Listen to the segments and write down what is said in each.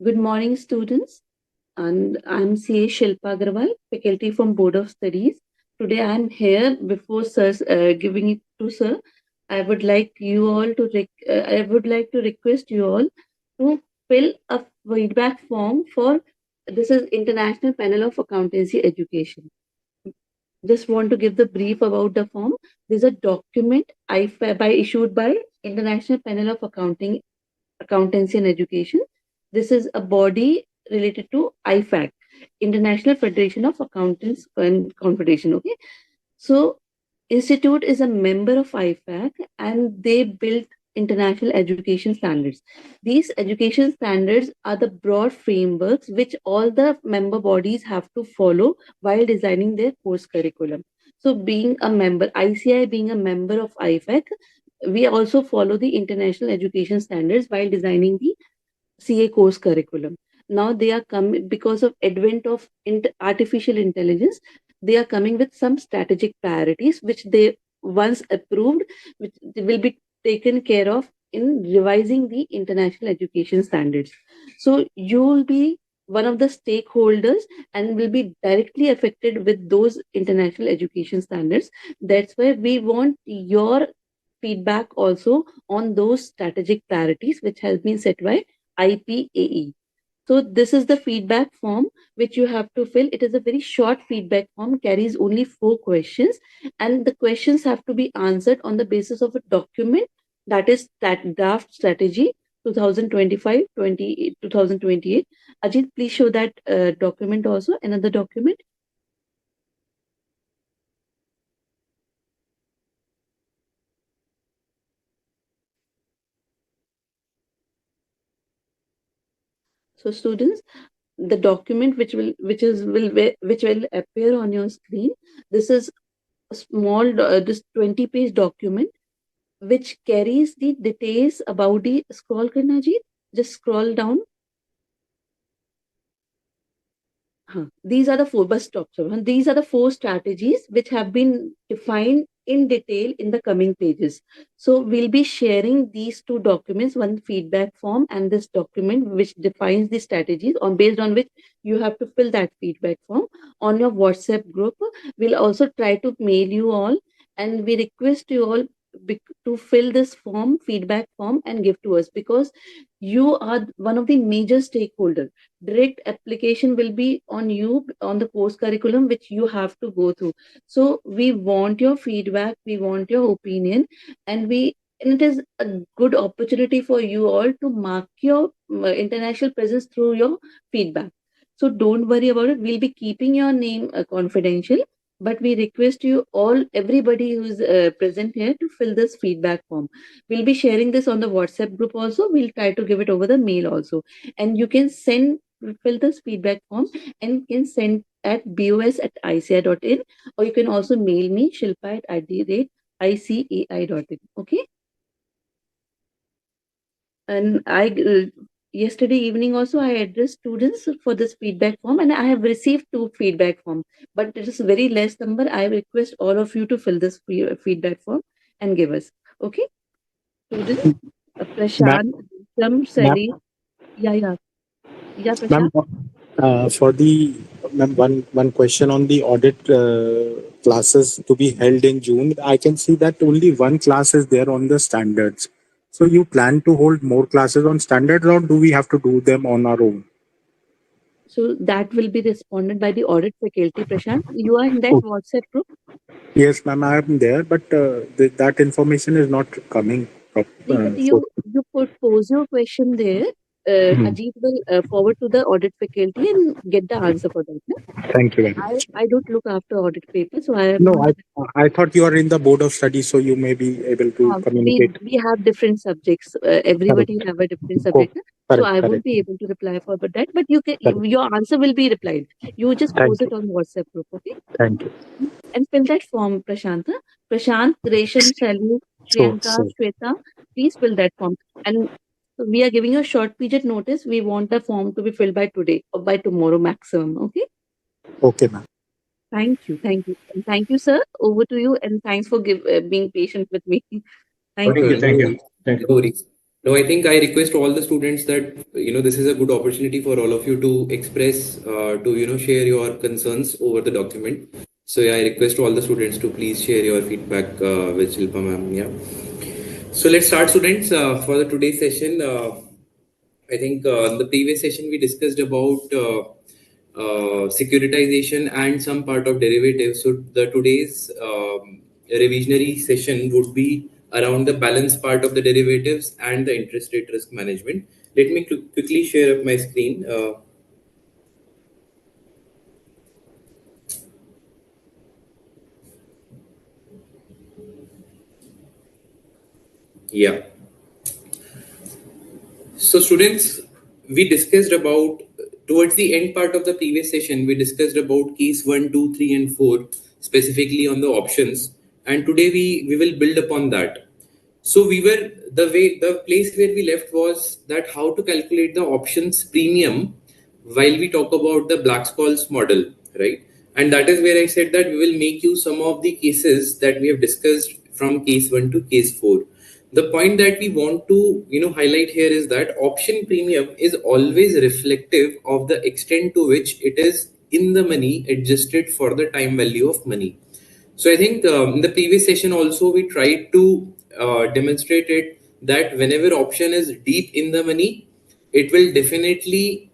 Good morning, students. And I'm CA Shilpa Agrawal, faculty from Board of Studies. Today I'm here before sir, giving it to sir. I would like you all to I would like to request you all to fill a feedback form for this is International Panel of Accountancy Education. Just want to give the brief about the form. This is a document issued by International Panel of Accountancy and Education. This is a body related to IFAC, International Federation of Accountants and Confederation. Okay, so institute is a member of IFAC and they built international education standards. These education standards are the broad frameworks which all the member bodies have to follow while designing their course curriculum. So being a member, ICAI being a member of IFAC, we also follow the international education standards while designing the CA course curriculum. Now they are coming because of advent of artificial intelligence. They are coming with some strategic priorities which they once approved, which will be taken care of in revising the international education standards. So you will be one of the stakeholders and will be directly affected with those international education standards. That's why we want your feedback also on those strategic priorities which has been set by IPAE. So this is the feedback form which you have to fill. It is a very short feedback form, carries only 4 questions, and the questions have to be answered on the basis of a document that is that draft strategy 2025-2028. Ajit, please show that document also, another document. So students, the document which will appear on your screen, this is a small this 20-page document which carries the details about the scroll karna ji, just scroll down. These are the four bus stops. These are the 4 strategies which have been defined in detail in the coming pages. So we'll be sharing these 2 documents, one feedback form and this document which defines the strategies on based on which you have to fill that feedback form on your WhatsApp group. We'll also try to mail you all, and we request you all to fill this form, feedback form, and give to us because you are one of the major stakeholders. Direct application will be on you on the course curriculum which you have to go through. So we want your feedback, we want your opinion, and it is a good opportunity for you all to mark your international presence through your feedback. So don't worry about it, we'll be keeping your name confidential, but we request you all, everybody who's present here, to fill this feedback form. We'll be sharing this on the WhatsApp group also, we'll try to give it over the mail also, and you can fill this feedback form and can send at bos@ici.in, or you can also mail me shilpa@icai.in. Okay. And yesterday evening also I addressed students for this feedback form, and I have received 2 feedback forms, but it is very less number. I request all of you to fill this feedback form and give us. Okay, students. Ma'am, Prashant from ma'am, Sally. Yeah, ma'am, Prashant. for the ma'am, one question on the audit classes to be held in June. I can see that only one class is there on the standards. So you plan to hold more classes on standards, or do we have to do them on our own? So that will be responded by the audit faculty. Prashant, you are in that Oh, WhatsApp group. yes, ma'am, I am there, but that information is not coming up. See, but For, you could pose your question there. Hmm. Ajit will forward to the audit faculty and get the answer for that. No? Thank you very much. I don't look after audit papers, so I am No, not. I thought you are in the board of studies, so you may be able to communicate. We have different subjects. Correct. Everybody have a different Co- subject. So Correct. I won't Correct. be able to reply for that. But you can Correct. your answer will be replied. You just post Thank it you. on WhatsApp group, okay? Thank you. And fill that form, Prashanta. Prashant, Resham, Sally, Sure. Priyanka, Sure. Shweta, please fill that form. And we are giving you a short period notice. We want the form to be filled by today or by tomorrow maximum. Okay. Okay, ma'am. Thank you. Thank you. And thank you, sir. Over to you. And thanks for being patient with me. Thank Thank you. you. Thank you. Thank you. Now, I think I request all the students that this is a good opportunity for all of you to express, to share your concerns over the document. So yeah, I request all the students to please share your feedback with Shilpa ma'am. Yeah. So let's start, students, for the today's session. I think in the previous session we discussed about securitization and some part of derivatives. So the today's revisionary session would be around the balance part of the derivatives and the interest rate risk management. Let me quickly share up my screen. Yeah. So, students, we discussed about towards the end part of the previous session, we discussed about case 1, 2, 3, and 4, specifically on the options. And today we will build upon that. So we were the place where we left was that how to calculate the options premium while we talk about the Black-Scholes model, right? And that is where I said that we will make you some of the cases that we have discussed from case 1 to case 4. The point that we want to highlight here is that option premium is always reflective of the extent to which it is in the money adjusted for the time value of money. So I think in the previous session also we tried to demonstrate it that whenever option is deep in the money, it will definitely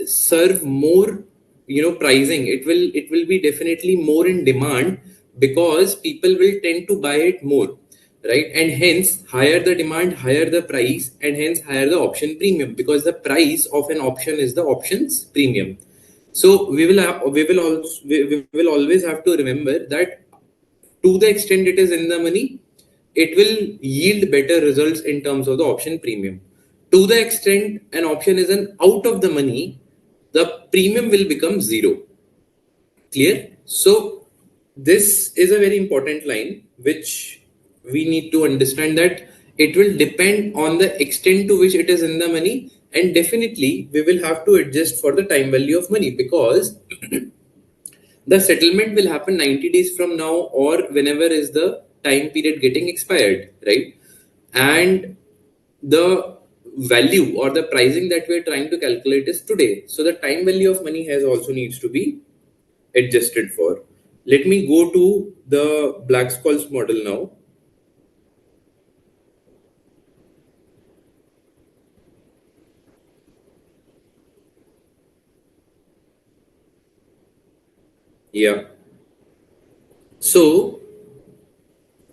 serve more pricing. It will be definitely more in demand because people will tend to buy it more, right? And hence higher the demand, higher the price, and hence higher the option premium, because the price of an option is the options premium. So we will always have to remember that to the extent it is in the money, it will yield better results in terms of the option premium. To the extent an option is an out of the money, the premium will become zero. Clear? So this is a very important line which we need to understand, that it will depend on the extent to which it is in the money, and definitely we will have to adjust for the time value of money, because the settlement will happen 90 days from now, or whenever is the time period getting expired, right? And the value or the pricing that we're trying to calculate is today, so the time value of money has also needs to be adjusted for. Let me go to the Black-Scholes model now. Yeah. So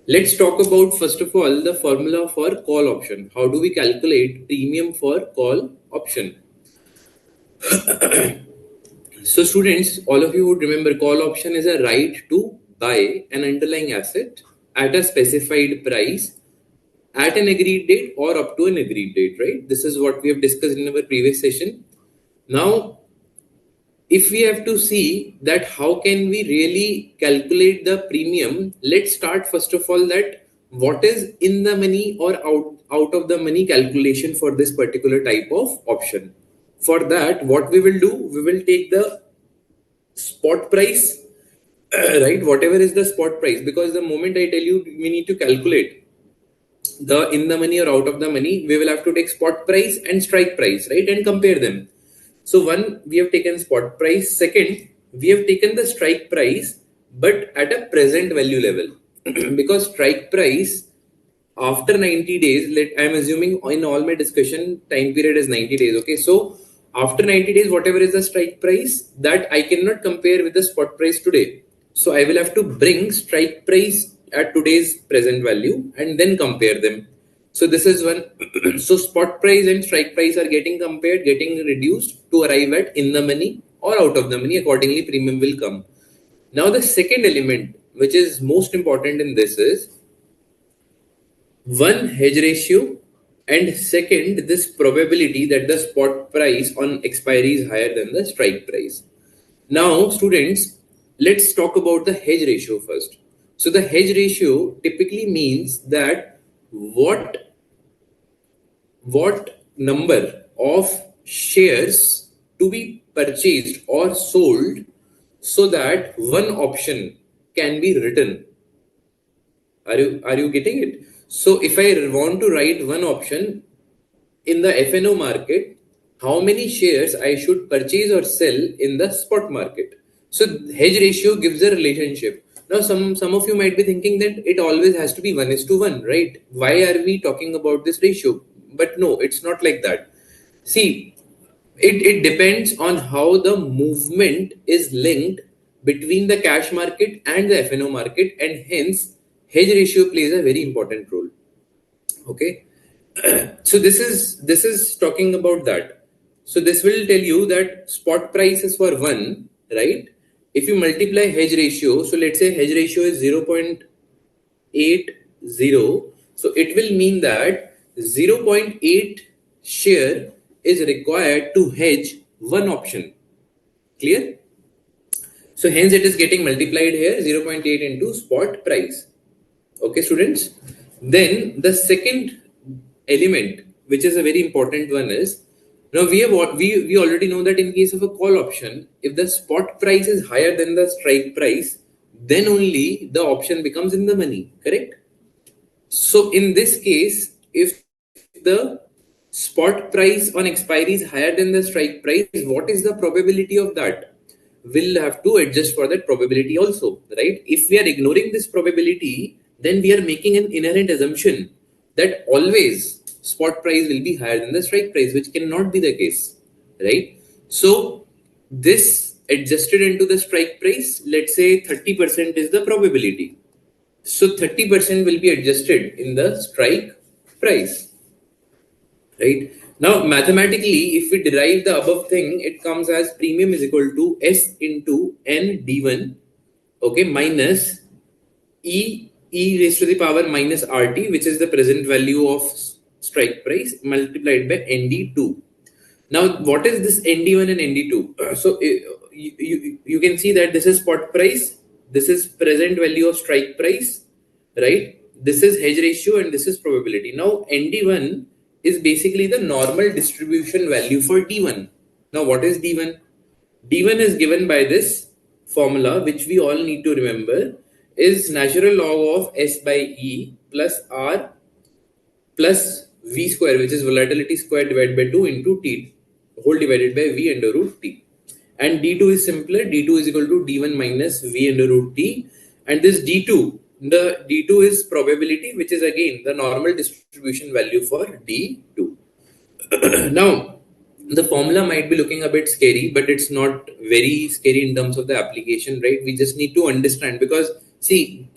let's talk about first of all the formula for call option. How do we calculate premium for call option? So students, all of you would remember call option is a right to buy an underlying asset at a specified price at an agreed date or up to an agreed date, right? This is what we have discussed in our previous session. Now, if we have to see that how can we really calculate the premium, let's start first of all that what is in the money or out of the money calculation for this particular type of option. For that, what we will do, we will take the spot price, right? Whatever is the spot price, because the moment I tell you we need to calculate the in the money or out of the money, we will have to take spot price and strike price, right? And compare them. So one, we have taken spot price. Second, we have taken the strike price, but at a present value level, because strike price after 90 days, I'm assuming in all my discussion time period is 90 days. Okay, so after 90 days, whatever is the strike price, that I cannot compare with the spot price today. So I will have to bring strike price at today's present value and then compare them. So this is one. So spot price and strike price are getting compared, getting reduced to arrive at in the money or out of the money. Accordingly, premium will come. Now the second element, which is most important in this, is one, hedge ratio, and second, this probability that the spot price on expiry is higher than the strike price. Now students, let's talk about the hedge ratio first. So the hedge ratio typically means that what number of shares to be purchased or sold so that one option can be written. Are you getting it? So if I want to write one option, in the FNO market, how many shares I should purchase or sell in the spot market. So hedge ratio gives a relationship. Now some of you might be thinking that it always has to be 1:1, right? Why are we talking about this ratio? But no, it's not like that. See, it depends on how the movement is linked between the cash market and the FNO market, and hence hedge ratio plays a very important role. Okay, so this is talking about that. So this will tell you that spot price is for 1, right? If you multiply hedge ratio, so let's say hedge ratio is 0.80, so it will mean that 0.8 share is required to hedge one option. Clear? So hence it is getting multiplied here, 0.8 into spot price. Okay, students. Then the second element, which is a very important one, is now we already know that in case of a call option, if the spot price is higher than the strike price, then only the option becomes in the money. Correct? So in this case, if the spot price on expiry is higher than the strike price, what is the probability of that? We'll have to adjust for that probability also, right? If we are ignoring this probability, then we are making an inherent assumption that always spot price will be higher than the strike price, which cannot be the case, right? So this adjusted into the strike price, let's say 30% is the probability. So 30% will be adjusted in the strike price, right? Now, mathematically, if we derive the above thing, it comes as premium is equal to S into N D1, okay, minus E raised to the power minus RT, which is the present value of strike price, multiplied by ND2. Now, what is this ND1 and ND2? So, you can see that this is spot price, this is present value of strike price, right? This is hedge ratio and this is probability. Now, ND1 is basically the normal distribution value for D1. Now, what is D1? D1 is given by this formula, which we all need to remember, is natural log of S by E plus R plus V square, which is volatility square divided by 2 into T, whole divided by V under root T. And D2 is simpler. D2 is equal to D1 minus V under root T. And this D2, the D2 is probability, which is again the normal distribution value for D2. Now, the formula might be looking a bit scary, but it's not very scary in terms of the application, right? We just need to understand, because see,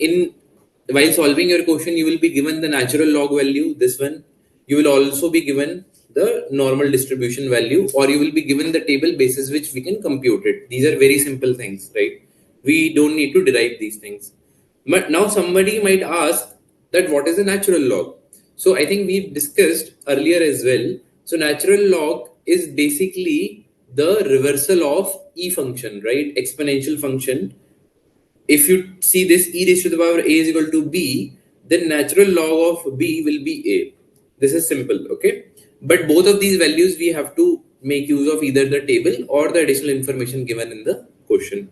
while solving your question, you will be given the natural log value, this one. You will also be given the normal distribution value, or you will be given the table basis which we can compute it. These are very simple things, right? We don't need to derive these things. But now somebody might ask that what is a natural log? So I think we've discussed earlier as well. So natural log is basically the reversal of E function, right? Exponential function. If you see this e raised to the power a is equal to b, then natural log of b will be a. This is simple, okay? But both of these values we have to make use of either the table or the additional information given in the question.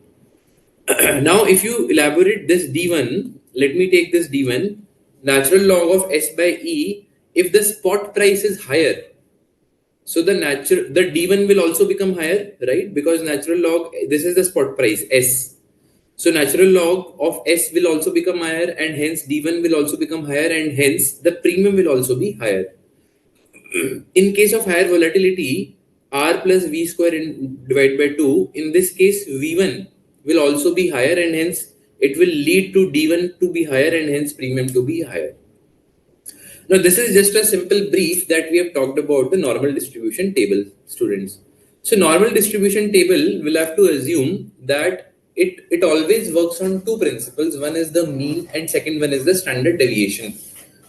Now, if you elaborate this d1, let me take this d1, natural log of s by e, if the spot price is higher, so the d1 will also become higher, right? Because natural log, this is the spot price s. So natural log of s will also become higher, and hence d1 will also become higher, and hence the premium will also be higher. In case of higher volatility, r plus v square divided by 2, in this case v1 will also be higher, and hence it will lead to d1 to be higher, and hence premium to be higher. Now, this is just a simple brief that we have talked about the normal distribution table, students. So normal distribution table will have to assume that it always works on two principles. One is the mean and second one is the standard deviation,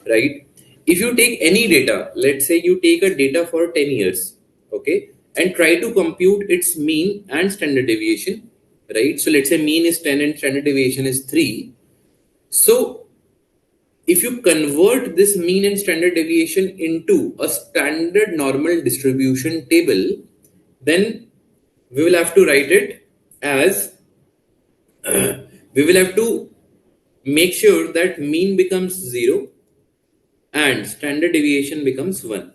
right? If you take any data, let's say you take a data for 10 years, okay, and try to compute its mean and standard deviation, right? So let's say mean is 10 and standard deviation is 3. So if you convert this mean and standard deviation into a standard normal distribution table, then we will have to write it as we will have to make sure that mean becomes 0 and standard deviation becomes 1.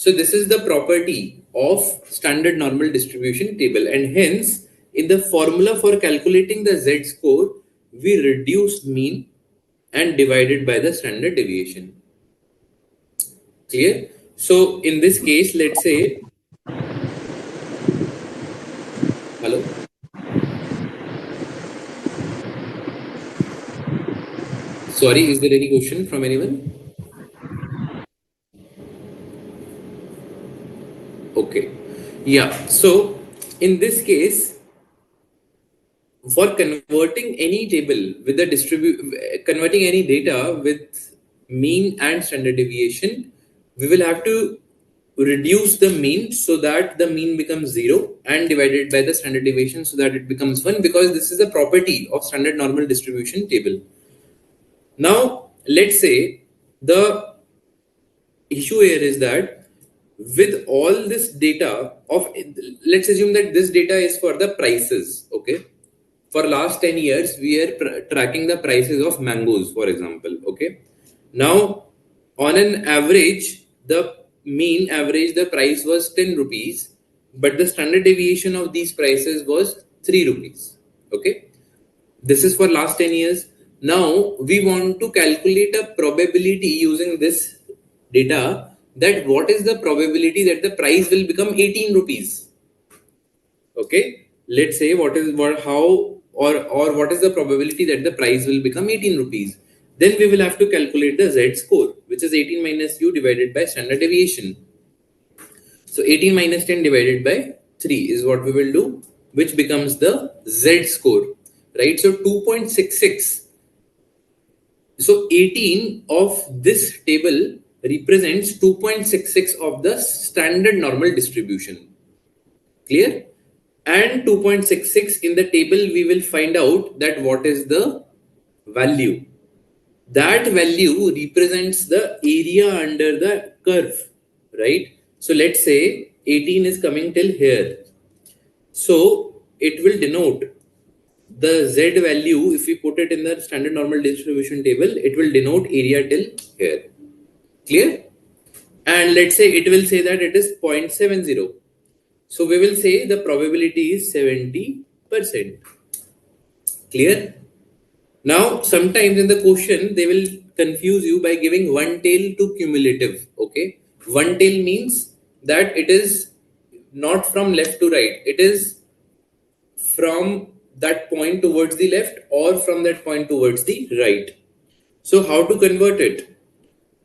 So this is the property of standard normal distribution table, and hence in the formula for calculating the Z score, we reduce mean and divide it by the standard deviation. Clear? So in this case, let's say, hello? Sorry, is there any question from anyone? Okay. Yeah. So in this case, for converting any table with the converting any data with mean and standard deviation, we will have to reduce the mean so that the mean becomes 0 and divided by the standard deviation so that it becomes 1, because this is a property of standard normal distribution table. Now let's say the issue here is that with all this data of, let's assume that this data is for the prices. Okay, for last 10 years we are tracking the prices of mangoes, for example. Okay, now on an average, the mean average, the price was 10 rupees, but the standard deviation of these prices was 3 rupees. Okay, this is for last 10 years. Now we want to calculate a probability using this data, that what is the probability that the price will become 18 rupees. Okay, let's say what is what is the probability that the price will become 18 rupees. Then we will have to calculate the Z score, which is 18 minus U divided by standard deviation. So 18 minus 10 divided by 3 is what we will do, which becomes the Z score, right? So 2.66. So 18 of this table represents 2.66 of the standard normal distribution. Clear? And 2.66 in the table, we will find out that what is the value. That value represents the area under the curve, right? So let's say 18 is coming till here. So it will denote the Z value. If we put it in the standard normal distribution table, it will denote area till here. Clear? And let's say it will say that it is 0.70. So we will say the probability is 70%. Clear? Now, sometimes in the question, they will confuse you by giving one tail to cumulative. Okay. One tail means that it is not from left to right. It is from that point towards the left or from that point towards the right. So how to convert it?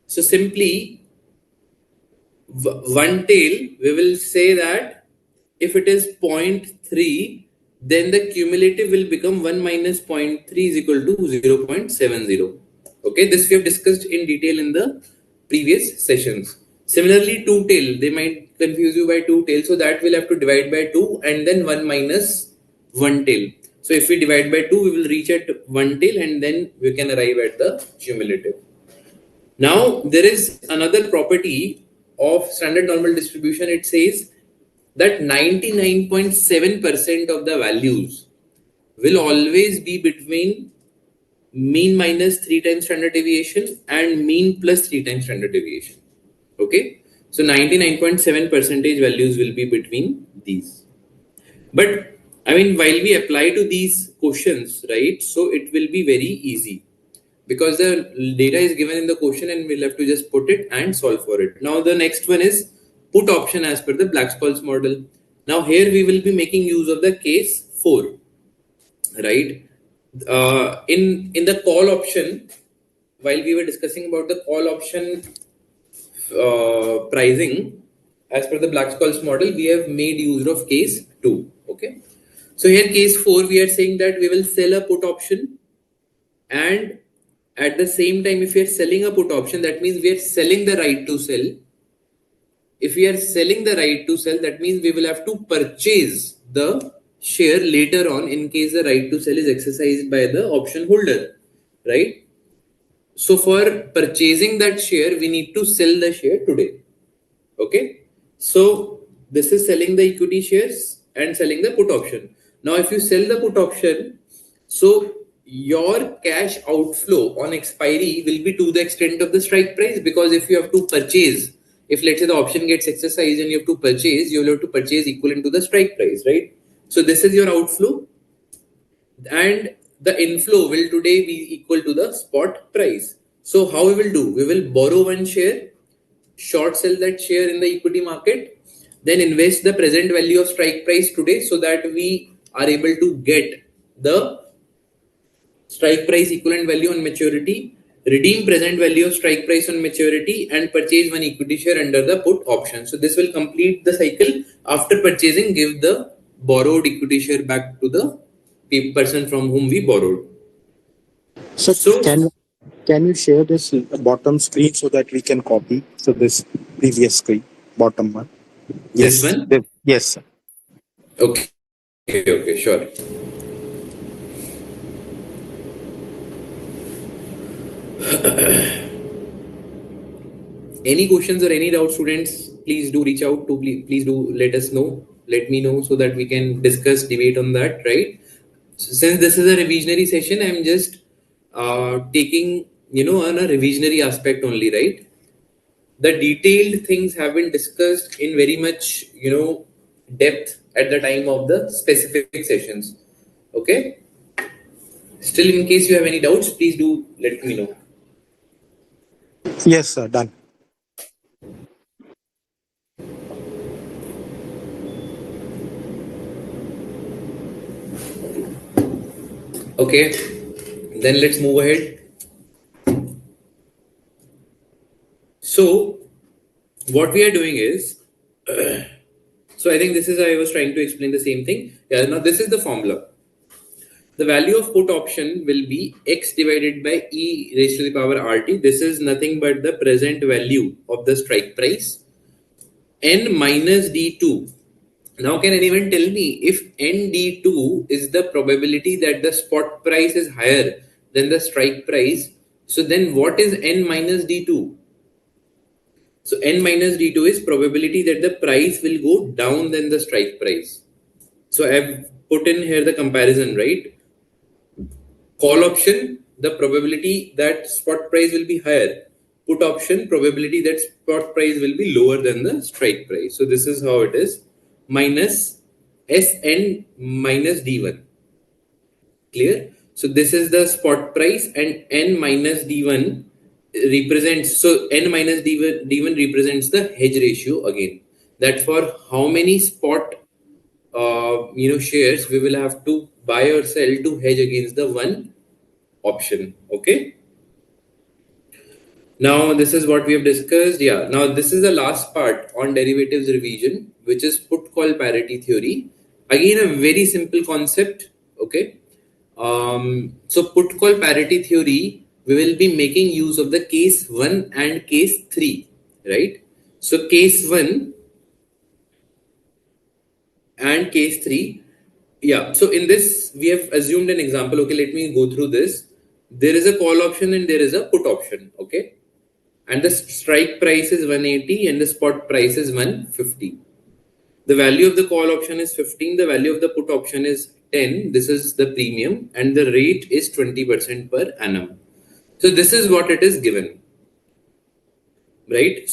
So simply one tail, we will say that if it is 0.3, then the cumulative will become 1 minus 0.3 is equal to 0.70. Okay, this we have discussed in detail in the previous sessions. Similarly, two tail, they might confuse you by two tail, so that we'll have to divide by 2 and then 1 minus 1 tail. So if we divide by 2, we will reach at 1 tail and then we can arrive at the cumulative. Now there is another property of standard normal distribution. It says that 99.7% of the values will always be between mean minus 3 times standard deviation and mean plus 3 times standard deviation. Okay, so 99.7% values will be between these. But I mean, while we apply to these questions, right, so it will be very easy because the data is given in the question and we'll have to just put it and solve for it. Now the next one is put option as per the Black-Scholes model. Now here we will be making use of the case 4, right? In the call option, while we were discussing about the call option pricing as per the Black-Scholes model, we have made use of case 2. Okay, so here case 4, we are saying that we will sell a put option, and at the same time, if we are selling a put option, that means we are selling the right to sell. If we are selling the right to sell, that means we will have to purchase the share later on in case the right to sell is exercised by the option holder, right? So for purchasing that share, we need to sell the share today. Okay, so this is selling the equity shares and selling the put option. Now if you sell the put option, so your cash outflow on expiry will be to the extent of the strike price, because if you have to purchase if let's say the option gets exercised and you have to purchase, you will have to purchase equivalent to the strike price, right? So this is your outflow, and the inflow will today be equal to the spot price. So how we will do? We will borrow one share, short sell that share in the equity market, then invest the present value of strike price today so that we are able to get the strike price equivalent value on maturity, redeem present value of strike price on maturity, and purchase one equity share under the put option. So this will complete the cycle. After purchasing, give the borrowed equity share back to the person from whom we borrowed. So So can you share this bottom screen so that we can copy? So this previous screen, bottom one. this Yes. one, Yes, sir. okay, sure. Any questions or any doubts, students, please do reach out to, please do let us know, let me know, so that we can discuss, debate on that, right? So since this is a revisionary session, I'm just taking, on a revisionary aspect only, right? The detailed things have been discussed in very much, depth at the time of the specific sessions. Okay. Still, in case you have any doubts, please do let me know. Yes, sir. Done. Okay. Then let's move ahead. So, what we are doing is, so I think this is, I was trying to explain the same thing. Yeah, now this is the formula. The value of put option will be x divided by e raised to the power rt. This is nothing but the present value of the strike price, n minus d2. Now, can anyone tell me if ND2 is the probability that the spot price is higher than the strike price? So then what is N minus D2? So N minus D2 is probability that the price will go down than the strike price. So I've put in here the comparison, right? Call option, the probability that spot price will be higher. Put option, probability that spot price will be lower than the strike price. So this is how it is. Minus Sn minus D1. Clear? So this is the spot price, and N minus D1 represents, so N minus D1 represents the hedge ratio again. That for how many spot shares we will have to buy or sell to hedge against the one option. Okay. Now this is what we have discussed. Yeah. Now this is the last part on derivatives revision, which is put call parity theory. Again, a very simple concept. Okay. So put call parity theory, we will be making use of the case 1 and case 3, right? So case 1 and case 3. Yeah. So in this, we have assumed an example. Okay. Let me go through this. There is a call option and there is a put option. Okay. And the strike price is 180 and the spot price is 150. The value of the call option is 15. The value of the put option is 10. This is the premium, and the rate is 20% per annum. So this is what it is given, right?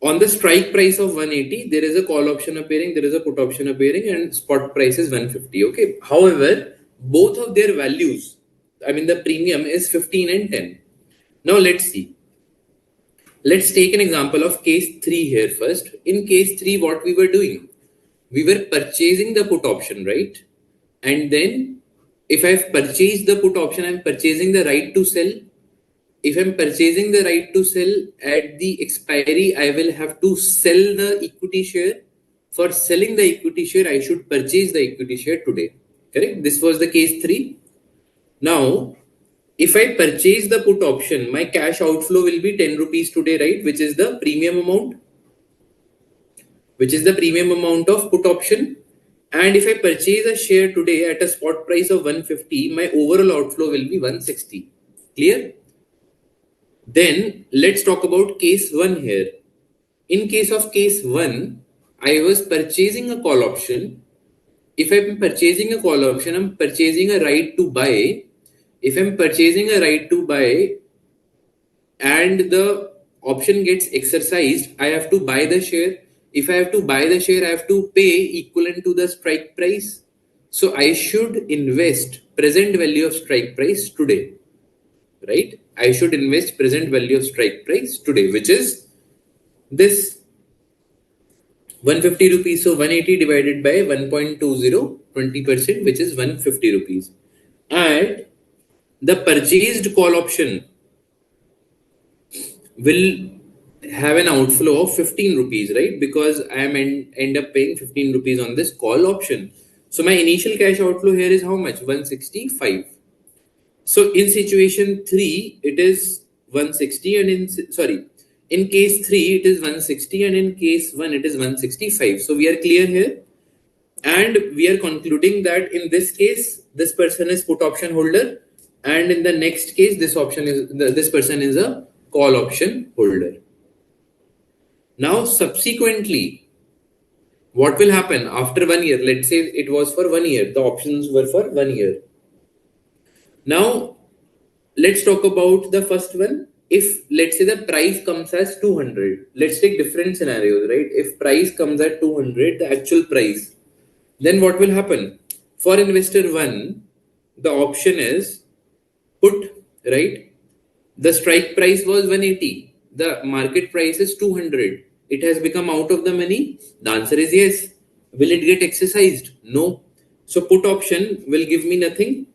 On the strike price of 180, there is a call option appearing, there is a put option appearing, and spot price is 150. Okay. However, both of their values, I mean, the premium is 15 and 10. Now let's see. Let's take an example of case 3 here first. In case 3, what we were doing? We were purchasing the put option, right? And then if I've purchased the put option, I'm purchasing the right to sell. If I'm purchasing the right to sell at the expiry, I will have to sell the equity share. For selling the equity share, I should purchase the equity share today. Correct? This was the case 3. Now, if I purchase the put option, my cash outflow will be 10 rupees today, right? Which is the premium amount. Which is the premium amount of put option. And if I purchase a share today at a spot price of 150, my overall outflow will be 160. Clear? Then let's talk about case 1 here. In case of case 1, I was purchasing a call option. If I'm purchasing a call option, I'm purchasing a right to buy. If I'm purchasing a right to buy and the option gets exercised, I have to buy the share. If I have to buy the share, I have to pay equivalent to the strike price. So I should invest present value of strike price today, right? I should invest present value of strike price today, which is this 150 rupees. So 180 divided by 1.20, 20%, which is 150 rupees. And the purchased call option will have an outflow of 15 rupees, right? Because I am end up paying 15 rupees on this call option. So my initial cash outflow here is how much? 165. So in situation 3, it is 160, and in case 3, it is 160, and in case 1, it is 165. So we are clear here. And we are concluding that in this case, this person is put option holder, and in the next case, this person is a call option holder. Now, subsequently, what will happen after 1 year? Let's say it was for 1 year. The options were for 1 year. Now, let's talk about the first one. If let's say the price comes as 200, let's take different scenarios, right? If price comes at 200, the actual price, then what will happen? For investor 1, the option is put, right? The strike price was 180. The market price is 200. It has become out of the money. The answer is yes. Will it get exercised? No. So put option will give me nothing.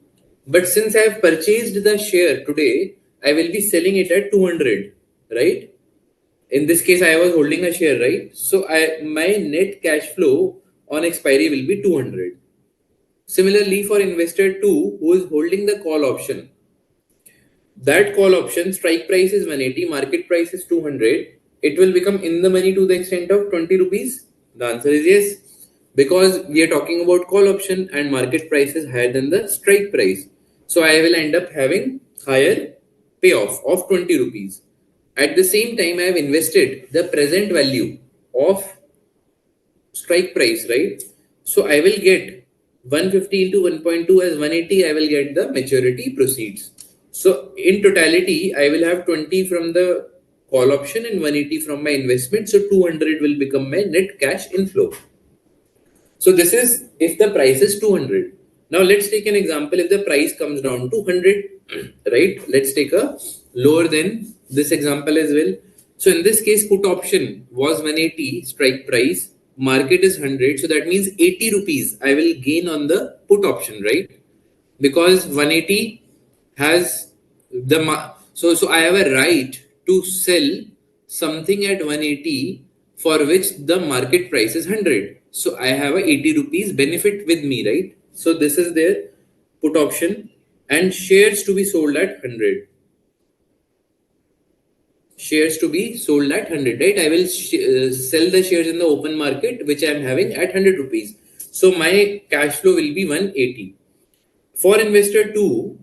But since I have purchased the share today, I will be selling it at 200, right? In this case, I was holding a share, right? So my net cash flow on expiry will be 200. Similarly, for investor 2 who is holding the call option, that call option strike price is 180, market price is 200. It will become in the money to the extent of 20 rupees. The answer is yes, because we are talking about call option and market price is higher than the strike price. So I will end up having higher payoff of 20 rupees. At the same time, I have invested the present value of strike price, right? So I will get 150 into 1.2 as 180. I will get the maturity proceeds. So in totality, I will have 20 from the call option and 180 from my investment. So 200 will become my net cash inflow. So this is if the price is 200. Now let's take an example. If the price comes down to 100, right? Let's take a lower than this example as well. So in this case, put option was 180 strike price. Market is 100. So that means 80 rupees I will gain on the put option, right? Because 180 has so I have a right to sell something at 180 for which the market price is 100. So I have a 80 rupees benefit with me, right? So this is their put option, and shares to be sold at 100. Shares to be sold at 100, right? I will sell the shares in the open market, which I am having at 100 rupees. So my cash flow will be 180. For investor 2,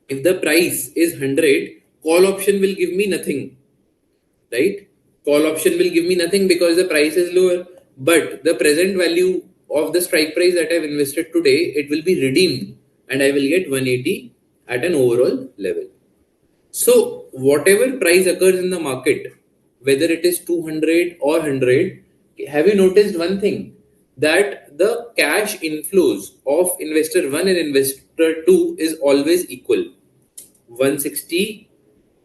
if the price is 100, call option will give me nothing, right? Call option will give me nothing because the price is lower, but the present value of the strike price that I've invested today, it will be redeemed and I will get 180 at an overall level. So whatever price occurs in the market, whether it is 200 or 100, have you noticed one thing? That the cash inflows of investor 1 and investor 2 is always equal. 160,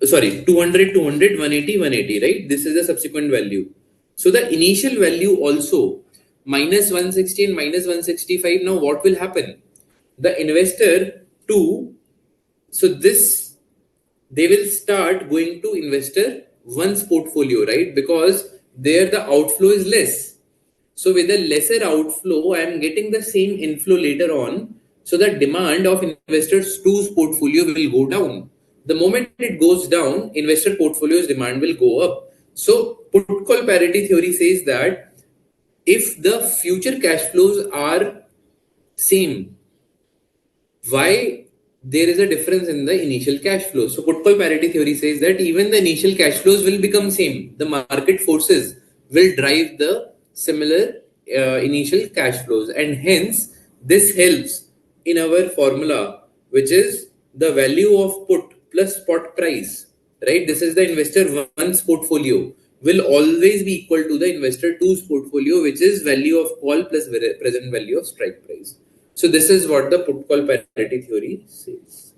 200, 200, 180, 180, right? This is the subsequent value. So the initial value also minus 160 and minus 165. Now what will happen? The investor 2, so this, they will start going to investor 1's portfolio, right? Because there the outflow is less. So with a lesser outflow, I am getting the same inflow later on. So the demand of investor 2's portfolio will go down. The moment it goes down, investor portfolio's demand will go up. So put call parity theory says that if the future cash flows are same, why there is a difference in the initial cash flow? So put call parity theory says that even the initial cash flows will become same. The market forces will drive the similar initial cash flows, and hence this helps in our formula, which is the value of put plus spot price right? This is the investor one's portfolio will always be equal to the investor two's portfolio, which is value of call plus present value of strike price. So this is what the put call parity theory says.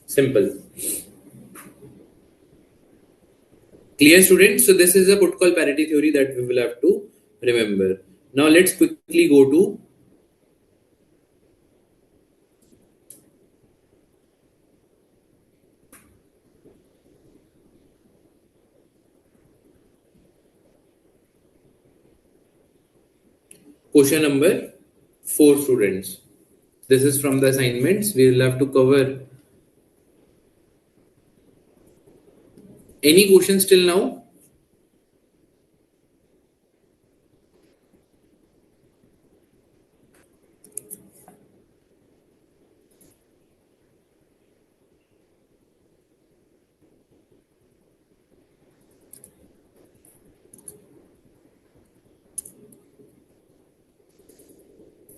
Simple. Clear, students? So this is a put call parity theory that we will have to remember. Now let's quickly go to question number 4, students. This is from the assignments. We will have to cover any questions till now.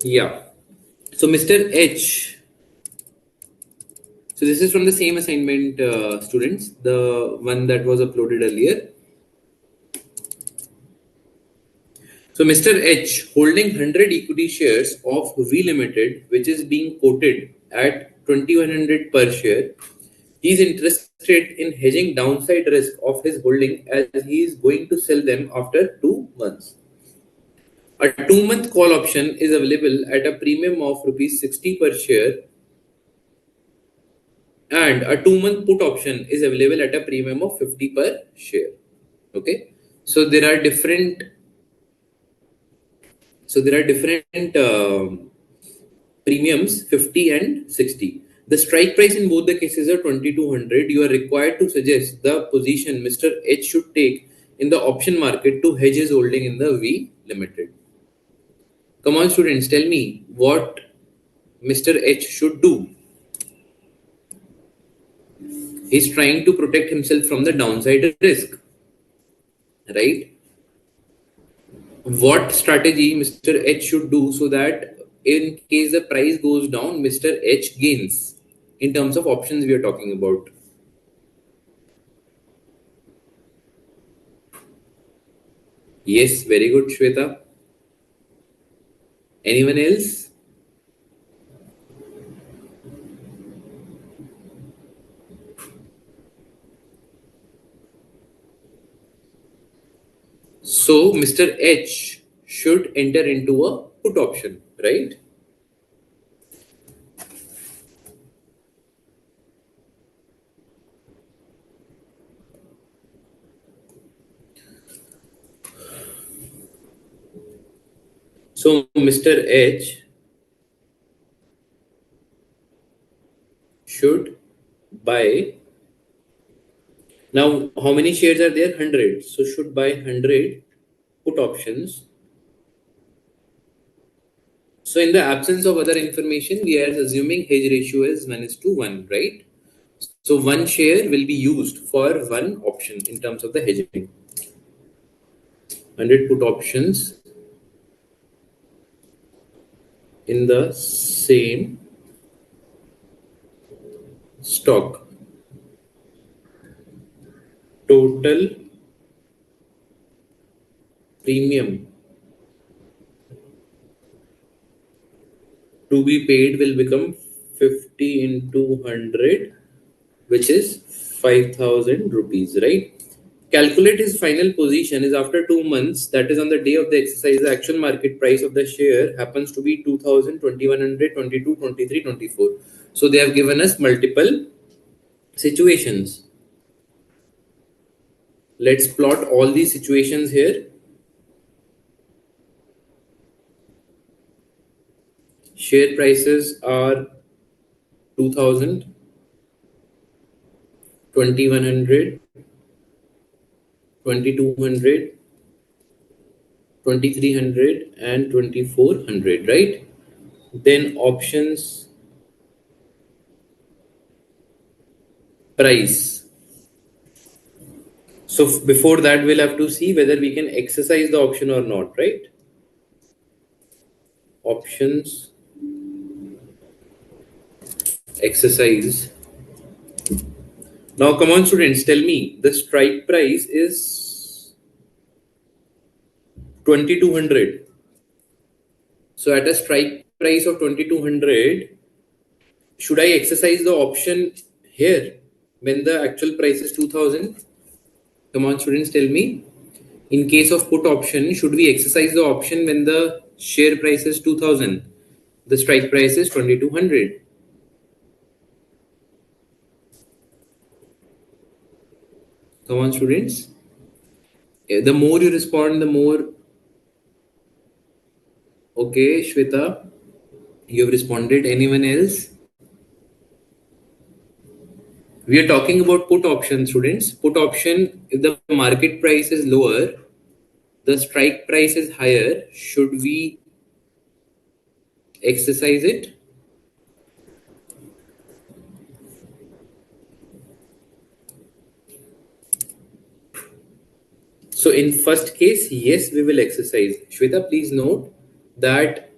Yeah. So Mr. H. So this is from the same assignment, students, the one that was uploaded earlier. So Mr. H holding 100 equity shares of V Limited, which is being quoted at 2100 per share. He is interested in hedging downside risk of his holding as he is going to sell them after 2 months. A 2-month call option is available at a premium of rupees 60 per share, and a 2-month put option is available at a premium of 50 per share. Okay, so there are different premiums, 50 and 60. The strike price in both the cases are 2200. You are required to suggest the position Mr. H should take in the option market to hedge his holding in the V Limited. Come on, students, tell me what Mr. H should do. He's trying to protect himself from the downside risk, right? What strategy Mr. H should do so that in case the price goes down, Mr. H gains in terms of options we are talking about? Yes, very good, Shweta. Anyone else? So Mr. H should enter into a put option, right? So Mr. H should buy. Now, how many shares are there? 100. So should buy 100 put options. So in the absence of other information, we are assuming hedge ratio is 1:1, right? So one share will be used for one option in terms of the hedging. 100 put options in the same stock. Total premium to be paid will become 50 into 100, which is 5,000 rupees, right? Calculate his final position is after 2 months, that is on the day of the exercise, the actual market price of the share happens to be 2000, 2100, 22, 23, 24. So they have given us multiple situations. Let's plot all these situations here. Share prices are 2000, 2100, 2200, 2300 and 2400, right? Then options price. So before that, we'll have to see whether we can exercise the option or not, right? Options exercise. Now come on students, tell me the strike price is 2200. So at a strike price of 2200, should I exercise the option here when the actual price is 2000? Come on students, tell me. In case of put option, should we exercise the option when the share price is 2000? The strike price is 2200. Come on students. The more you respond, the more. Okay, Shweta, you have responded. Anyone else? We are talking about put option, students. Put option, if the market price is lower, the strike price is higher, should we exercise it? So in first case, yes, we will exercise. Shweta, please note that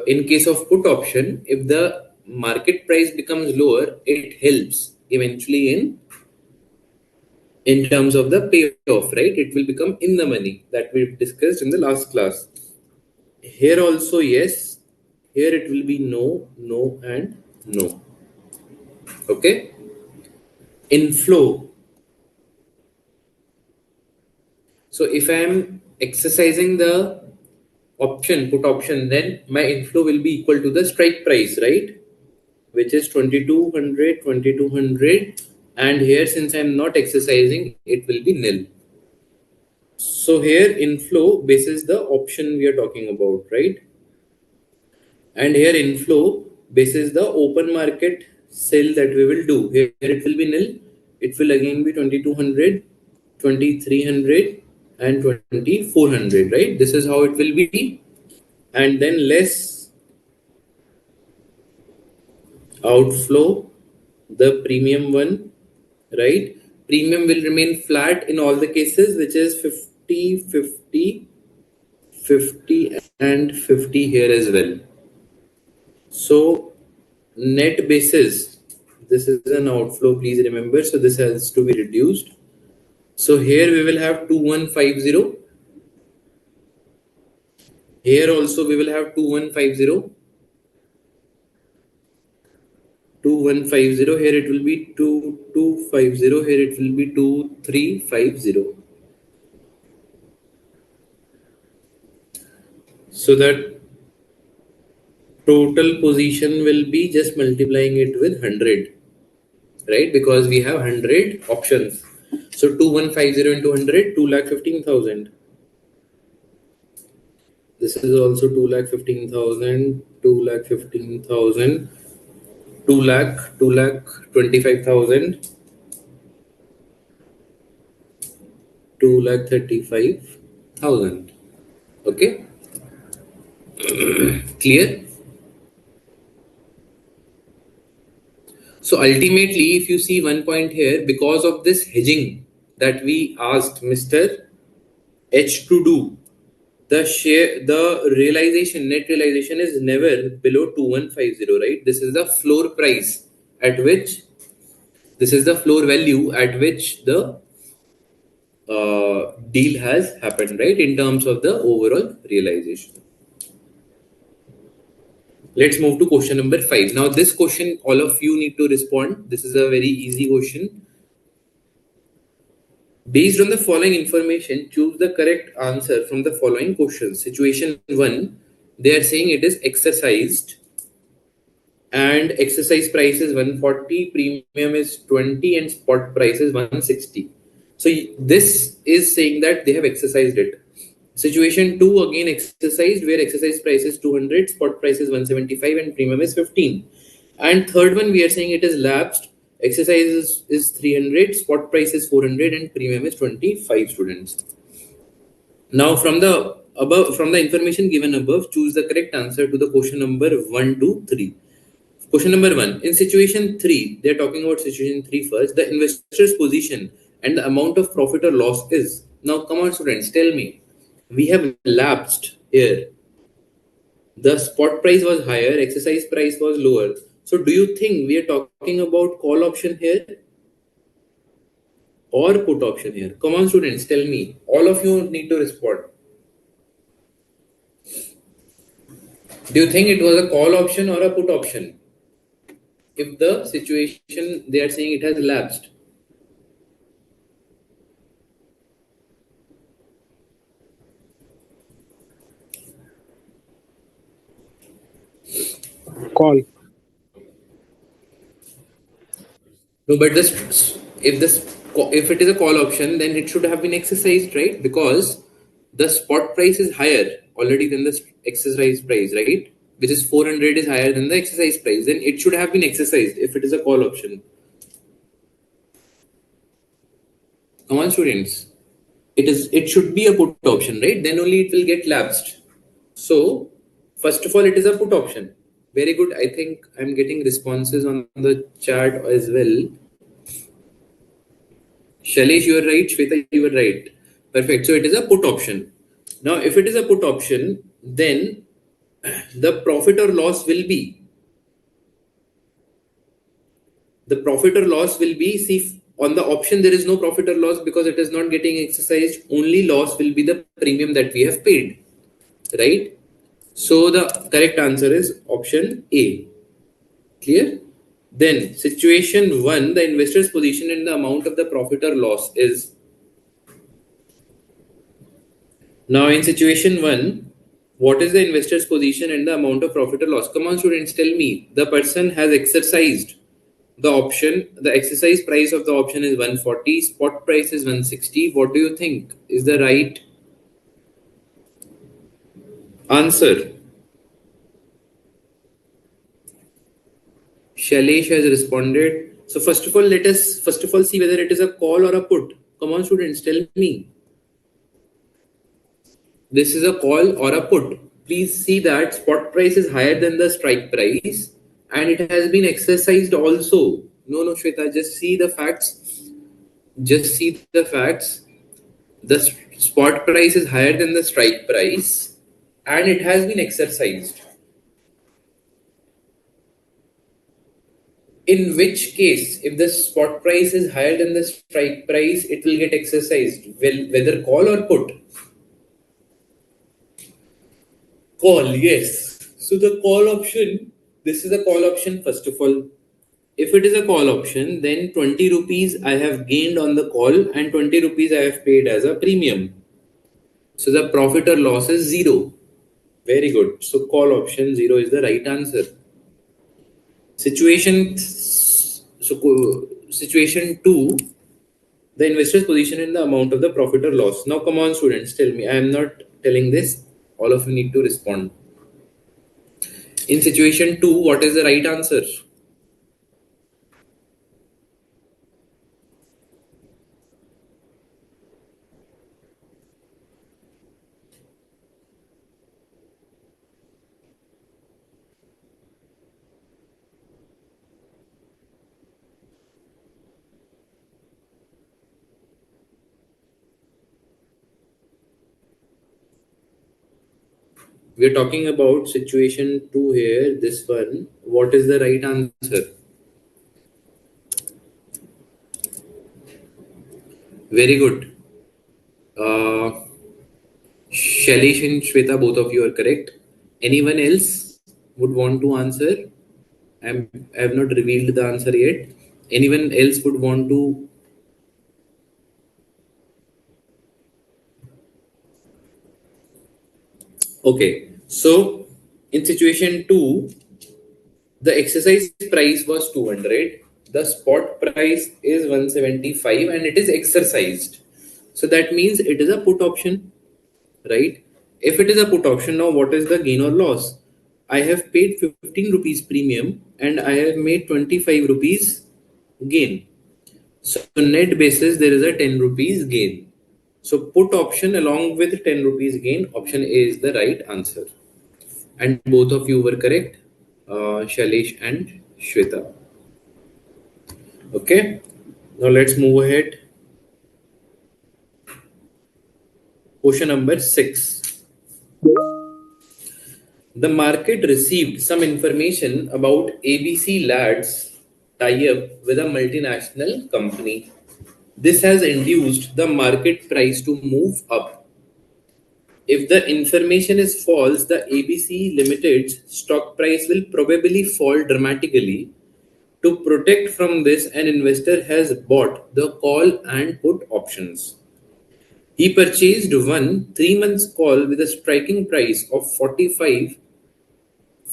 in case of put option, if the market price becomes lower, it helps eventually in terms of the payoff, right? It will become in the money that we discussed in the last class. Here also yes, here it will be no, no, and no. Okay. Inflow. So if I am exercising the option, put option, then my inflow will be equal to the strike price, right? Which is 2200, 2200. And here, since I am not exercising, it will be nil. So here inflow basis the option we are talking about, right? And here inflow basis the open market sale that we will do. Here it will be nil. It will again be 2200, 2300, and 2400, right? This is how it will be. And then less outflow, the premium one, right? Premium will remain flat in all the cases, which is 50, 50, 50, and 50 here as well. So net basis, this is an outflow, please remember. So this has to be reduced. So here we will have 2150. Here also we will have 2150. 2150. Here it will be 2250. Here it will be 2350. So that total position will be just multiplying it with 100, right? Because we have 100 options. So 2150 into 100, 2,15,000. This is also 2,15,000, 2,15,000, 2 lakh, 2,25,000, 2,35,000. Okay, clear? So ultimately, if you see one point here, because of this hedging that we asked Mr. H to do, the net realization is never below 2150, right? This is the floor price at which, this is the floor value at which the deal has happened, right? In terms of the overall realization. Let's move to question number 5. Now this question, all of you need to respond. This is a very easy question. Based on the following information, choose the correct answer from the following questions. Situation 1, they are saying it is exercised and exercise price is 140, premium is 20, and spot price is 160. So this is saying that they have exercised it. Situation 2, again exercised, where exercise price is 200, spot price is 175, and premium is 15. And third one, we are saying it is lapsed. Exercise is 300, spot price is 400, and premium is 25, students. Now from the information given above, choose the correct answer to the question number 1 to 3. Question number 1. In situation 3, they are talking about situation 3 first. The investor's position and the amount of profit or loss is. Now come on students, tell me. We have lapsed here. The spot price was higher, exercise price was lower. So do you think we are talking about call option here? or put option here? Come on, students, tell me. All of you need to respond. Do you think it was a call option or a put option? If the situation they are saying it has lapsed. Call. No, but if it is a call option, then it should have been exercised, right? Because the spot price is higher already than the exercise price, right? Which is 400 is higher than the exercise price. Then it should have been exercised if it is a call option. Come on, students. It should be a put option, right? Then only it will get lapsed. So first of all, it is a put option. Very good. I think I'm getting responses on the chat as well. Shailesh, you are right. Shweta, you are right. Perfect. So it is a put option. Now, if it is a put option, then the profit or loss will be see on the option there is no profit or loss because it is not getting exercised. Only loss will be the premium that we have paid, right? So the correct answer is option A. Clear? Then situation 1, the investor's position in the amount of the profit or loss is. Now in situation 1, what is the investor's position and the amount of profit or loss? Come on, students, tell me. The person has exercised the option. The exercise price of the option is 140. Spot price is 160. What do you think is the right answer? Shailesh has responded. So first of all, let us see whether it is a call or a put. Come on, students, tell me. This is a call or a put. Please see that spot price is higher than the strike price and it has been exercised also. No, Shweta, just see the facts. Just see the facts. The spot price is higher than the strike price and it has been exercised. In which case, if the spot price is higher than the strike price, it will get exercised. Well, whether call or put. Call, yes. So the call option, this is a call option first of all. If it is a call option, then 20 rupees I have gained on the call and 20 rupees I have paid as a premium. So the profit or loss is 0. Very good. So call option 0 is the right answer. Situation 2, the investor's position in the amount of the profit or loss. Now come on, students, tell me. I am not telling this. All of you need to respond. In situation 2, what is the right answer? We are talking about situation 2 here, this one. What is the right answer? Very good. Shailesh and Shweta, both of you are correct. Anyone else would want to answer? I have not revealed the answer yet. Anyone else would want to? Okay. So in situation 2, the exercise price was 200. The spot price is 175 and it is exercised. So that means it is a put option, right? If it is a put option, now what is the gain or loss? I have paid 15 rupees premium and I have made 25 rupees gain. So net basis, there is a 10 rupees gain. So put option along with 10 rupees gain, option A is the right answer. And both of you were correct, Shailesh and Shweta. Okay, now let's move ahead. Question number 6. The market received some information about ABC Labs tie-up with a multinational company. This has induced the market price to move up. If the information is false, the ABC Limited's stock price will probably fall dramatically. To protect from this, an investor has bought the call and put options. He purchased one 3 months call with a striking price of 45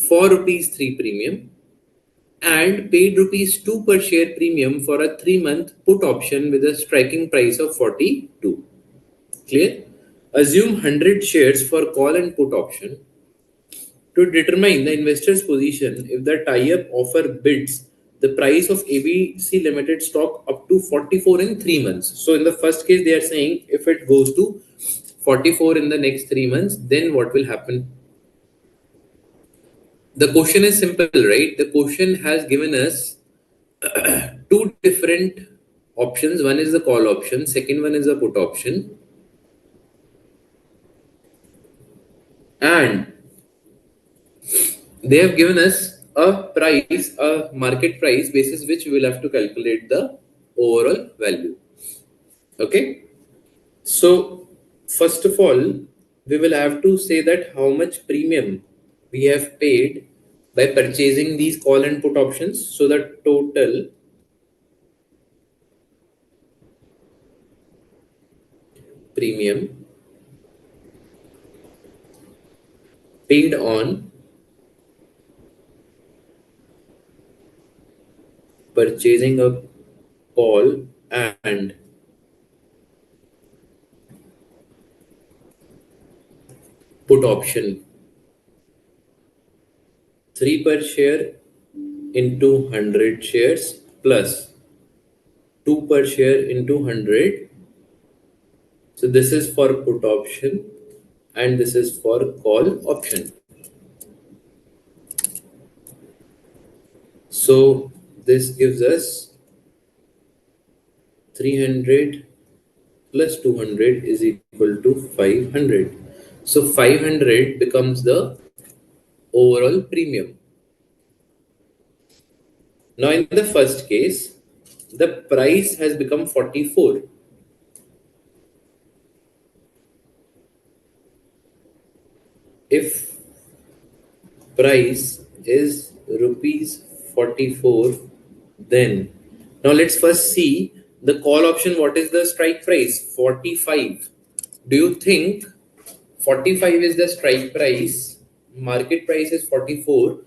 for rupees 3 premium and paid rupees 2 per share premium for a 3 month put option with a striking price of 42. Clear? Assume 100 shares for call and put option. To determine the investor's position, if the tie-up offer bids the price of ABC Limited stock up to 44 in 3 months. So in the first case, they are saying if it goes to 44 in the next 3 months, then what will happen? The question is simple, right? The question has given us two different options. One is the call option, second one is the put option. And they have given us a price, a market price basis which we will have to calculate the overall value. Okay. So first of all, we will have to say that how much premium we have paid by purchasing these call and put options. So the total premium paid on purchasing a call and put option 3 per share into 100 shares plus 2 per share into 100. So this is for put option and this is for call option. So this gives us 300 plus 200 is equal to 500. So 500 becomes the overall premium. Now in the first case, the price has become 44. If price is rupees 44, then now let's first see the call option. What is the strike price? 45. Do you think 45 is the strike price, market price is 44,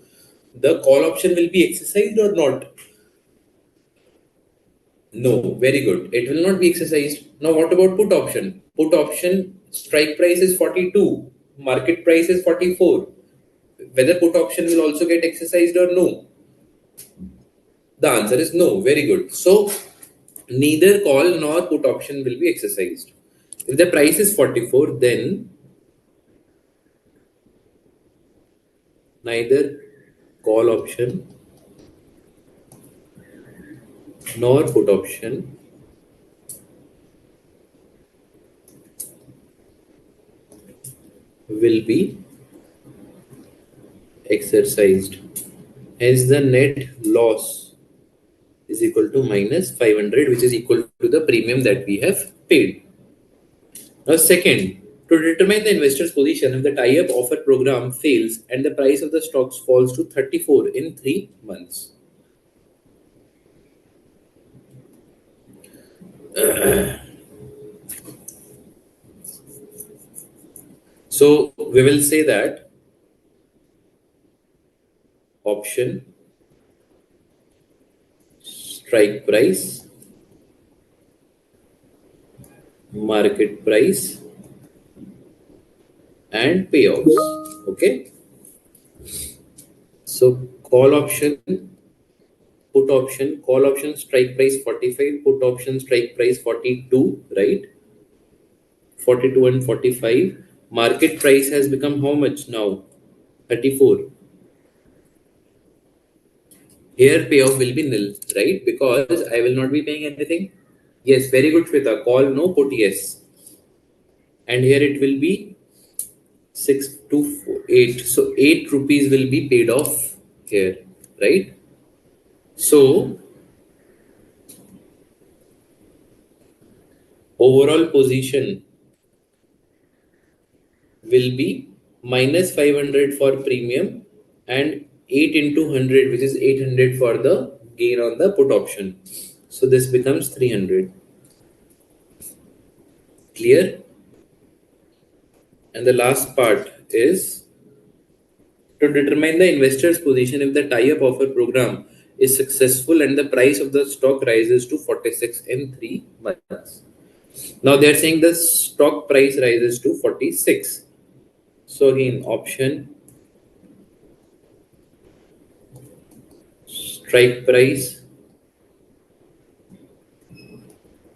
the call option will be exercised or not? No, very good. It will not be exercised. Now, what about put option? Put option strike price is 42, market price is 44. Whether put option will also get exercised or no? The answer is no. Very good. So, neither call nor put option will be exercised. If the price is 44, then neither call option nor put option will be exercised. Hence, the net loss is equal to minus 500, which is equal to the premium that we have paid. Now, second, to determine the investor's position if the tie-up offer program fails and the price of the stocks falls to 34 in 3 months. So we will say that option strike price, market price, and payouts. Okay. So call option, put option, call option strike price 45, put option strike price 42, right? 42 and 45. Market price has become how much now? 34. Here payoff will be nil, right? Because I will not be paying anything. Yes, very good, Shweta. Call no, put yes. And here it will be 6 to 8. So 8 rupees will be paid off here, right? So overall position will be minus 500 for premium and 8 into 100, which is 800 for the gain on the put option. So this becomes 300. Clear? And the last part is to determine the investor's position if the tie-up offer program is successful and the price of the stock rises to 46 in 3 months. Now they are saying the stock price rises to 46. So again, option, strike price,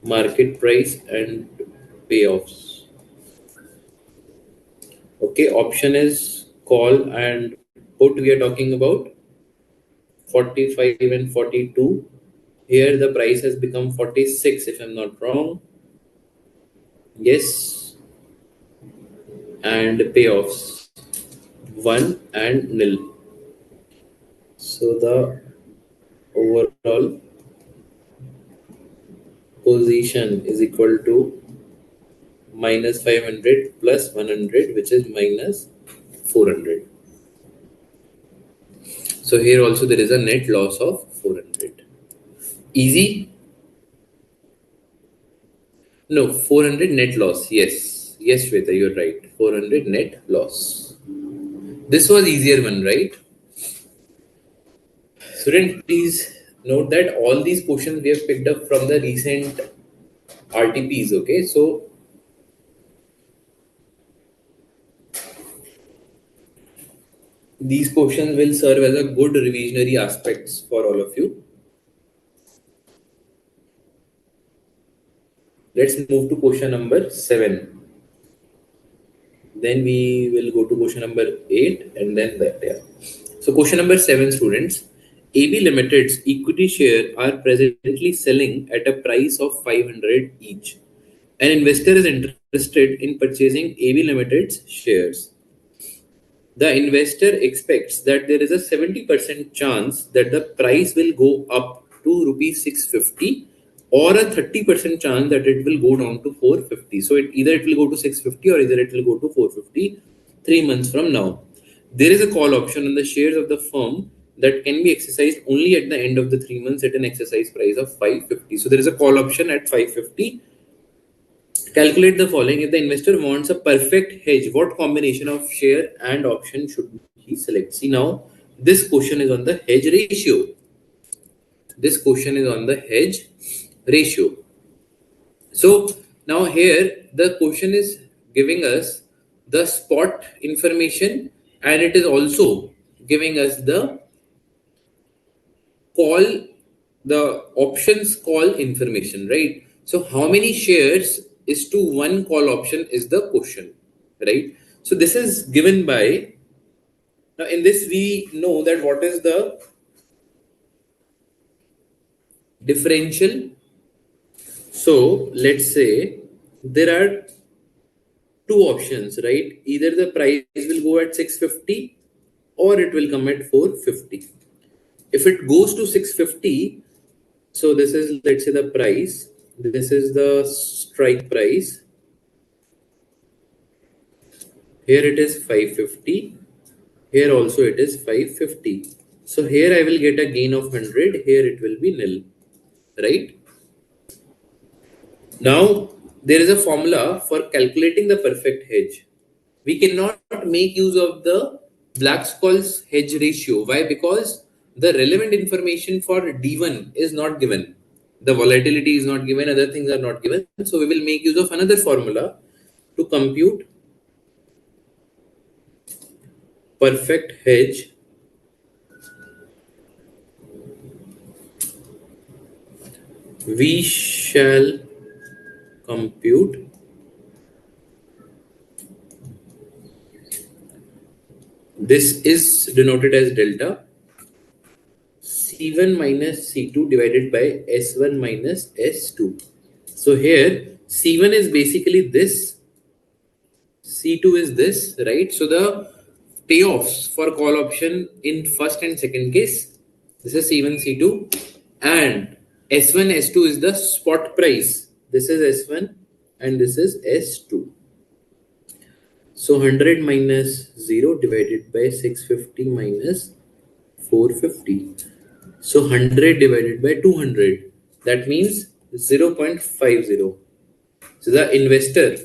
market price, and payoffs. Okay, option is call and put. We are talking about 45 and 42. Here the price has become 46 if I'm not wrong. Yes. And payoffs 1 and nil. So the overall position is equal to minus 500 plus 100, which is minus 400. So here also there is a net loss of 400. Easy? No, 400 net loss. Yes. Yes, Shweta, you're right. 400 net loss. This was easier one, right? Student, please note that all these questions we have picked up from the recent RTPs. Okay, so these questions will serve as a good revisionary aspects for all of you. Let's move to question number 7. Then we will go to question number 8 and then that. Yeah. So question number 7, students. AB Limited's equity share are presently selling at a price of 500 each. An investor is interested in purchasing AB Limited's shares. The investor expects that there is a 70% chance that the price will go up to rupees 650 or a 30% chance that it will go down to 450. So either it will go to 650 or either it will go to 450 3 months from now. There is a call option on the shares of the firm that can be exercised only at the end of the 3 months at an exercise price of 550. So there is a call option at 550. Calculate the following. If the investor wants a perfect hedge, what combination of share and option should he select? See, now this question is on the hedge ratio. This question is on the hedge ratio. So now here the question is giving us the spot information and it is also giving us the call, the options call information, right? So how many shares is to one call option is the question, right? So this is given by, now in this we know that what is the differential. So let's say there are two options, right? Either the price will go at 650 or it will come at 450. If it goes to 650, so this is, let's say, the price. This is the strike price. Here it is 550. Here also it is 550. So here I will get a gain of 100. Here it will be nil, right? Now there is a formula for calculating the perfect hedge. We cannot make use of the Black-Scholes hedge ratio. Why? Because the relevant information for D1 is not given. The volatility is not given, other things are not given. So we will make use of another formula to compute perfect hedge. We shall compute this is denoted as delta C1 minus C2 divided by S1 minus S2. So here C1 is basically this, C2 is this, right? So the payoffs for call option in first and second case, this is C1, C2, and S1, S2 is the spot price. This is S1, and this is S2. So 100 minus 0 divided by 650 minus 450. So 100 divided by 200. That means 0.50. So the investor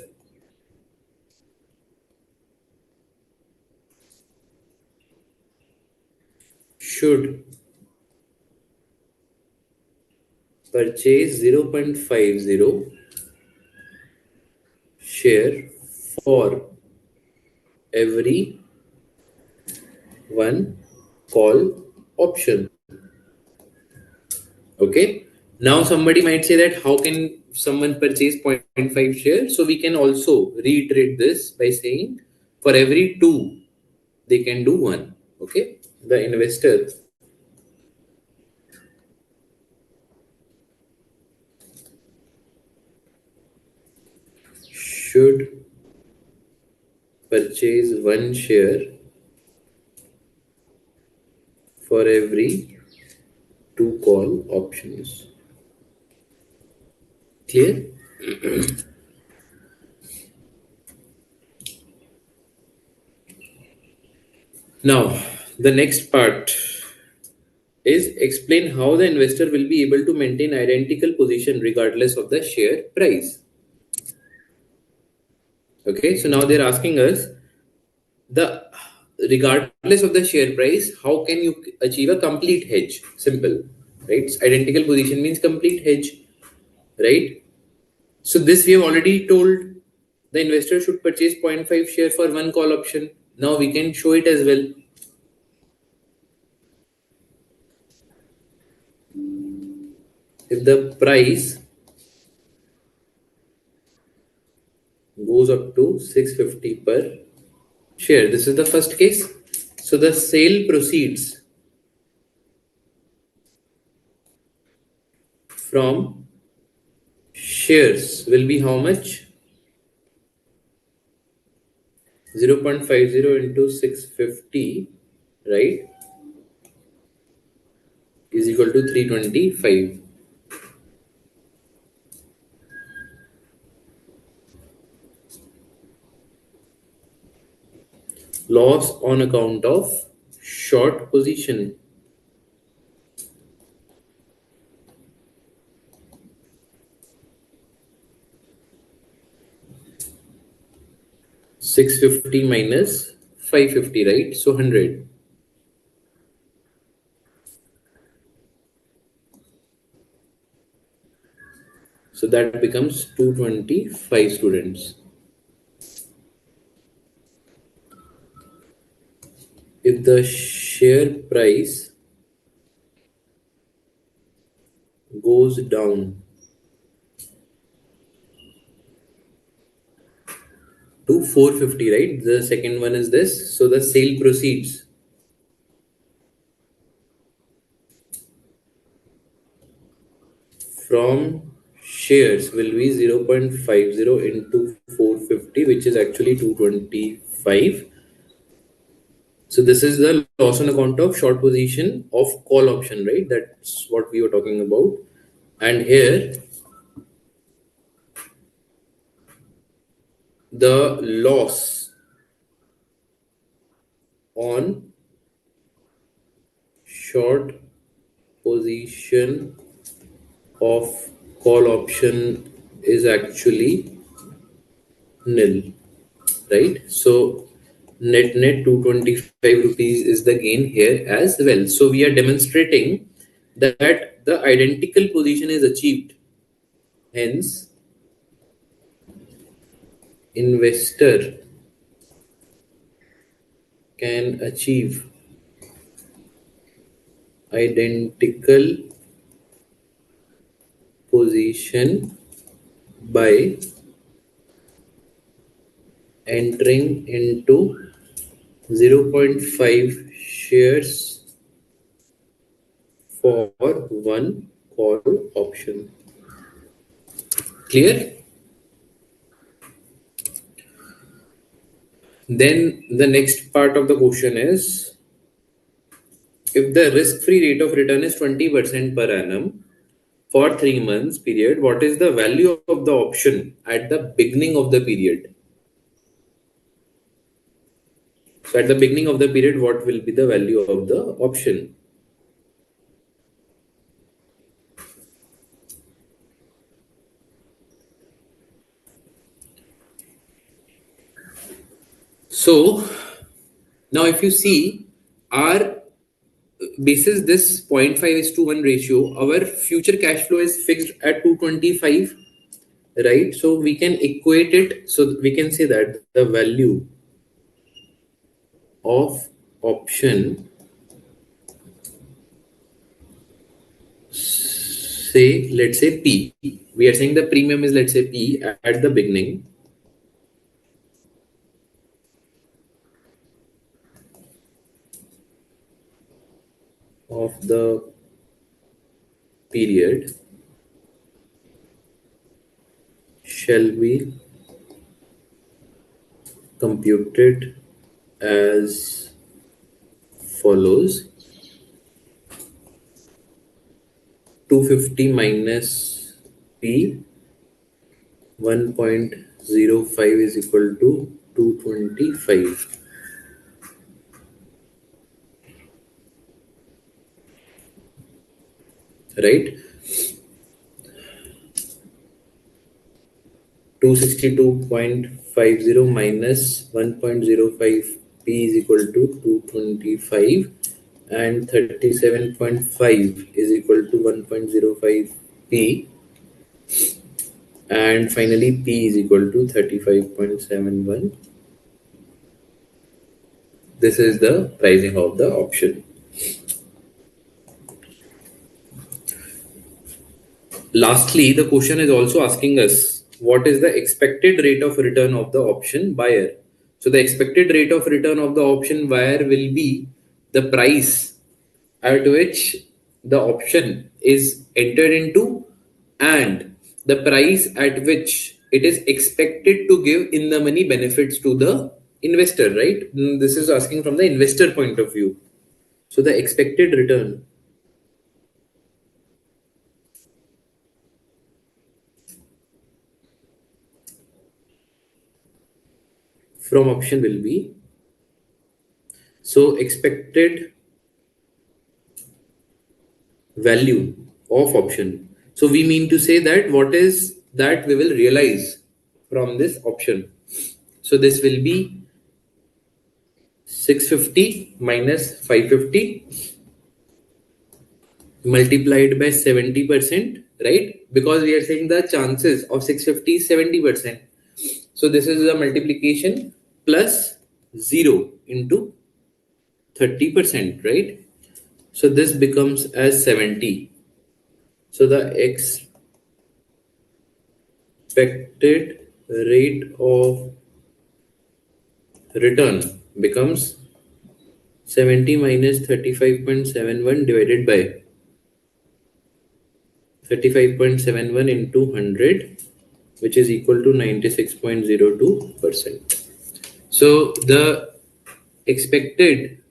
should purchase 0.50 share for every one call option. Okay. Now somebody might say that how can someone purchase zero point 0.5 share? So we can also reiterate this by saying for every two, they can do one. Okay. The investor should purchase one share for every two call options. Clear? Now, the next part is explain how the investor will be able to maintain identical position regardless of the share price. Okay, so now they're asking us the regardless of the share price, how can you achieve a complete hedge? Simple, right? Identical position means complete hedge, right? So this we have already told the investor should purchase zero point 0.5 share for one call option. Now we can show it as well. If the price goes up to 650 per share, this is the first case. So the sale proceeds from shares will be how much? 0.50 into 650, right, is equal to 325. Loss on account of short position. Six fifty minus 550, right? So 100. So that becomes 225 students. If the share price goes down to 450, right? The second one is this. So the sale proceeds from shares will be 0.50 into 450, which is actually 225. So this is the loss on account of short position of call option, right? That's what we were talking about. And here the loss on short position of call option is actually nil, right? So net 225 rupees is the gain here as well. So we are demonstrating that the identical position is achieved. Hence, investor can achieve identical position by entering into zero point 0.5 shares for one call option. Clear? Then the next part of the question is if the risk-free rate of return is 20% per annum, for 3 months period, what is the value of the option at the beginning of the period? So at the beginning of the period, what will be the value of the option? So now if you see our basis this 0.5:1 ratio, our future cash flow is fixed at 225, right? So we can equate it. So we can say that the value of option, say, let's say P. We are saying the premium is, let's say, P at the beginning of the period shall be computed as follows: 250 minus P 1.05 is equal to 225, right? 262.50 minus 1.05 P is equal to 225, and 37.5 is equal to 1.05 P, and finally P is equal to 35.71. This is the pricing of the option. Lastly, the question is also asking us what is the expected rate of return of the option buyer. So the expected rate of return of the option buyer will be the price at which the option is entered into and the price at which it is expected to give in the money benefits to the investor, right? This is asking from the investor point of view. So the expected return from option will be, so expected value of option. So we mean to say that what is that we will realize from this option. So this will be 650 minus 550 multiplied by 70%, right? Because we are saying the chances of 650 is 70%. So this is the multiplication plus 0 into 30%, right? So this becomes as 70. So the expected rate of return becomes 70 minus 35.71 divided by 35.71 into 100, which is equal to 96.02%. So the expected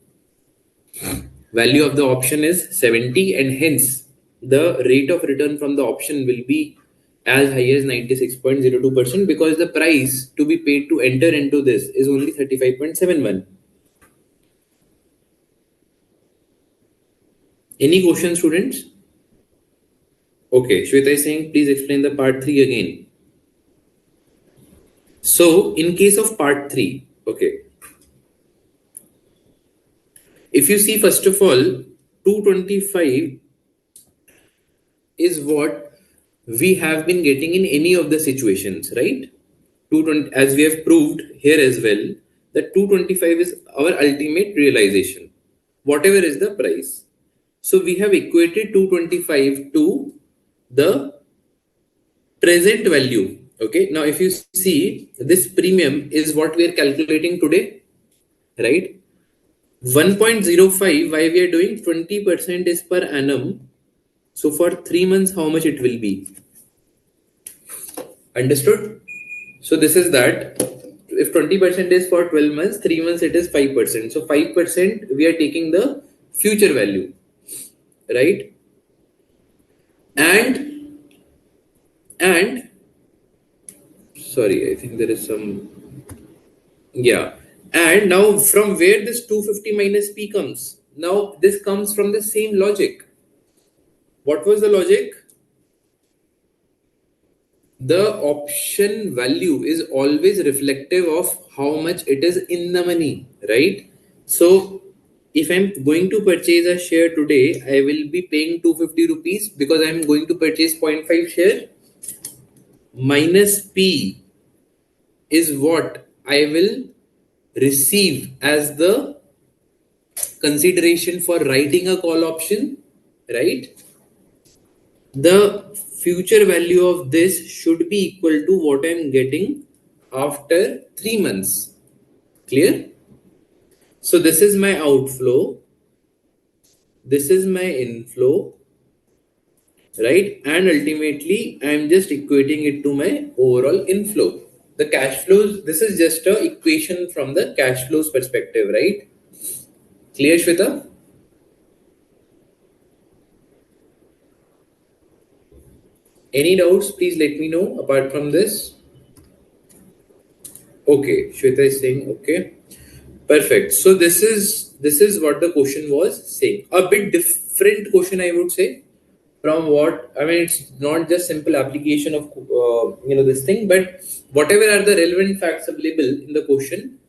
value of the option is 70, and hence the rate of return from the option will be as high as 96.02%, because the price to be paid to enter into this is only 35.71. Any questions, students? Okay, Shweta is saying please explain the part 3 again. So in case of part 3, okay, if you see, first of all, 225 is what we have been getting in any of the situations, right? 220, as we have proved here as well, that 225 is our ultimate realization, whatever is the price. So we have equated 225 to the present value. Okay, now if you see, this premium is what we are calculating today, right? 1.05, why we are doing 20% is per annum. So for 3 months, how much it will be? Understood? So this is that. If 20% is for 12 months, 3 months it is 5%. So 5% we are taking the future value, right? And And sorry, I think there is some, yeah. And now from where this 250 minus P comes? Now this comes from the same logic. What was the logic? The option value is always reflective of how much it is in the money, right? So if I'm going to purchase a share today, I will be paying 250 rupees because I'm going to purchase 0.5 share. Minus P is what I will receive as the consideration for writing a call option, right? The future value of this should be equal to what I'm getting after 3 months. Clear? So this is my outflow, this is my inflow, right? And ultimately I'm just equating it to my overall inflow. The cash flows, this is just a equation from the cash flows perspective, right? Clear, Shweta? Any doubts, please let me know apart from this. Okay, Shweta is saying okay. Perfect. So this is what the question was saying. A bit different question, I would say, from what I mean. It's not just simple application of this thing, but whatever are the relevant facts available in the question,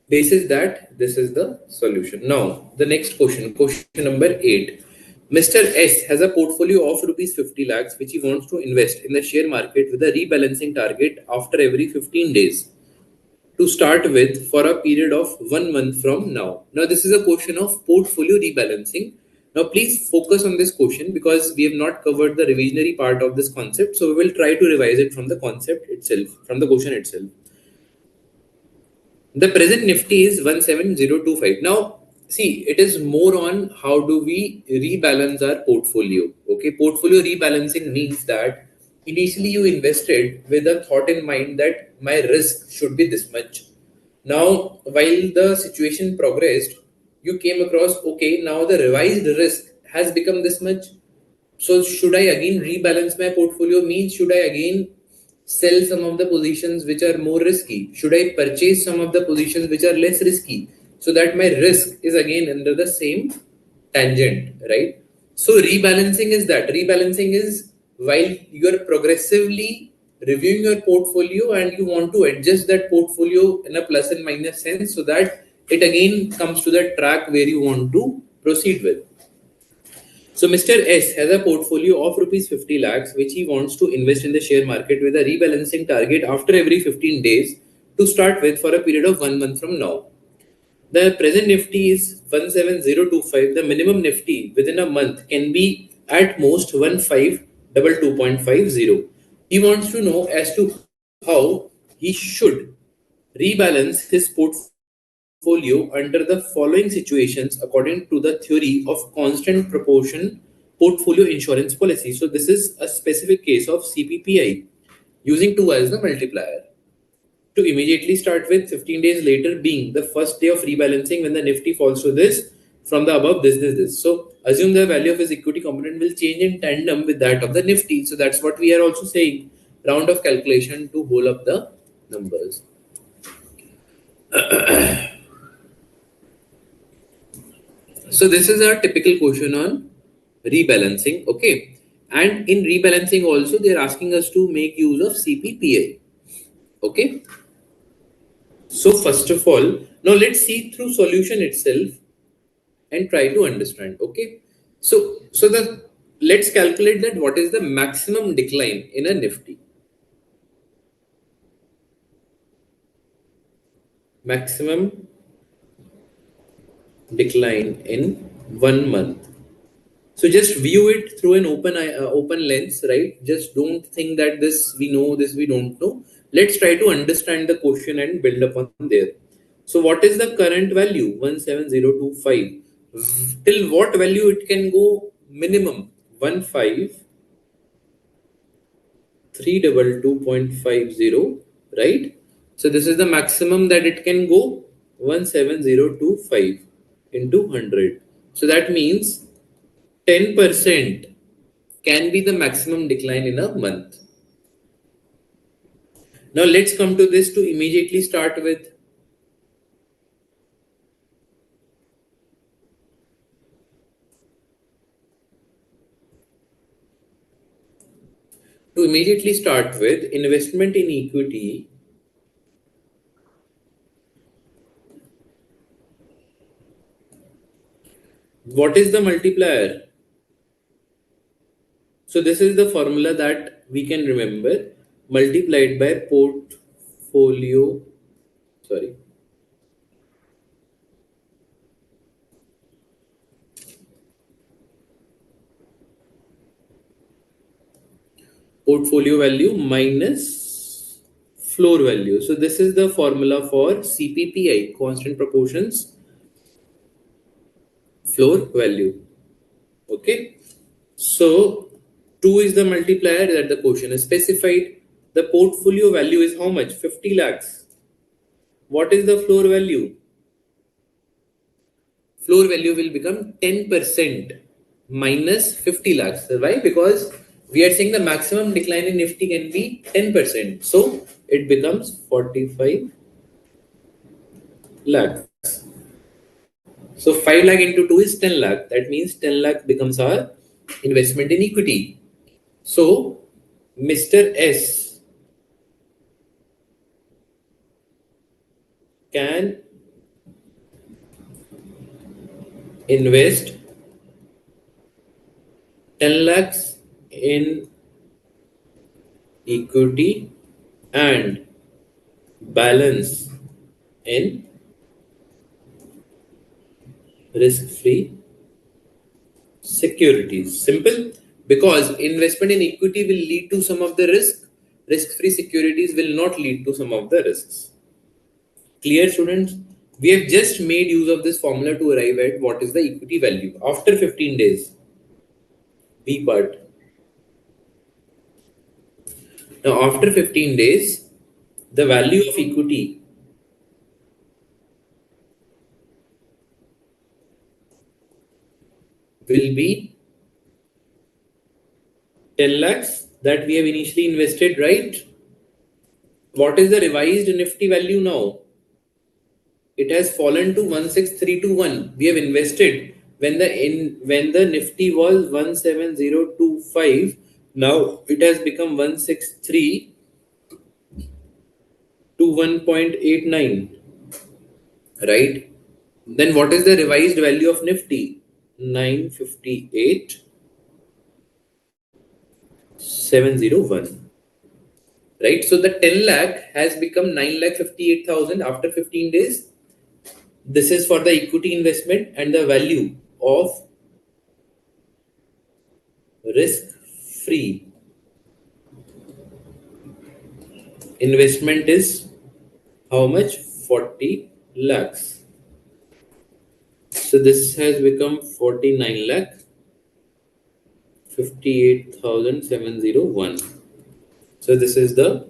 basis that this is the solution. Now the next question, question number 8. Mr. S has a portfolio of rupees 50 lakhs which he wants to invest in the share market with a rebalancing target after every 15 days to start with for a period of 1 month from now. Now, this is a question of portfolio rebalancing. Now, please focus on this question because we have not covered the revisionary part of this concept. So, we will try to revise it from the concept itself, from the question itself. The present Nifty is 17025. Now, see, it is more on how do we rebalance our portfolio. Okay, portfolio rebalancing means that initially you invested with a thought in mind that my risk should be this much. Now, while the situation progressed, you came across, okay, now the revised risk has become this much. So should I again rebalance my portfolio? Means should I again sell some of the positions which are more risky? Should I purchase some of the positions which are less risky? So that my risk is again under the same tangent, right? So rebalancing is that. Rebalancing is while you are progressively reviewing your portfolio and you want to adjust that portfolio in a plus and minus sense so that it again comes to the track where you want to proceed with. So Mr. S has a portfolio of rupees 50 lakhs which he wants to invest in the share market with a rebalancing target after every 15 days to start with for a period of 1 month from now. The present Nifty is 17025. The minimum Nifty within a month can be at most 1522.50. He wants to know as to how he should rebalance his portfolio under the following situations according to the theory of constant proportion portfolio insurance policy. So this is a specific case of CPPI using 2 as the multiplier. To immediately start with, 15 days later being the first day of rebalancing when the Nifty falls to this, from the above this. So assume the value of his equity component will change in tandem with that of the Nifty. So that's what we are also saying. Round of calculation to hold up the numbers. So this is a typical question on rebalancing. Okay. And in rebalancing also, they are asking us to make use of CPPI. Okay. So first of all, now let's see through solution itself and try to understand. Okay. So the let's calculate that what is the maximum decline in a Nifty. Maximum decline in 1 month. So just view it through an open lens, right? Just don't think that this we know, this we don't know. Let's try to understand the question and build upon there. So what is the current value? 17025. Till what value it can go minimum? 15322.50, right? So this is the maximum that it can go, 17025 into 100. So that means 10% can be the maximum decline in a month. Now let's come to this to immediately start with. To immediately start with, investment in equity. What is the multiplier? So this is the formula that we can remember, multiplied by portfolio, sorry, portfolio value minus floor value. So this is the formula for CPPI, constant proportions floor value. Okay. So 2 is the multiplier that the question is specified. The portfolio value is how much? 50 lakhs. What is the floor value? Floor value will become 10% minus 50 lakhs. Why? Because we are saying the maximum decline in Nifty can be 10%. So it becomes 45 lakhs. So 5 lakh into 2 is 10 lakh. That means 10 lakh becomes our investment in equity. So Mr. S can invest 10 lakhs in equity and balance in risk-free securities. Simple. Because investment in equity will lead to some of the risk. Risk-free securities will not lead to some of the risks. Clear, students? We have just made use of this formula to arrive at what is the equity value after 15 days. B part. Now, after 15 days, the value of equity will be 10 lakhs that we have initially invested, right? What is the revised Nifty value now? It has fallen to 16321. We have invested when the Nifty was 17025. Now it has become 163 to 1.89. Right? Then what is the revised value of Nifty? 958,701. Right? So the 10 lakh has become 9,58,000 after 15 days. This is for the equity investment, and the value of risk free investment is how much? 40 lakhs. So this has become 49 lakh 58,701. So this is the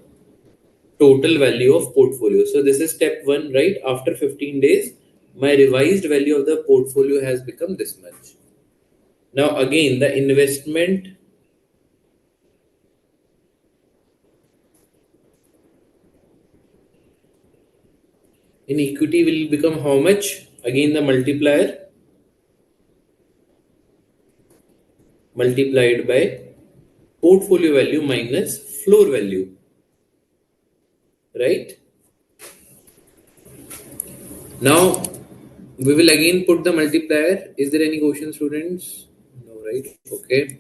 total value of portfolio. So this is step 1, right? After 15 days, my revised value of the portfolio has become this much. Now again, the investment in equity will become how much? Again, the multiplier multiplied by portfolio value minus floor value, right? Now we will again put the multiplier. Is there any question, students? No, right? Okay.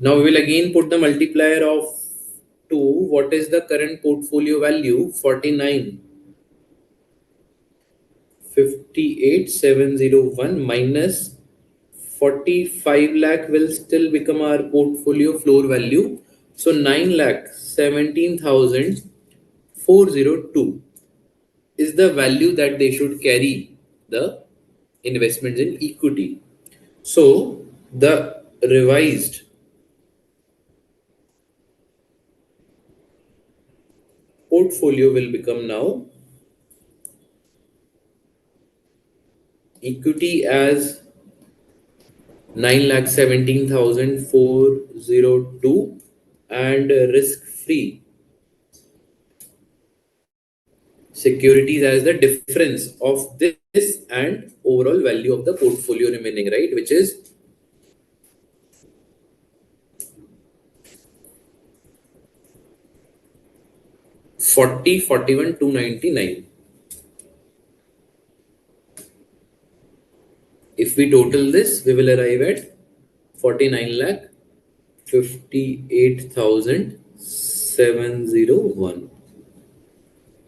Now we will again put the multiplier of 2. What is the current portfolio value? 49. 58,701 minus 45 lakh will still become our portfolio floor value. So 9 lakh 17,402 is the value that they should carry the investments in equity. So the revised portfolio will become now equity as 9,17,402 and risk-free securities as the difference of this and overall value of the portfolio remaining, right, which is 41,299. If we total this, we will arrive at 49 lakh 58,701,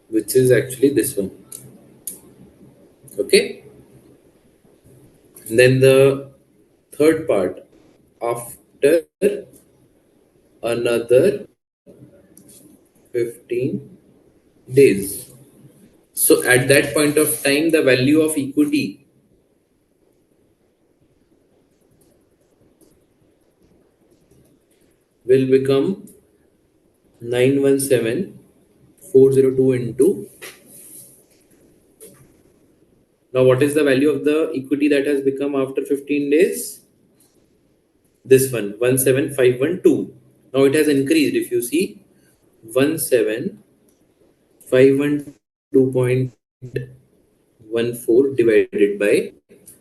which is actually this one. Okay. And then the third part, after another 15 days. So at that point of time, the value of equity will become 917,402 into. Now, what is the value of the equity that has become after 15 days? This one, 17,512. Now it has increased. If you see, 17,512.14 divided by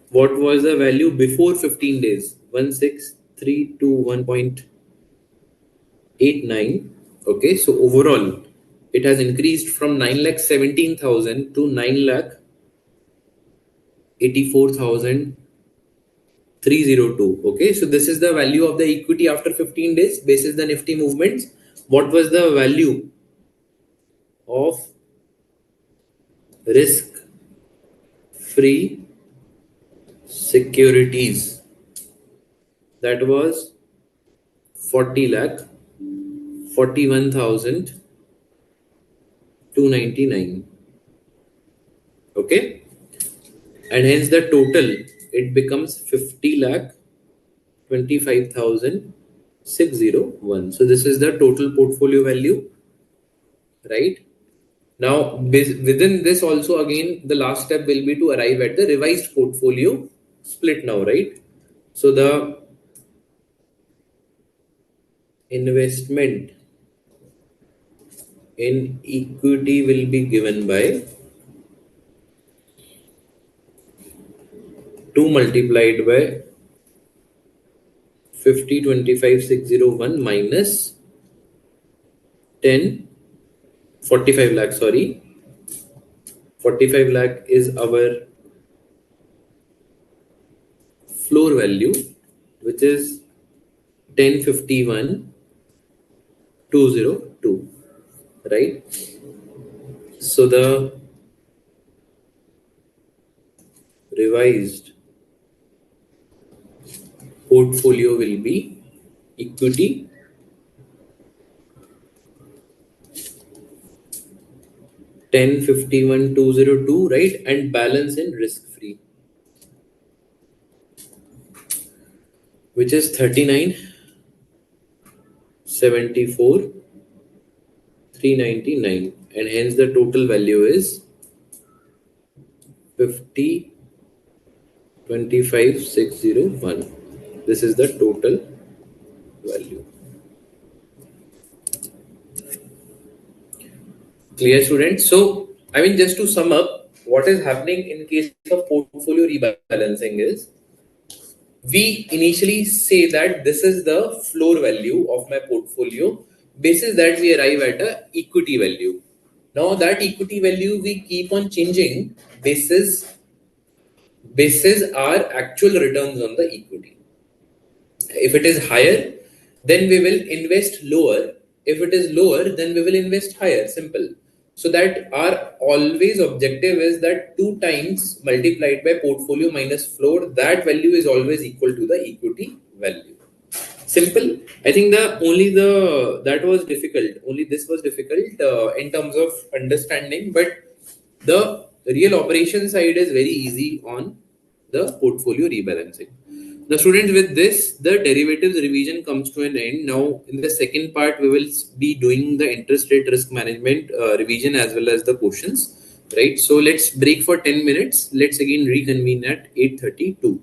what was the value before 15 days? 16,321.89. Okay, so overall, it has increased from 9,17,000 to 9,84,302. Okay, so this is the value of the equity after 15 days basis the Nifty movements. What was the value of risk free securities? That was 40 lakh 41,299. Okay, and hence the total it becomes 50 lakh 25,601. So this is the total portfolio value, right? Now within this also, again, the last step will be to arrive at the revised portfolio split now, right? So the investment in equity will be given by 2 multiplied by 50 25,601 minus 10 45 lakh, sorry, 45 lakh is our floor value, which is 1051,202, right? So the revised portfolio will be equity 1051,202, right, and balance in risk free, which is 39,74,399, and hence the total value is 50,25,601. This is the total value. Clear, students? So, I mean, just to sum up, what is happening in case of portfolio rebalancing is we initially say that this is the floor value of my portfolio. Basis that we arrive at a equity value. Now that equity value we keep on changing basis our actual returns on the equity. If it is higher, then we will invest lower. If it is lower, then we will invest higher. Simple. So that our always objective is that 2 times multiplied by portfolio minus floor, that value is always equal to the equity value. Simple. I think that was difficult. Only this was difficult in terms of understanding, but the real operation side is very easy on the portfolio rebalancing. Now, students, with this, the derivatives revision comes to an end. Now, in the second part, we will be doing the interest rate risk management revision as well as the questions. Right. So let's break for 10 minutes. Let's again reconvene at 8:32.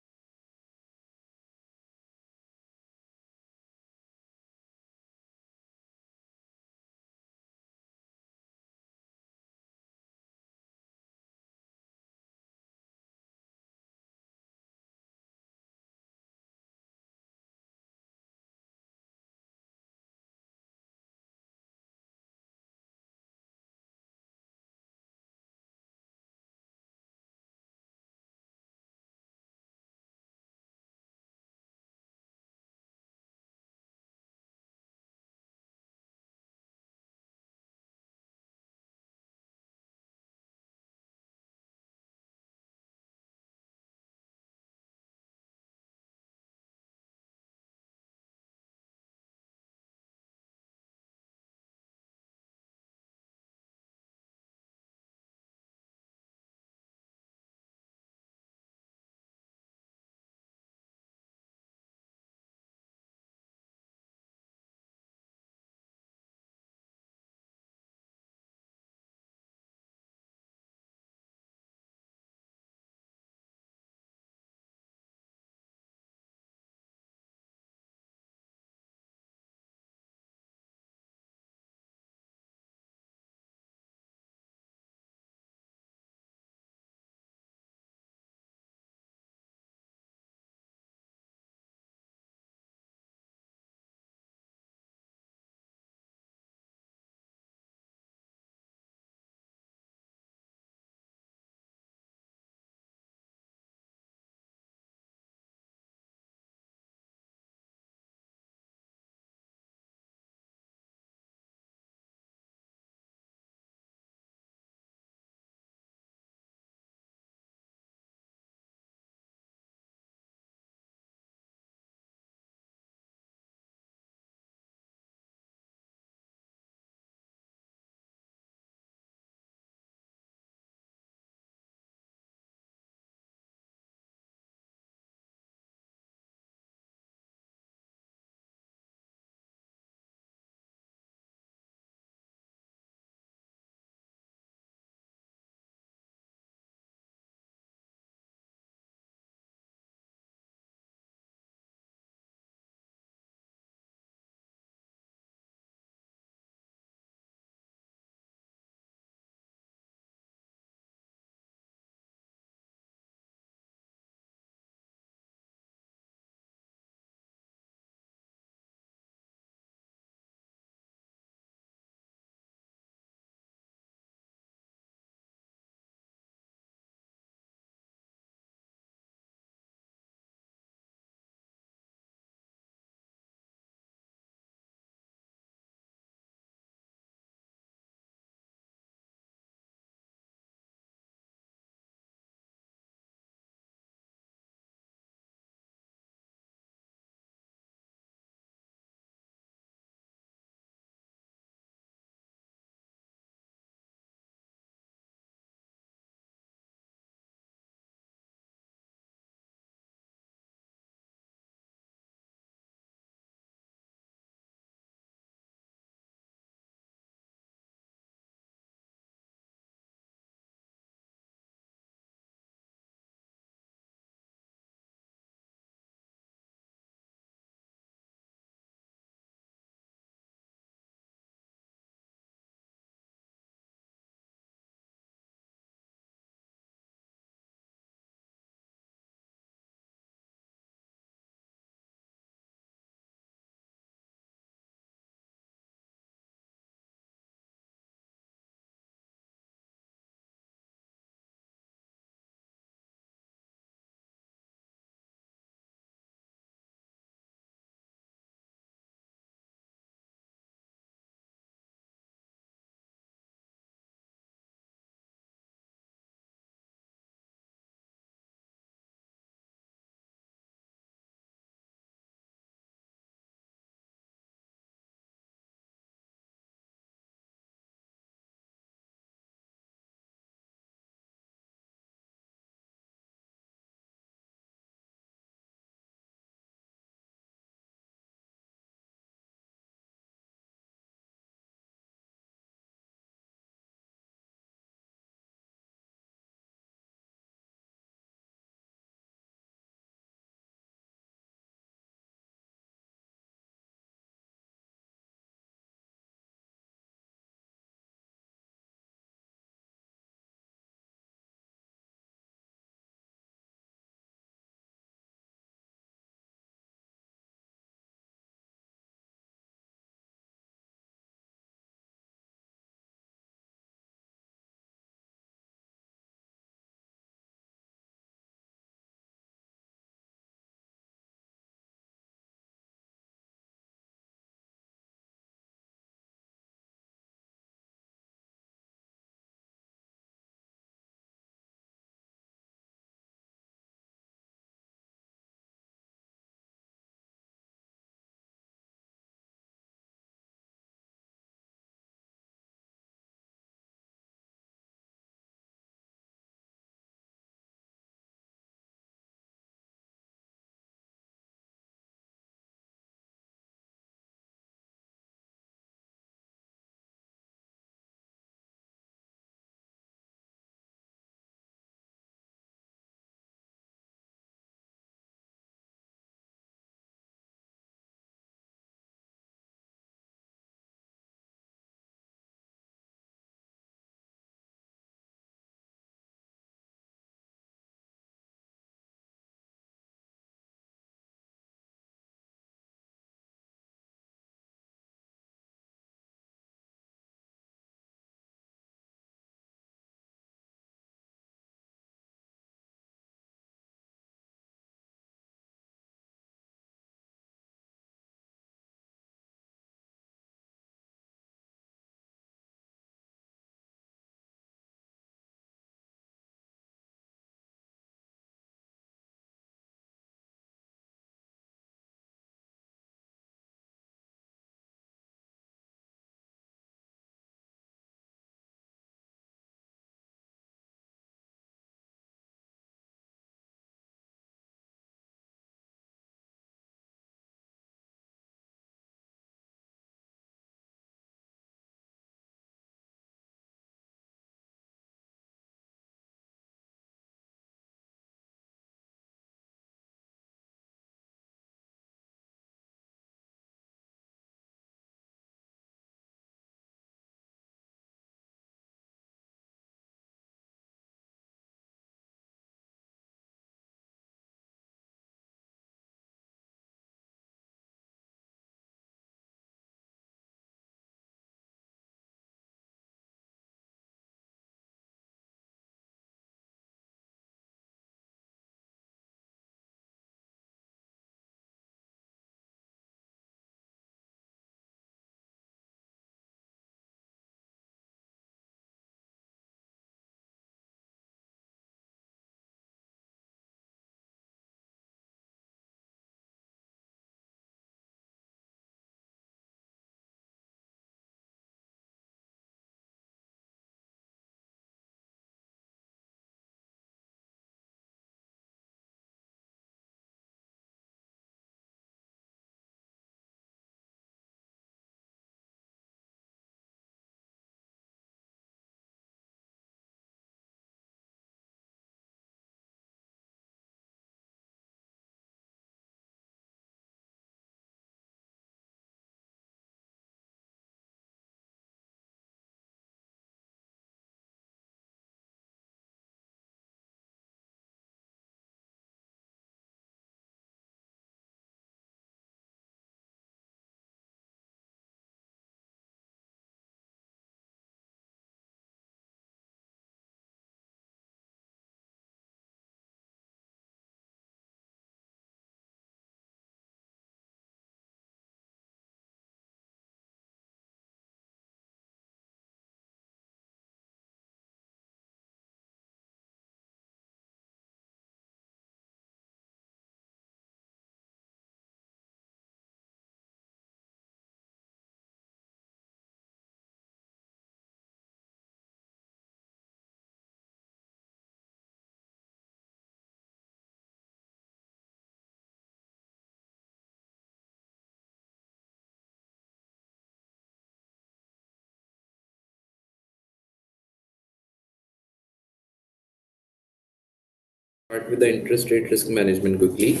Start with the interest rate risk management quickly.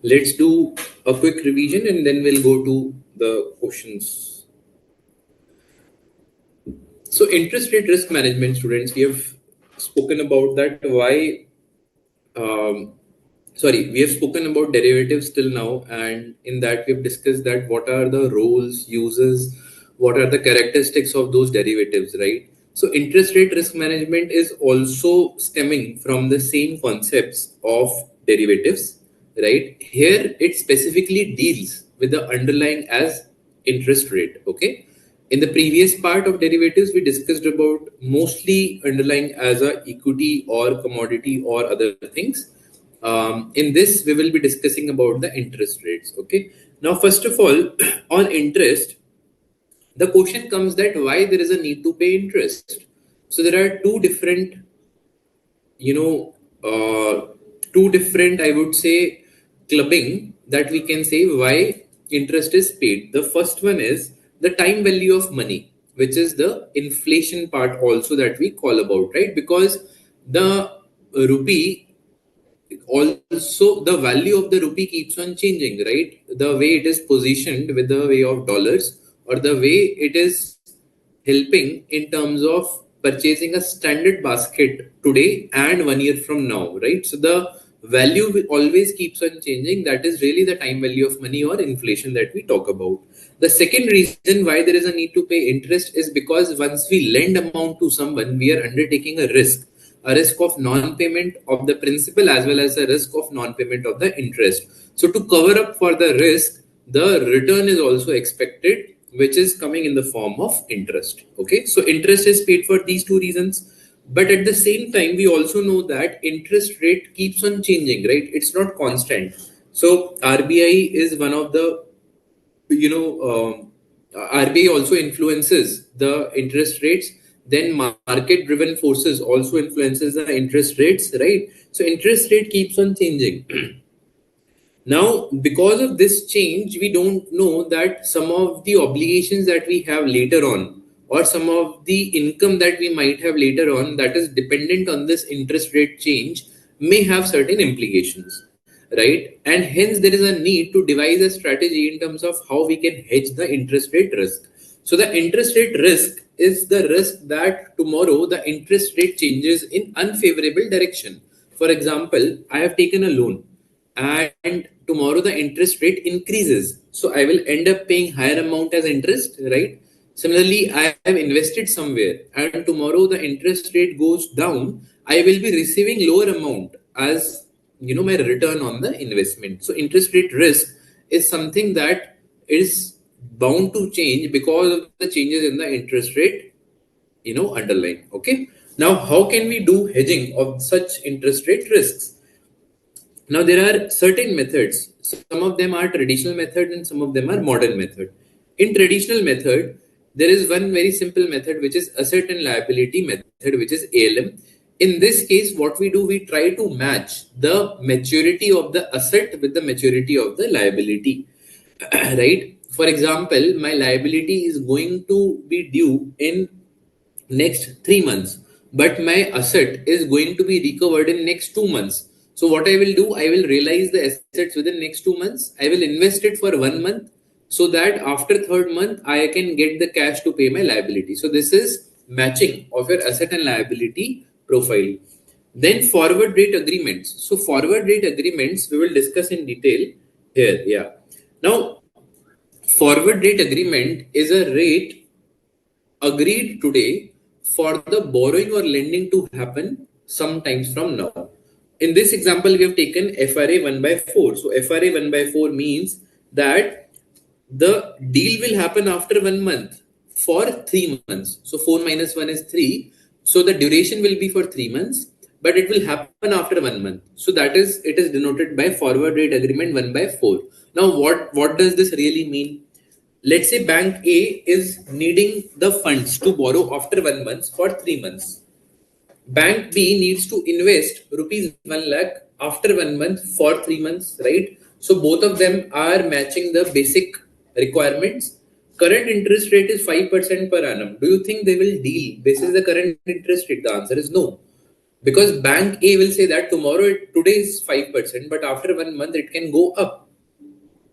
Let's do a quick revision and then we'll go to the questions. So, interest rate risk management, students, we have spoken about that. Um, we have spoken about derivatives till now, and in that we've discussed that what are the roles, uses, what are the characteristics of those derivatives, right? So interest rate risk management is also stemming from the same concepts of derivatives, right? Here it specifically deals with the underlying as interest rate. Okay, in the previous part of derivatives we discussed about mostly underlying as a equity or commodity or other things. In this we will be discussing about the interest rates. Okay, now first of all on interest, the question comes that why there is a need to pay interest. So there are you know two different, I would say, clubbing that we can say why interest is paid. The first one is the time value of money, which is the inflation part also that we call about, right? Because the rupee, also the value of the rupee keeps on changing, right? The way it is positioned with the way of dollars, or the way it is helping in terms of purchasing a standard basket today and 1 year from now, right? So the value always keeps on changing. That is really the time value of money or inflation that we talk about. The second reason why there is a need to pay interest is because once we lend amount to someone, we are undertaking a risk of non-payment of the principal as well as a risk of non-payment of the interest. So to cover up for the risk, the return is also expected, which is coming in the form of interest. Okay, so interest is paid for these two reasons. But at the same time, we also know that interest rate keeps on changing, right? It's not constant. So RBI is one of the, you know, RBI also influences the interest rates. Then market driven forces also influences the interest rates, right? So interest rate keeps on changing. Now, because of this change, we don't know that some of the obligations that we have later on, or some of the income that we might have later on, that is dependent on this interest rate change, may have certain implications, right? And hence, there is a need to devise a strategy in terms of how we can hedge the interest rate risk. So, the interest rate risk is the risk that tomorrow the interest rate changes in unfavorable direction. For example, I have taken a loan and tomorrow the interest rate increases, so I will end up paying higher amount as interest, right? Similarly, I have invested somewhere and tomorrow the interest rate goes down, I will be receiving lower amount as, my return on the investment. So interest rate risk is something that is bound to change because of the changes in the interest rate, underlying. Okay, now how can we do hedging of such interest rate risks? Now there are certain methods. Some of them are traditional method and some of them are modern method. In traditional method, there is one very simple method which is asset and liability method, which is ALM. In this case, what we do, we try to match the maturity of the asset with the maturity of the liability. Right? For example, my liability is going to be due in next 3 months, but my asset is going to be recovered in next 2 months. So what I will do, I will realize the assets within next 2 months, I will invest it for 1 month, so that after third month I can get the cash to pay my liability. So this is matching of your asset and liability profile. Then forward rate agreements. So forward rate agreements we will discuss in detail here. Yeah, now forward rate agreement is a rate agreed today for the borrowing or lending to happen sometimes from now. In this example, we have taken FRA 1 by 4. So FRA 1 by 4 means that the deal will happen after 1 month for 3 months. So 4 minus 1 is 3. So the duration will be for 3 months, but it will happen after 1 month. So that is, it is denoted by forward rate agreement 1 by 4. Now, what does this really mean? Let's say bank A is needing the funds to borrow after 1 month for 3 months. Bank B needs to invest rupees 1 lakh after 1 month for 3 months, right? So both of them are matching the basic requirements. current interest rate is 5% per annum. Do you think they will deal? This is the current interest rate. The answer is no. Because bank A will say that today is 5%, but after 1 month it can go up.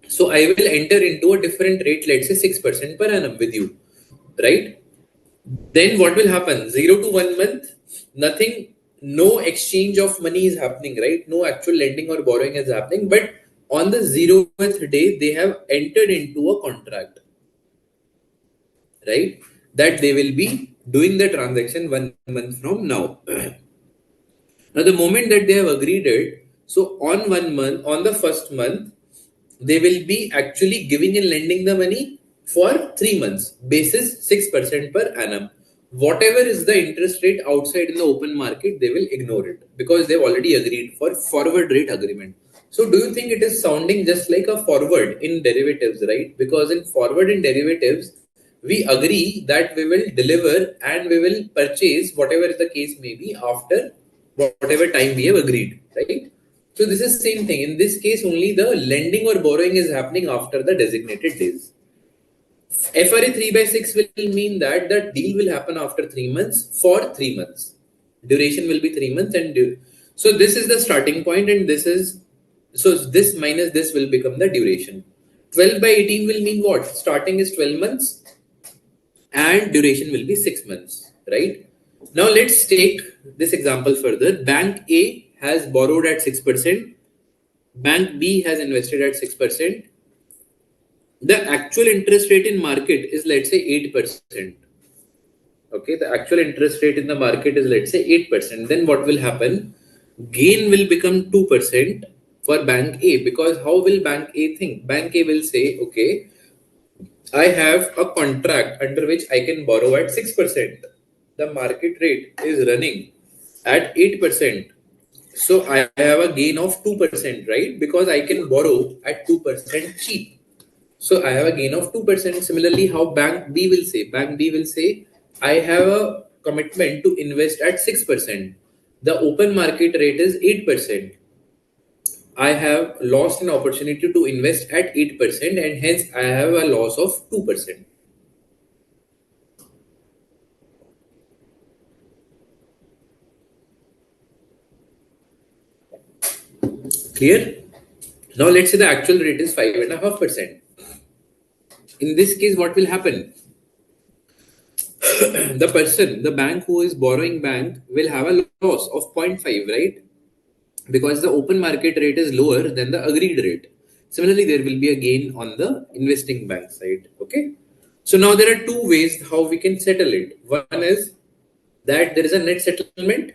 So I will enter into a different rate, let's say 6% per annum with you, right? Then what will happen? 0 to 1 month, nothing, no exchange of money is happening, right? No actual lending or borrowing is happening. But on the 0th day, they have entered into a contract, right? That they will be doing the transaction 1 month from now. Now, the moment that they have agreed it, so on 1 month, on the first month, they will be actually giving and lending the money for 3 months, basis 6% per annum. Whatever is the interest rate outside in the open market, they will ignore it because they've already agreed for forward rate agreement. So, do you think it is sounding just like a forward in derivatives, right? Because in forward in derivatives, we agree that we will deliver and we will purchase whatever the case may be after whatever time we have agreed, right? So this is same thing. In this case, only the lending or borrowing is happening after the designated days. FRA 3 by 6 will mean that the deal will happen after 3 months for 3 months. Duration will be 3 months so this is the starting point and this minus this will become the duration. 12 by 18 will mean what? Starting is 12 months and duration will be 6 months, right? Now let's take this example further. Bank A has borrowed at 6%. Bank B has invested at 6%. The actual interest rate in market is, let's say, 8%. Okay, the actual interest rate in the market is, let's say, 8%. Then what will happen? Gain will become 2% for Bank A, because how will Bank A think? Bank A will say, okay, I have a contract under which I can borrow at 6%. The market rate is running at 8%. So I have a gain of 2%, right? Because I can borrow at 2% cheap. So I have a gain of 2%. Similarly, how Bank B will say? Bank B will say, I have a commitment to invest at 6%. The open market rate is 8%. I have lost an opportunity to invest at 8% and hence I have a loss of 2%. Clear? Now let's say the actual rate is 5.5%. In this case, what will happen? The bank who is borrowing bank will have a loss of 0.5, right? Because the open market rate is lower than the agreed rate. Similarly, there will be a gain on the investing bank side. Okay. So now there are two ways how we can settle it. One is that there is a net settlement,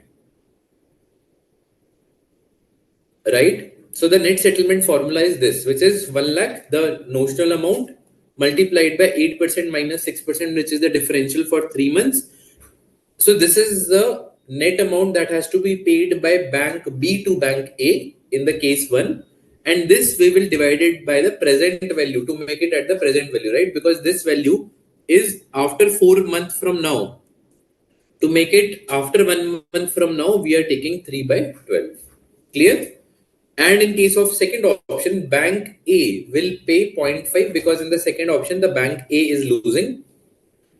right? So the net settlement formula is this, which is 1 lakh, the notional amount, multiplied by 8% minus 6%, which is the differential for 3 months. So this is the net amount that has to be paid by Bank B to Bank A in the case 1. And this we will divide it by the present value to make it at the present value, right? Because this value is after 4 months from now. To make it after 1 month from now, we are taking 3 by 12. Clear? And in case of second option, Bank A will pay 0.5 because in the second option, the Bank A is losing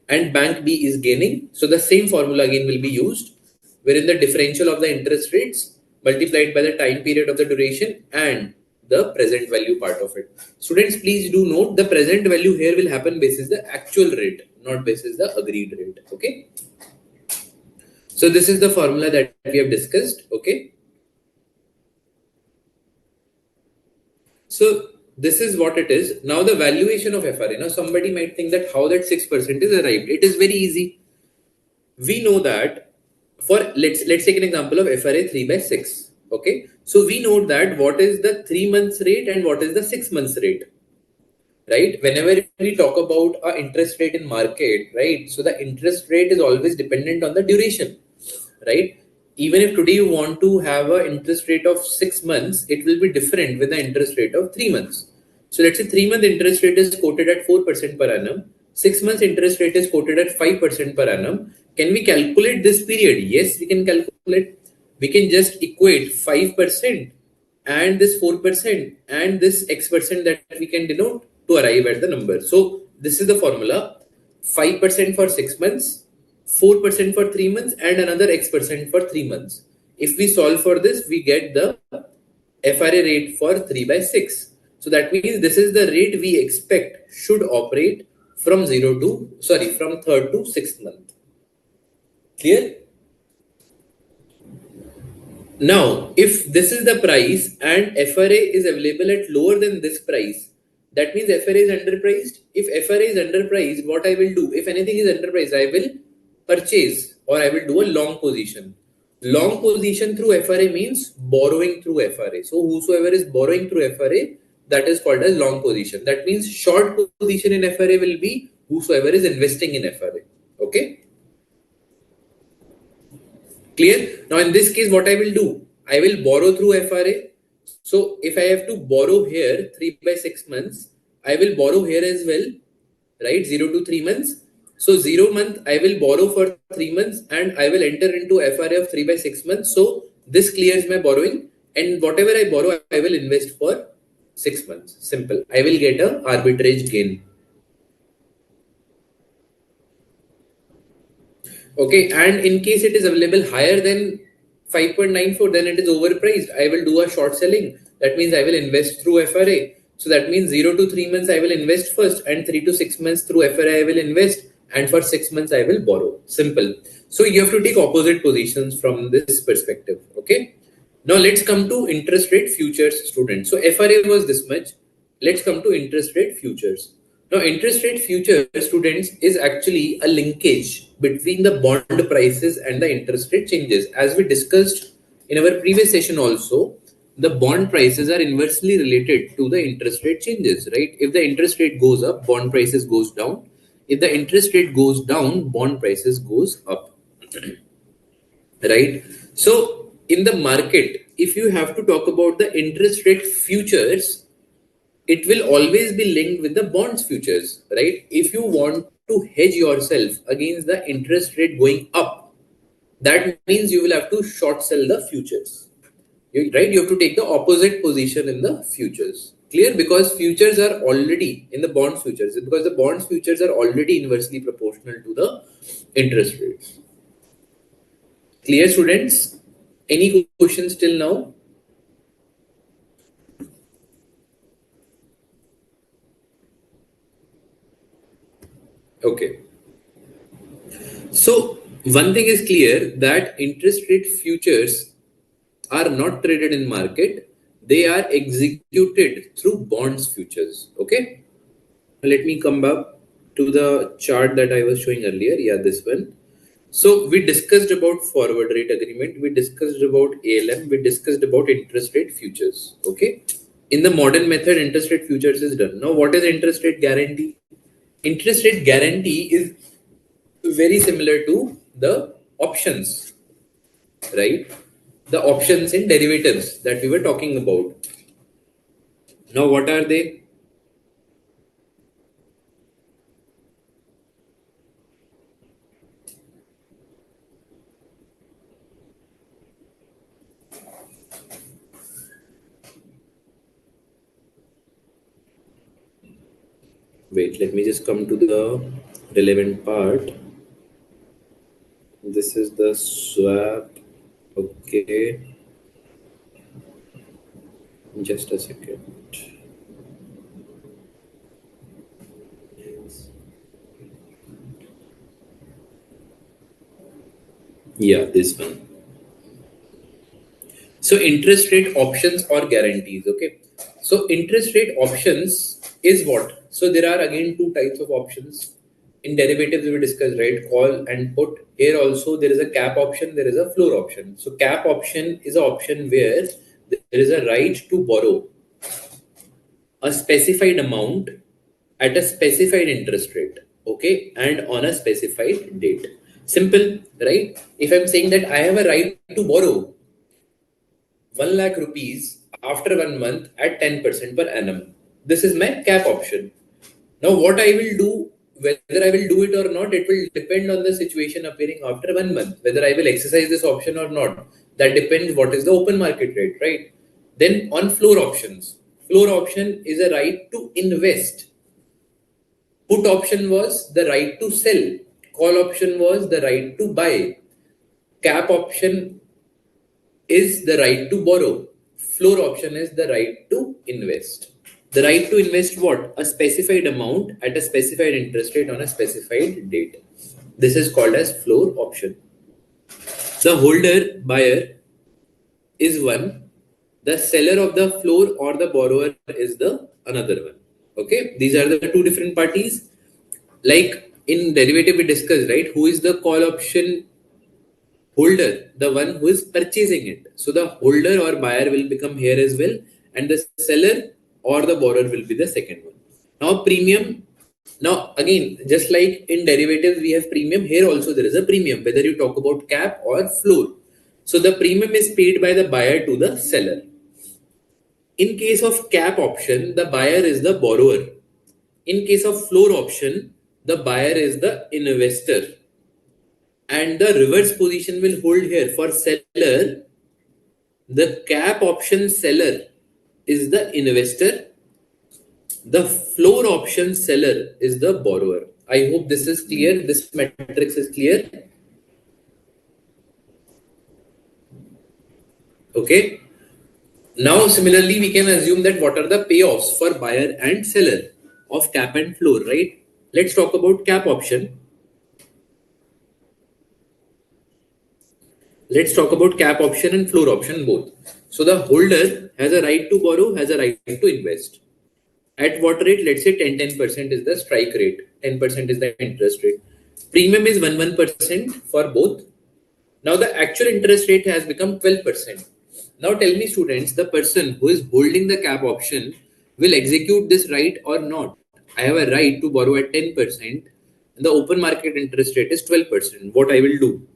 and Bank B is gaining. So the same formula again will be used, wherein the differential of the interest rates multiplied by the time period of the duration and the present value part of it. Students, please do note the present value here will happen basis the actual rate, not basis the agreed rate. Okay. So this is the formula that we have discussed. Okay. So this is what it is. Now the valuation of FRA. Now somebody might think that how that 6% is arrived. It is very easy. We know that for let's take an example of FRA 3 by 6. Okay. So we know that what is the 3 months rate and what is the 6 months rate. Right? Whenever we talk about a interest rate in market, right? So the interest rate is always dependent on the duration, right? Even if today you want to have an interest rate of 6 months, it will be different with the interest rate of 3 months. So let's say 3 month interest rate is quoted at 4% per annum. 6 months interest rate is quoted at 5% per annum. Can we calculate this period? Yes, we can calculate. We can just equate 5% and this 4% and this X% that we can denote to arrive at the number. So this is the formula: 5% for 6 months, 4% for 3 months, and another X% for 3 months. If we solve for this, we get the FRA rate for 3 by 6. So that means this is the rate we expect should operate from from third to sixth month. Clear? Now, if this is the price and FRA is available at lower than this price, that means FRA is underpriced. If FRA is underpriced, what I will do? If anything is underpriced, I will purchase or I will do a long position. Long position through FRA means borrowing through FRA. So whosoever is borrowing through FRA, that is called as long position. That means short position in FRA will be whosoever is investing in FRA. Okay. Clear? Now in this case, what I will do? I will borrow through FRA. So if I have to borrow here 3 by 6 months, I will borrow here as well, right? 0 to 3 months. So 0 month, I will borrow for 3 months and I will enter into FRA of 3 by 6 months. So this clears my borrowing, and whatever I borrow, I will invest for 6 months. Simple. I will get a arbitrage gain. Okay, and in case it is available higher than 5.94, then it is overpriced. I will do a short selling. That means I will invest through FRA. So that means 0 to 3 months I will invest first, and 3 to 6 months through FRA I will invest, and for 6 months I will borrow. Simple. So you have to take opposite positions from this perspective. Okay. Now let's come to interest rate futures, students. So FRA was this much. Let's come to interest rate futures. Now, interest rate futures, students, is actually a linkage between the bond prices and the interest rate changes. As we discussed in our previous session also, the bond prices are inversely related to the interest rate changes, right? If the interest rate goes up, bond prices goes down. If the interest rate goes down, bond prices goes up, right? So, in the market, if you have to talk about the interest rate futures, it will always be linked with the bonds futures, right? If you want to hedge yourself against the interest rate going up, that means you will have to short sell the futures, right? You have to take the opposite position in the futures. Clear? Because futures are already in the bonds futures, because the bonds futures are already inversely proportional to the interest rates. Clear, students? Any questions till now? Okay. So one thing is clear, that interest rate futures are not traded in market. They are executed through bonds futures. Okay. Let me come back to the chart that I was showing earlier. Yeah, this one. So we discussed about forward rate agreement. We discussed about ALM. We discussed about interest rate futures. Okay. In the modern method, interest rate futures is done. Now, what is interest rate guarantee? Interest rate guarantee is very similar to the options, right? The options in derivatives that we were talking about. Now, what are they? Wait, let me just come to the relevant part. This is the swap. Okay. Just a second. Yeah, this one. So interest rate options or guarantees. Okay. So interest rate options is what? So there are again two types of options. In derivatives we discussed, right? Call and put. Here also there is a cap option, there is a floor option. So cap option is an option where there is a right to borrow a specified amount at a specified interest rate, okay, and on a specified date. Simple, right? If I'm saying that I have a right to borrow 1 lakh rupees after 1 month at 10% per annum, this is my cap option. Now, what I will do, whether I will do it or not, it will depend on the situation appearing after 1 month, whether I will exercise this option or not. That depends what is the open market rate, right? Then on floor options, floor option is a right to invest Put option was the right to sell. Call option was the right to buy. Cap option is the right to borrow. Floor option is the right to invest. The right to invest what? A specified amount at a specified interest rate on a specified date. This is called as floor option. The holder, buyer, is one. The seller of the floor or the borrower is the another one. Okay, these are the two different parties. Like in derivative we discussed, right? Who is the call option holder? The one who is purchasing it. So the holder or buyer will become here as well, and the seller or the borrower will be the second one. Now premium. Now again, just like in derivatives we have premium, here also there is a premium, whether you talk about cap or floor. So the premium is paid by the buyer to the seller. In case of cap option, the buyer is the borrower. In case of floor option, the buyer is the investor. And the reverse position will hold here. For seller, the cap option seller is the investor. The floor option seller is the borrower. I hope this is clear. This matrix is clear. Okay. Now, similarly, we can assume that what are the payoffs for buyer and seller of cap and floor, right? Let's talk about cap option. Let's talk about cap option and floor option both. So the holder has a right to borrow, has a right to invest. At what rate? Let's say 10% is the strike rate, 10% is the interest rate. Premium is 11% for both. Now the actual interest rate has become 12%. Now tell me students, the person who is holding the cap option will execute this right or not? I have a right to borrow at 10% and the open market interest rate is 12%. What I will do?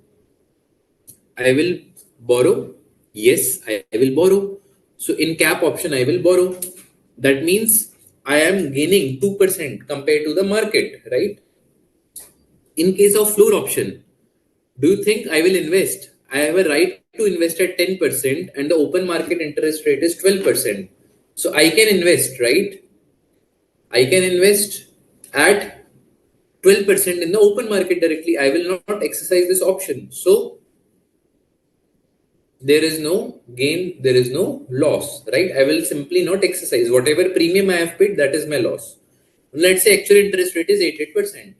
I will borrow. Yes, I will borrow. So in cap option, I will borrow. That means I am gaining 2% compared to the market, right? In case of floor option, do you think I will invest? I have a right to invest at 10% and the open market interest rate is 12%. So I can invest, right? I can invest at 12% in the open market directly. I will not exercise this option. So there is no gain, there is no loss, right? I will simply not exercise. Whatever premium I have paid, that is my loss. Let's say actual interest rate is 88%.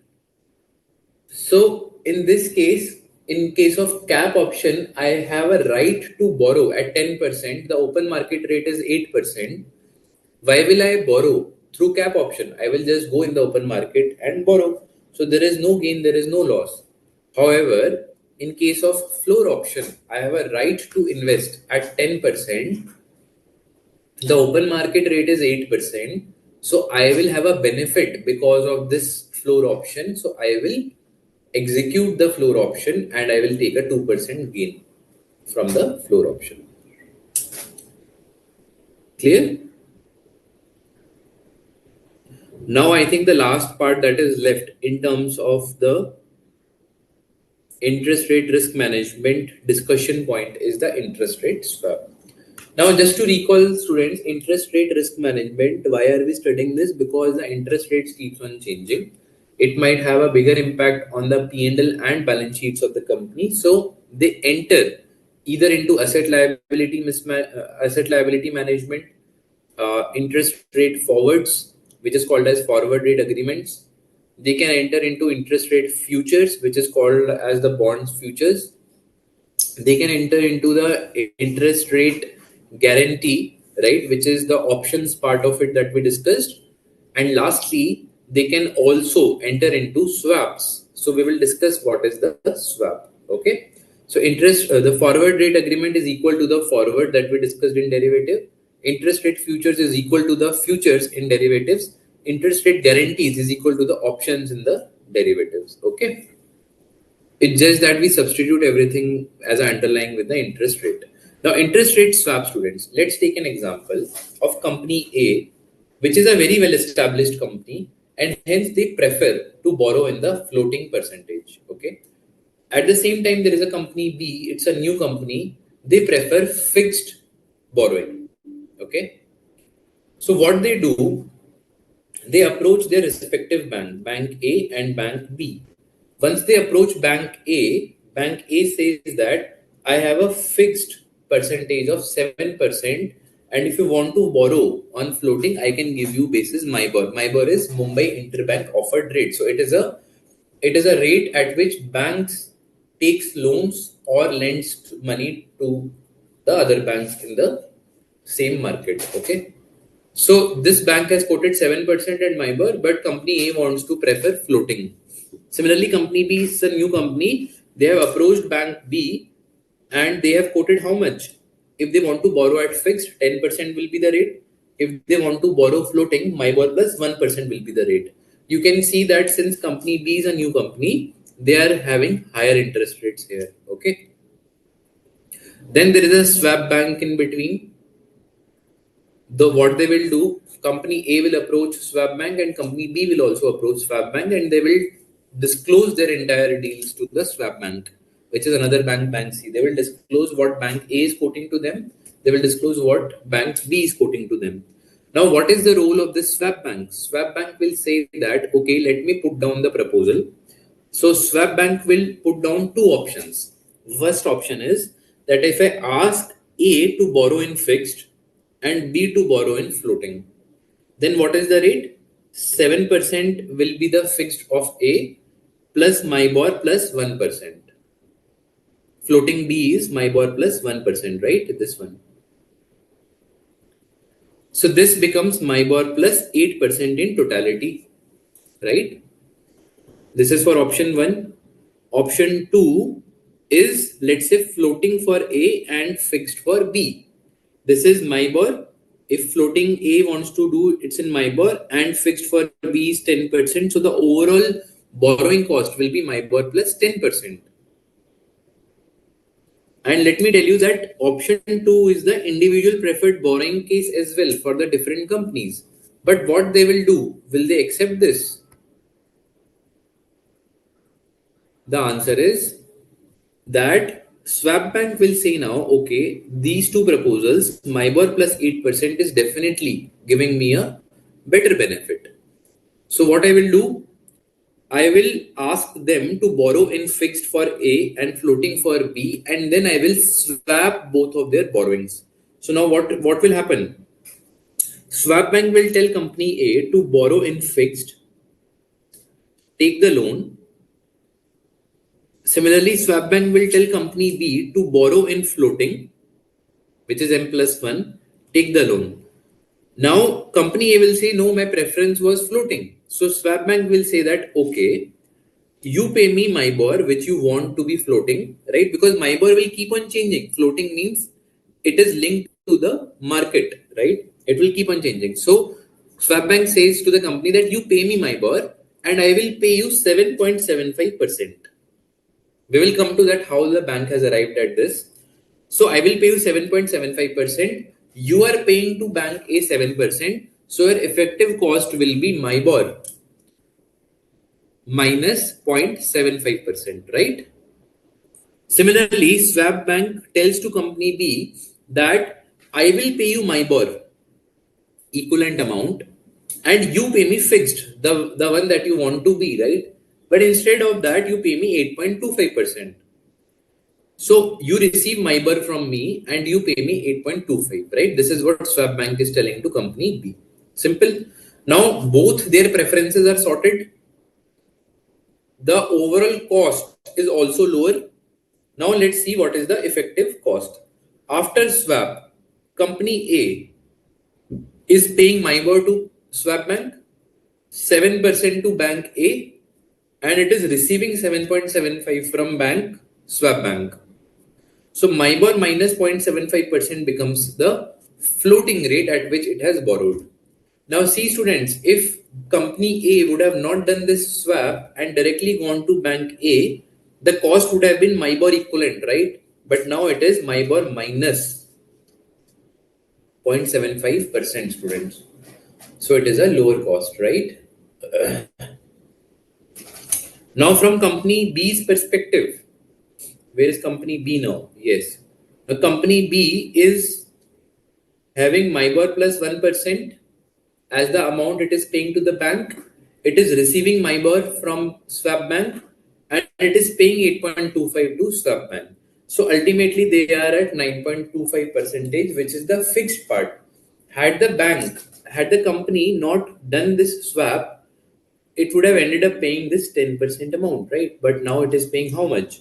So in this case, in case of cap option, I have a right to borrow at 10%. The open market rate is 8%. Why will I borrow through cap option? I will just go in the open market and borrow. So there is no gain, there is no loss. However, in case of floor option, I have a right to invest at 10%. The open market rate is 8%. So I will have a benefit because of this floor option. So I will execute the floor option and I will take a 2% gain from the floor option. Clear? Now I think the last part that is left in terms of the interest rate risk management discussion point is the interest rate swap. Now just to recall students, interest rate risk management, why are we studying this? Because the interest rates keeps on changing. It might have a bigger impact on the P&L and balance sheets of the company. So they enter either into asset liability management, interest rate forwards, which is called as forward rate agreements. They can enter into interest rate futures, which is called as the bonds futures. They can enter into the interest rate guarantee, right, which is the options part of it that we discussed. And lastly, they can also enter into swaps. So we will discuss what is the swap. Okay. So the forward rate agreement is equal to the forward that we discussed in derivative. Interest rate futures is equal to the futures in derivatives. Interest rate guarantees is equal to the options in the derivatives. Okay. It's just that we substitute everything as an underlying with the interest rate. Now, interest rate swap students, let's take an example of company A, which is a very well established company, and hence they prefer to borrow in the floating percentage. Okay. At the same time, there is a company B, it's a new company, they prefer fixed borrowing. Okay. So what they do, they approach their respective bank, Bank A and Bank B. Once they approach Bank A says that I have a fixed percentage of 7%, and if you want to borrow on floating, I can give you basis MIBOR. MIBOR is Mumbai Interbank Offered Rate. So it is a rate at which banks takes loans or lends money to the other banks in the same market. Okay. So this bank has quoted 7% at MIBOR, but company A wants to prefer floating. Similarly, company B is a new company. They have approached bank B and they have quoted how much? If they want to borrow at fixed, 10% will be the rate. If they want to borrow floating, MIBOR plus 1% will be the rate. You can see that since company B is a new company, they are having higher interest rates here. Okay. Then there is a swap bank in between. What they will do, company A will approach swap bank and company B will also approach swap bank, and they will disclose their entire deals to the swap bank, which is another bank, Bank C. They will disclose what bank A is quoting to them. They will disclose what bank B is quoting to them. Now, what is the role of this swap bank? Swap bank will say that, okay, let me put down the proposal. So swap bank will put down two options. First option is that if I ask A to borrow in fixed and B to borrow in floating, then what is the rate? 7% will be the fixed of A plus MIBOR plus 1%. Floating B is MIBOR plus 1%, right? This one. So this becomes MIBOR plus 8% in totality, right? This is for option 1. Option 2 is, let's say, floating for A and fixed for B. This is MIBOR. If floating A wants to do, it's in MIBOR, and fixed for B is 10%. So the overall borrowing cost will be MIBOR plus 10%. And let me tell you that option 2 is the individual preferred borrowing case as well for the different companies. But what they will do, will they accept this? The answer is that swap bank will say now, okay, these two proposals, MIBOR plus 8% is definitely giving me a better benefit. So what I will do, I will ask them to borrow in fixed for A and floating for B, and then I will swap both of their borrowings. So now what will happen? Swap bank will tell company A to borrow in fixed, take the loan. Similarly, swap bank will tell company B to borrow in floating, which is M plus 1, take the loan. Now, company A will say, no, my preference was floating. So, swap bank will say that, okay, you pay me MIBOR, which you want to be floating, right? Because MIBOR will keep on changing. Floating means it is linked to the market, right? It will keep on changing. So, swap bank says to the company that you pay me MIBOR and I will pay you 7.75%. We will come to that how the bank has arrived at this. So I will pay you 7.75%. You are paying to bank a 7%. So your effective cost will be MIBOR minus 0.75%, right? Similarly, swap bank tells to company B that I will pay you MIBOR equivalent amount and you pay me fixed, the one that you want to be, right? But instead of that, you pay me 8.25%. So you receive MIBOR from me and you pay me 8.25, right? This is what swap bank is telling to company B. Simple. Now both their preferences are sorted. The overall cost is also lower. Now let's see what is the effective cost. After swap, company A is paying MIBOR to swap bank, 7% to bank A, and it is receiving 7.75 from bank swap bank. So MIBOR minus 0.75% becomes the floating rate at which it has borrowed. Now see students, if company A would have not done this swap and directly gone to bank A, the cost would have been MIBOR equivalent, right? But now it is MIBOR minus 0.75% students. So it is a lower cost, right? Now from company B's perspective, where is company B now? Yes. Now company B is having MIBOR plus 1% as the amount it is paying to the bank. It is receiving MIBOR from swap bank and it is paying 8.25 to swap bank. So ultimately they are at 9.25 percentage, which is the fixed part. Had the company not done this swap, it would have ended up paying this 10% amount, right? But now it is paying how much?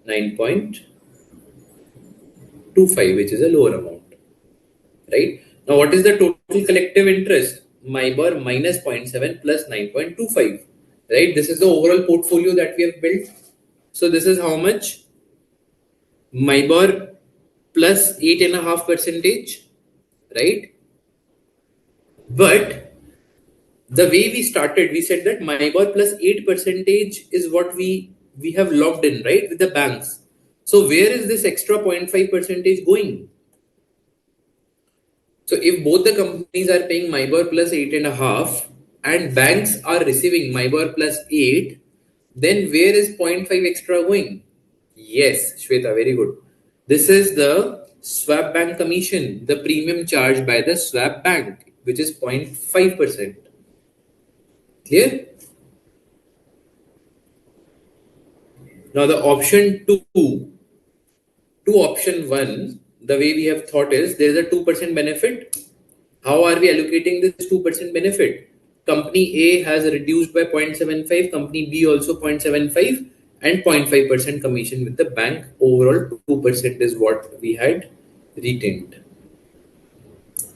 9.25, which is a lower amount, right? Now, what is the total collective interest? MIBOR minus 0.7 plus 9.25, right? This is the overall portfolio that we have built. So this is how much? MIBOR plus 8.5 percentage, right? But the way we started, we said that MIBOR plus 8 percentage is what we have locked in, right, with the banks. So where is this extra 0.5 percentage going? So if both the companies are paying MIBOR plus 8.5 and banks are receiving MIBOR plus 8, then where is 0.5 extra going? Yes, Shweta, very good. This is the swap bank commission, the premium charged by the swap bank, which is 0.5%. Clear? Now the option 2 to option 1, the way we have thought is there is a 2% benefit. How are we allocating this 2% benefit? Company A has reduced by 0.75, company B also 0.75, and 0.5% commission with the bank. Overall 2% is what we had retained.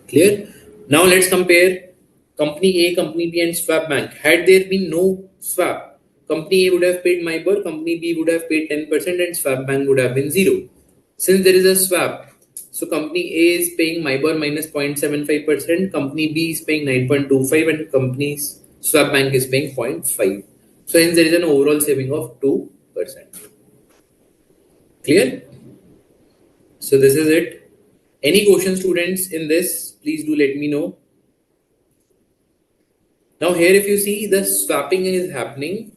Clear? Now let's compare company A, company B, and swap bank. Had there been no swap, company A would have paid MIBOR, company B would have paid 10%, and swap bank would have been 0. Since there is a swap, so company A is paying MIBOR minus 0.75%, company B is paying 9.25, and company's swap bank is paying 0.5. So hence there is an overall saving of 2%. Clear? So this is it. Any questions, students, in this? Please do let me know. Now here if you see, the swapping is happening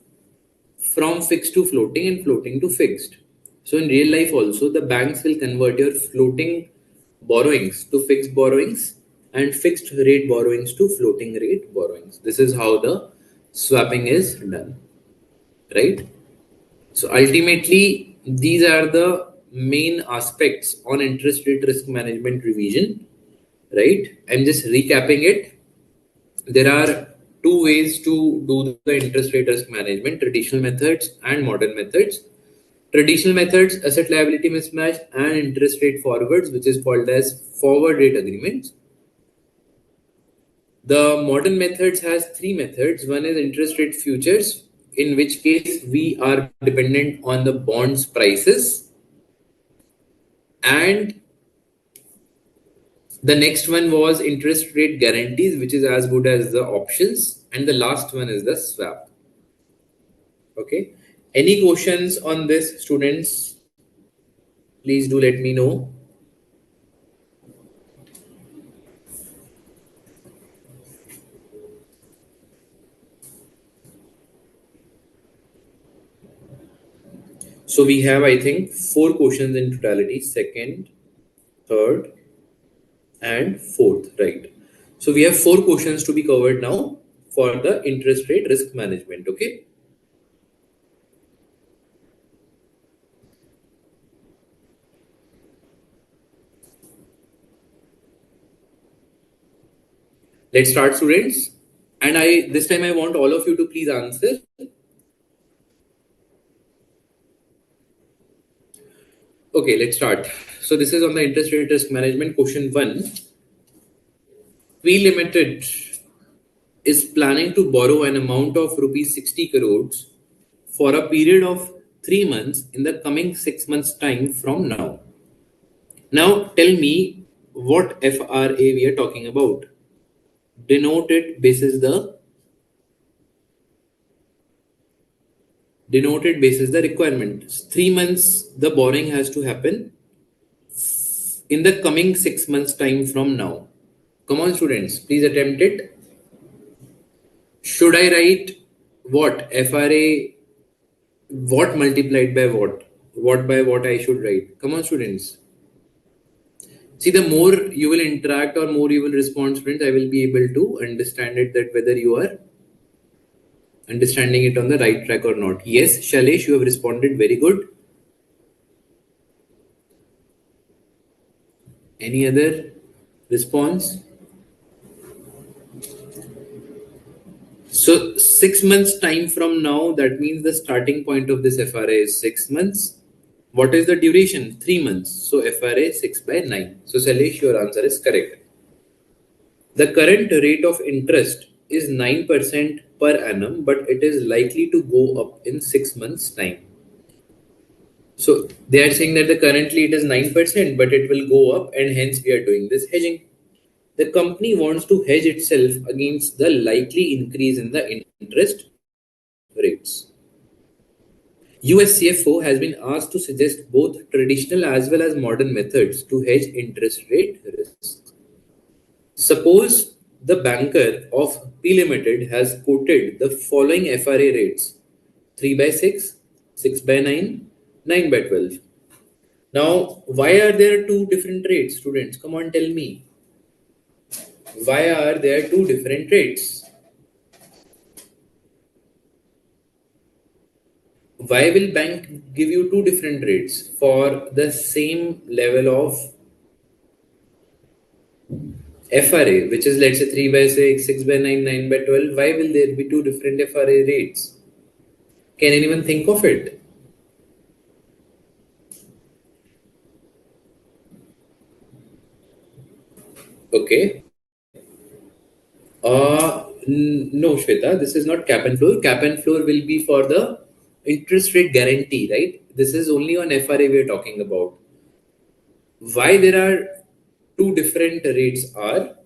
from fixed to floating and floating to fixed. So in real life also, the banks will convert your floating borrowings to fixed borrowings and fixed rate borrowings to floating rate borrowings. This is how the swapping is done, right? So ultimately, these are the main aspects on interest rate risk management revision, right? I'm just recapping it. There are two ways to do the interest rate risk management: traditional methods and modern methods. Traditional methods, asset liability mismatch, and interest rate forwards, which is called as forward rate agreements. The modern methods has three methods. One is interest rate futures, in which case we are dependent on the bonds prices. And the next one was interest rate guarantees, which is as good as the options. And the last one is the swap. Okay. Any questions on this, students? Please do let me know. So we have, I think, 4 questions in totality: second, third, and fourth, right? So we have 4 questions to be covered now for the interest rate risk management. Okay. Let's start, students. And this time I want all of you to please answer. Okay, let's start. So this is on the interest rate risk management. Question 1. P Limited is planning to borrow an amount of rupees 60 crores for a period of 3 months in the coming 6 months time from now. Now tell me what FRA we are talking about. Denote it basis the requirement. 3 months the borrowing has to happen in the coming 6 months time from now. Come on, students, please attempt it. Should I write what? FRA, what multiplied by what? What by what I should write? Come on, students. See, the more you will interact or more you will respond, students, I will be able to understand it that whether you are understanding it on the right track or not. Yes, Shailesh, you have responded very good. Any other response? So 6 months time from now, that means the starting point of this FRA is 6 months. What is the duration? 3 months. So FRA 6 by 9. So Shailesh, your answer is correct. The current rate of interest is 9% per annum, but it is likely to go up in 6 months' time. So they are saying that currently it is 9%, but it will go up, and hence we are doing this hedging. The company wants to hedge itself against the likely increase in the interest rates. US CFO has been asked to suggest both traditional as well as modern methods to hedge interest rate risk. Suppose the banker of P Limited has quoted the following FRA rates: 3 by 6, 6 by 9, 9 by 12. Now, why are there two different rates, students? Come on, tell me. Why are there two different rates? Why will bank give you two different rates for the same level of FRA, which is let's say 3 by 6, 6 by 9, 9 by 12? Why will there be two different FRA rates? Can anyone think of it? Okay. No, Shweta, this is not cap and floor. Cap and floor will be for the interest rate guarantee, right? This is only on FRA we are talking about. Why there are two different rates are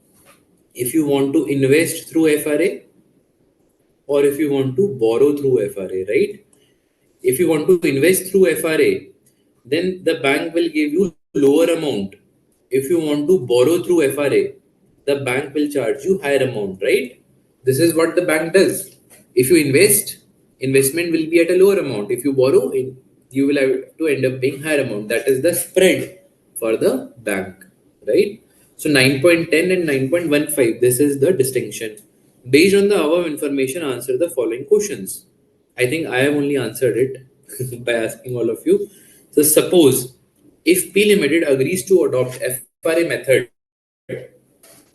if you want to invest through FRA or if you want to borrow through FRA, right? If you want to invest through FRA, then the bank will give you lower amount. If you want to borrow through FRA, the bank will charge you higher amount, right? This is what the bank does. If you invest, investment will be at a lower amount. If you borrow, you will have to end up paying higher amount. That is the spread for the bank, right? So 9.10 and 9.15, this is the distinction. Based on the above information, answer the following questions. I think I have only answered it by asking all of you. So suppose if P Limited agrees to adopt FRA method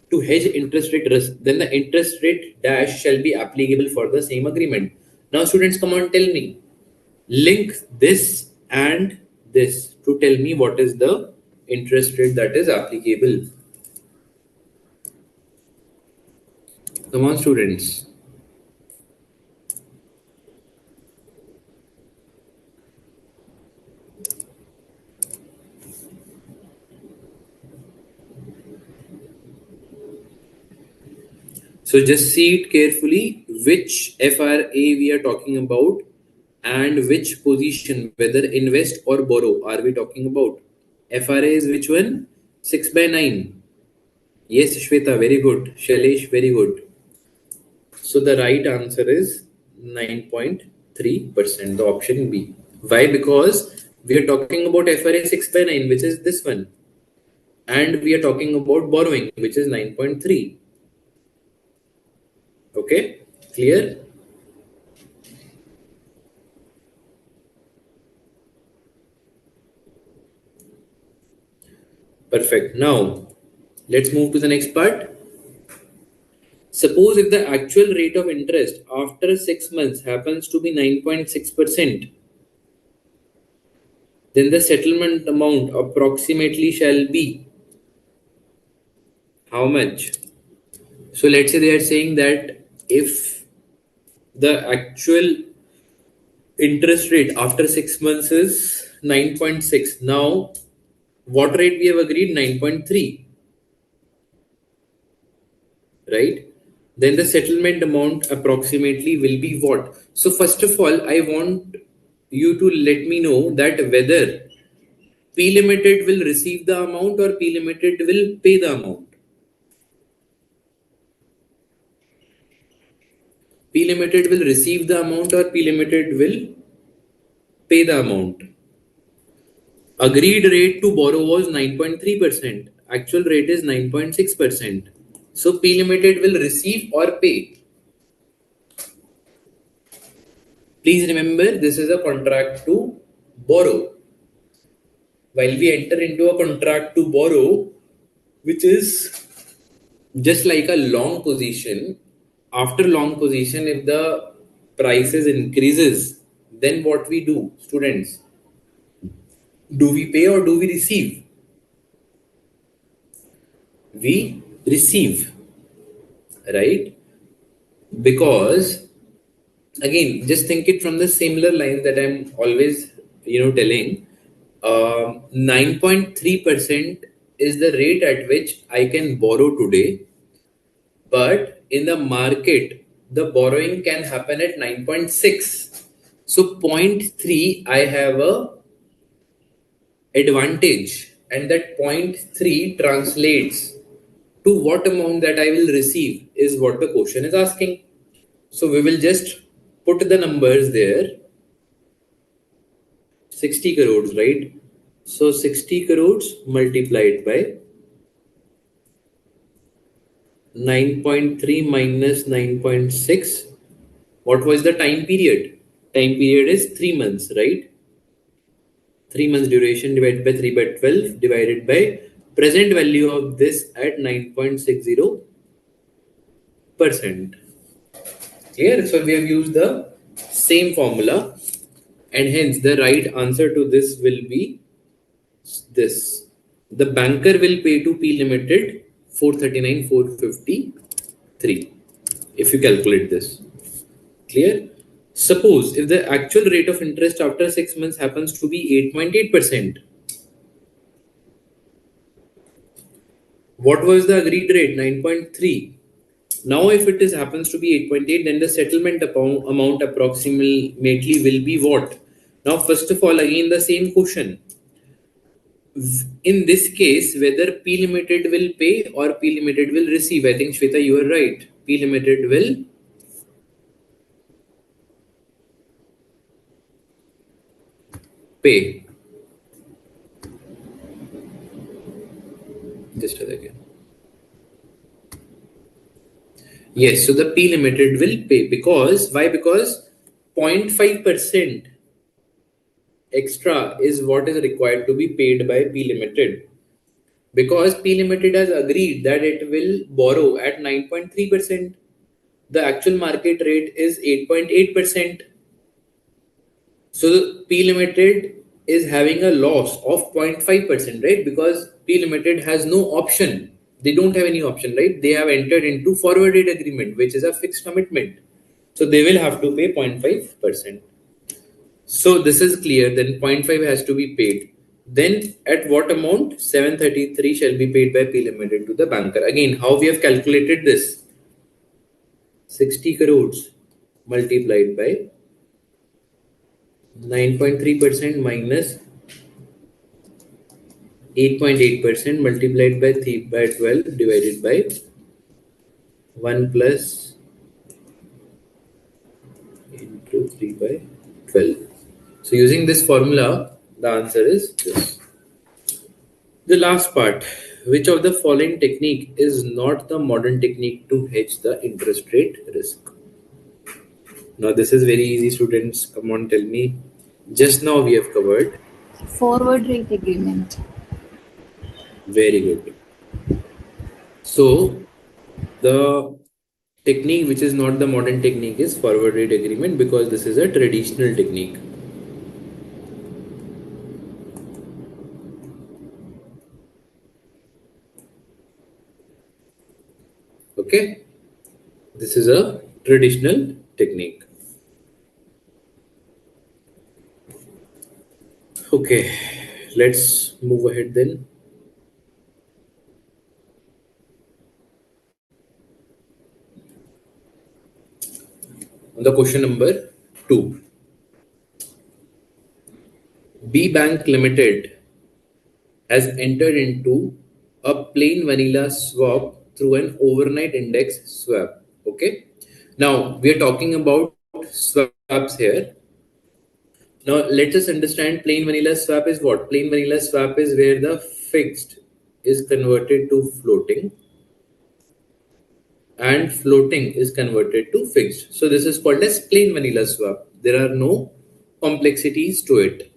to hedge interest rate risk, then the interest rate dash shall be applicable for the same agreement. Now, students, come on, tell me. Link this and this to tell me what is the interest rate that is applicable. Come on, students. So just see it carefully which FRA we are talking about and which position, whether invest or borrow, are we talking about. FRA is which one? 6 by 9. Yes, Shweta, very good. Shailesh, very good. So the right answer is 9.3%, the option B. Why? Because we are talking about FRA 6 by 9, which is this one. And we are talking about borrowing, which is 9.3. Okay, clear? Perfect. Now, let's move to the next part. Suppose if the actual rate of interest after 6 months happens to be 9.6%, then the settlement amount approximately shall be how much? So let's say they are saying that if the actual interest rate after 6 months is 9.6, now what rate we have agreed? 9.3, right? Then the settlement amount approximately will be what? So first of all, I want you to let me know that whether P Limited will receive the amount or P Limited will pay the amount. P Limited will receive the amount or P Limited will pay the amount. Agreed rate to borrow was 9.3%. actual rate is 9.6%. So P Limited will receive or pay. Please remember, this is a contract to borrow. While we enter into a contract to borrow, which is just like a long position, after long position, if the prices increases, then what we do, students? Do we pay or do we receive? We receive, right? Because again, just think it from the similar lines that I'm always, telling. 9.3% is the rate at which I can borrow today, but in the market, the borrowing can happen at 9.6. So zero point 0.3, I have a advantage, and that zero point 0.3 translates to what amount that I will receive is what the question is asking. So we will just put the numbers there. 60 crores, right? So 60 crores multiplied by 9.3 minus 9.6. What was the time period? Time period is 3 months, right? 3 months duration divided by 3 by 12 divided by present value of this at 9.60%. Clear? So we have used the same formula, and hence the right answer to this will be this. The banker will pay to P Limited 439,453 if you calculate this. Clear? Suppose if the actual rate of interest after 6 months happens to be 8.8%, what was the agreed rate? 9.3. Now, if it is happens to be 8.8, then the settlement amount approximately will be what? Now, first of all, again the same question. In this case, whether P Limited will pay or P Limited will receive. I think Shweta, you are right. P Limited will pay. Just a second. Yes, so the P Limited will pay because why? Because 0.5% extra is what is required to be paid by P Limited. Because P Limited has agreed that it will borrow at 9.3%. The actual market rate is 8.8%. So P Limited is having a loss of 0.5%, right? Because P Limited has no option. They don't have any option, right? They have entered into forwarded agreement, which is a fixed commitment. So they will have to pay 0.5%. So this is clear. Then 0.5 has to be paid. Then at what amount? 733 shall be paid by P Limited to the banker. Again, how we have calculated this? 60 crores multiplied by 9.3% minus 8.8% multiplied by 3 by 12 divided by 1 plus into 3 by 12. So using this formula, the answer is this. The last part, which of the following technique is not the modern technique to hedge the interest rate risk? Now this is very easy, students. Come on, tell me. Just now we have covered. Forward rate agreement. Very good. So the technique which is not the modern technique is forward rate agreement because this is a traditional technique. Okay, this is a traditional technique. Okay, let's move ahead then. On the question number 2. B Bank Limited has entered into a plain vanilla swap through an overnight index swap. Okay. Now we are talking about swaps here. Now let us understand plain vanilla swap is what? Plain vanilla swap is where the fixed is converted to floating and floating is converted to fixed. So this is called as plain vanilla swap. There are no complexities to it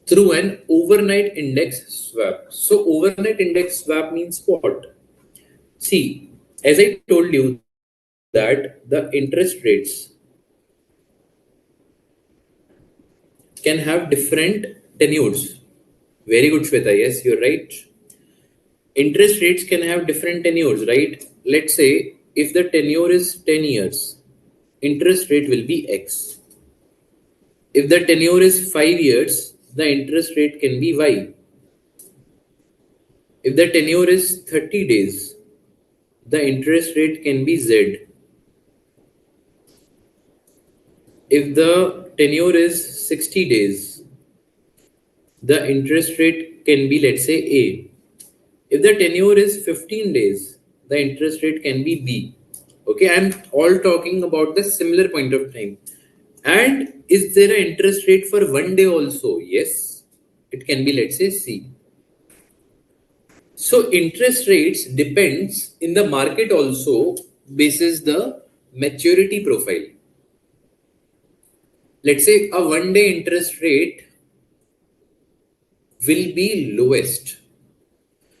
through an overnight index swap. So overnight index swap means what? See, as I told you that the interest rates can have different tenures. Very good, Shweta. Yes, you're right. Interest rates can have different tenures, right? Let's say if the tenure is 10 years, interest rate will be X. If the tenure is 5 years, the interest rate can be Y. If the tenure is 30 days, the interest rate can be Z. If the tenure is 60 days, the interest rate can be, let's say, A. If the tenure is 15 days, the interest rate can be B. Okay, I'm all talking about the similar point of time. And is there an interest rate for 1 day also? Yes, it can be, let's say, C. So interest rates depends in the market also basis the maturity profile. Let's say a 1 day interest rate will be lowest,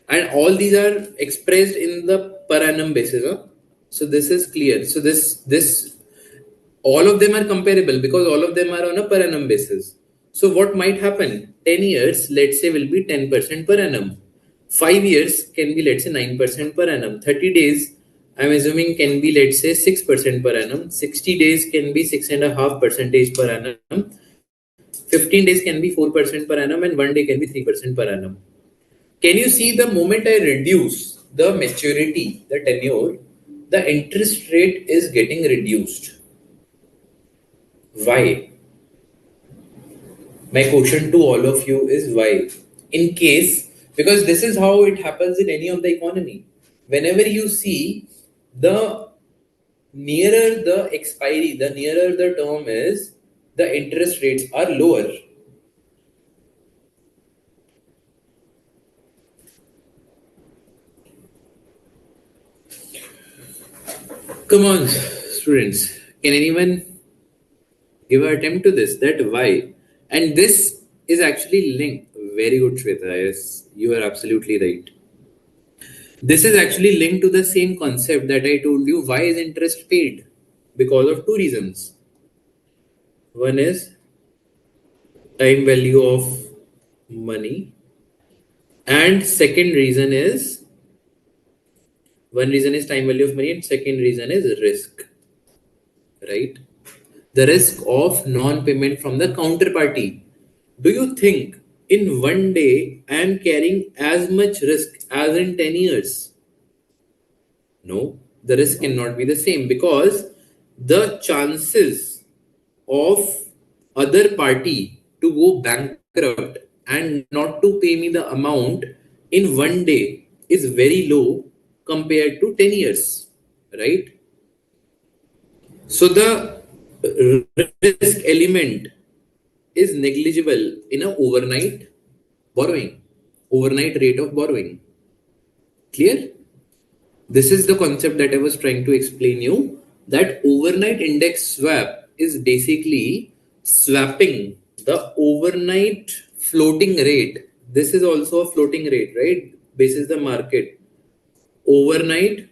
and all these are expressed in the per annum basis. Huh? So this is clear. So this all of them are comparable because all of them are on a per annum basis. So what might happen? 10 years, let's say, will be 10% per annum. 5 years can be, let's say, 9% per annum. 30 days, I'm assuming, can be, let's say, 6% per annum. 60 days can be 6.5% per annum. 15 days can be 4% per annum, and 1 day can be 3% per annum. Can you see the moment I reduce the maturity, the tenure, the interest rate is getting reduced? Why? My question to all of you is why? In case, because this is how it happens in any of the economy. Whenever you see the nearer the expiry, the nearer the term is, the interest rates are lower. Come on, students. Can anyone give an attempt to this? That why? And this is actually linked. Very good, Shweta. Yes, you are absolutely right. This is actually linked to the same concept that I told you. Why is interest paid? Because of two reasons. One is time value of money, and second reason is one reason is time value of money, and second reason is risk. Right? The risk of non-payment from the counterparty. Do you think in 1 day I am carrying as much risk as in 10 years? No, the risk cannot be the same because the chances of other party to go bankrupt and not to pay me the amount in 1 day is very low compared to 10 years, right? So the risk element is negligible in a overnight borrowing, overnight rate of borrowing. Clear? This is the concept that I was trying to explain you, that overnight index swap is basically swapping the overnight floating rate. This is also a floating rate, right? Basis the market. Overnight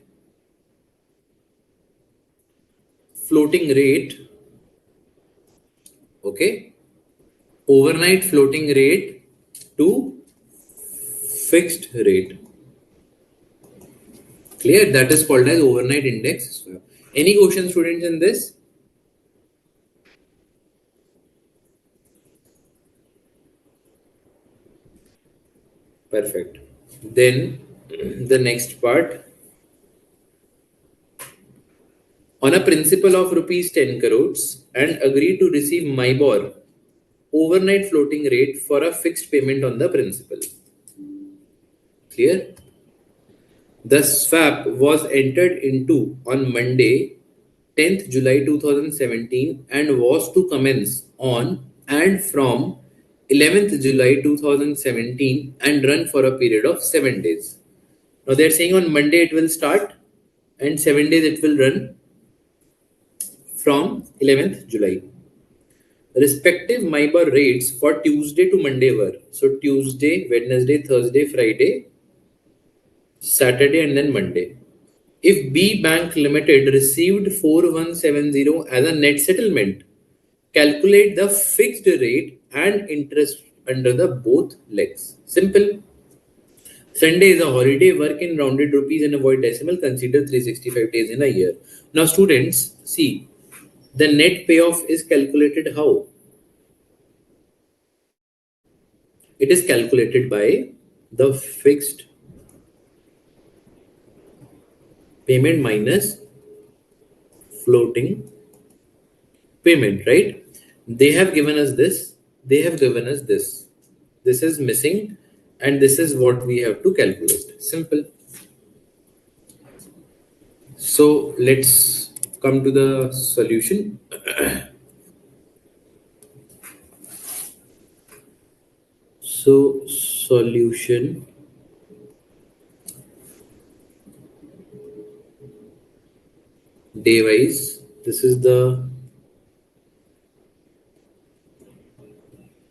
floating rate, okay? Overnight floating rate to fixed rate. Clear? That is called as overnight index swap. Any questions, students, in this? Perfect. Then the next part. On a principal of rupees 10 crores and agree to receive MIBOR overnight floating rate for a fixed payment on the principal. Clear? The swap was entered into on Monday, 10th July 2017 and was to commence on and from 11th July 2017 and run for a period of 7 days. Now they are saying on Monday it will start and 7 days it will run from 11th July. Respective MIBOR rates for Tuesday to Monday were, so Tuesday, Wednesday, Thursday, Friday, Saturday and then Monday. If B Bank Limited received 4170 as a net settlement, calculate the fixed rate and interest under the both legs. Simple. Sunday is a holiday, work in rounded rupees and avoid decimal, consider 365 days in a year. Now students, see, the net payoff is calculated how? It is calculated by the fixed payment minus floating payment, right? They have given us this, they have given us this. This is missing and this is what we have to calculate. Simple. So let's come to the solution. So solution day wise, this is the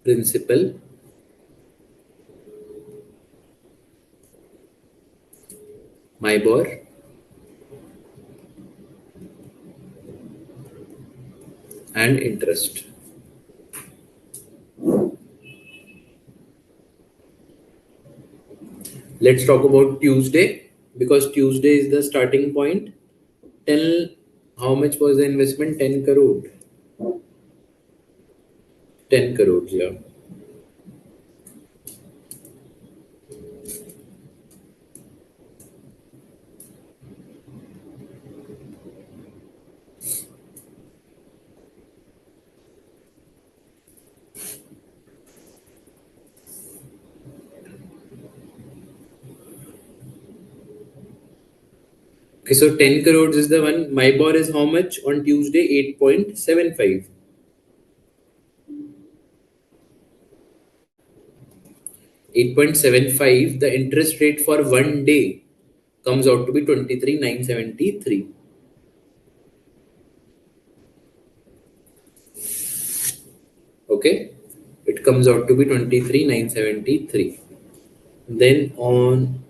principal, MIBOR, and interest. Let's talk about Tuesday because Tuesday is the starting point. Tell how much was the investment? 10 crore. 10 crores, yeah. Okay, so 10 crores is the one. MIBOR is how much on Tuesday? 8.75. 8.75. The interest rate for 1 day comes out to be 23,973. Okay, it comes out to be 23,973. Then on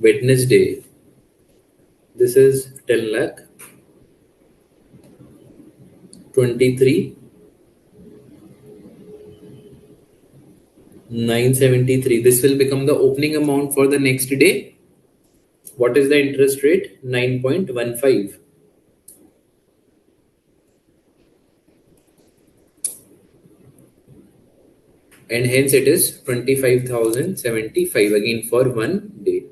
Wednesday, this is 10 lakh, 23, 973. This will become the opening amount for the next day. What is the interest rate? 9.15. And hence it is 25,075 again for 1 day.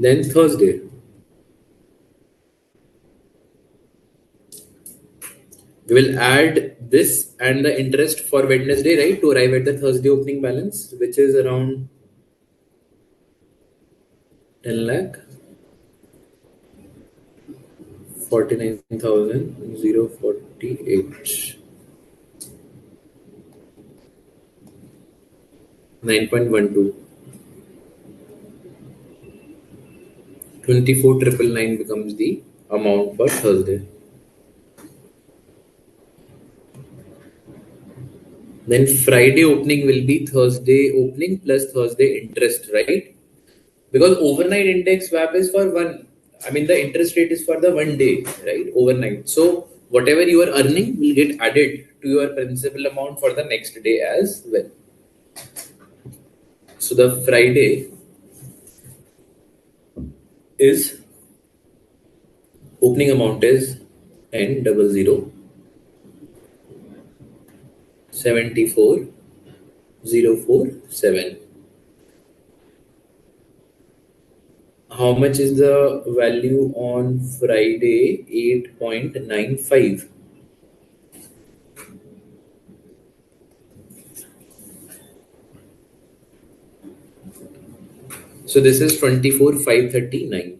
Then Thursday. We will add this and the interest for Wednesday, right, to arrive at the Thursday opening balance, which is around 10 lakh, 49,048. 9.12. 24,999 becomes the amount for Thursday. Then Friday opening will be Thursday opening plus Thursday interest, right? Because overnight index swap is for one, I mean the interest rate is for the 1 day, right? Overnight. So whatever you are earning will get added to your principal amount for the next day as well. So the Friday is opening amount is 10,000 74,047. How much is the value on Friday? 8.95. So this is 24,539.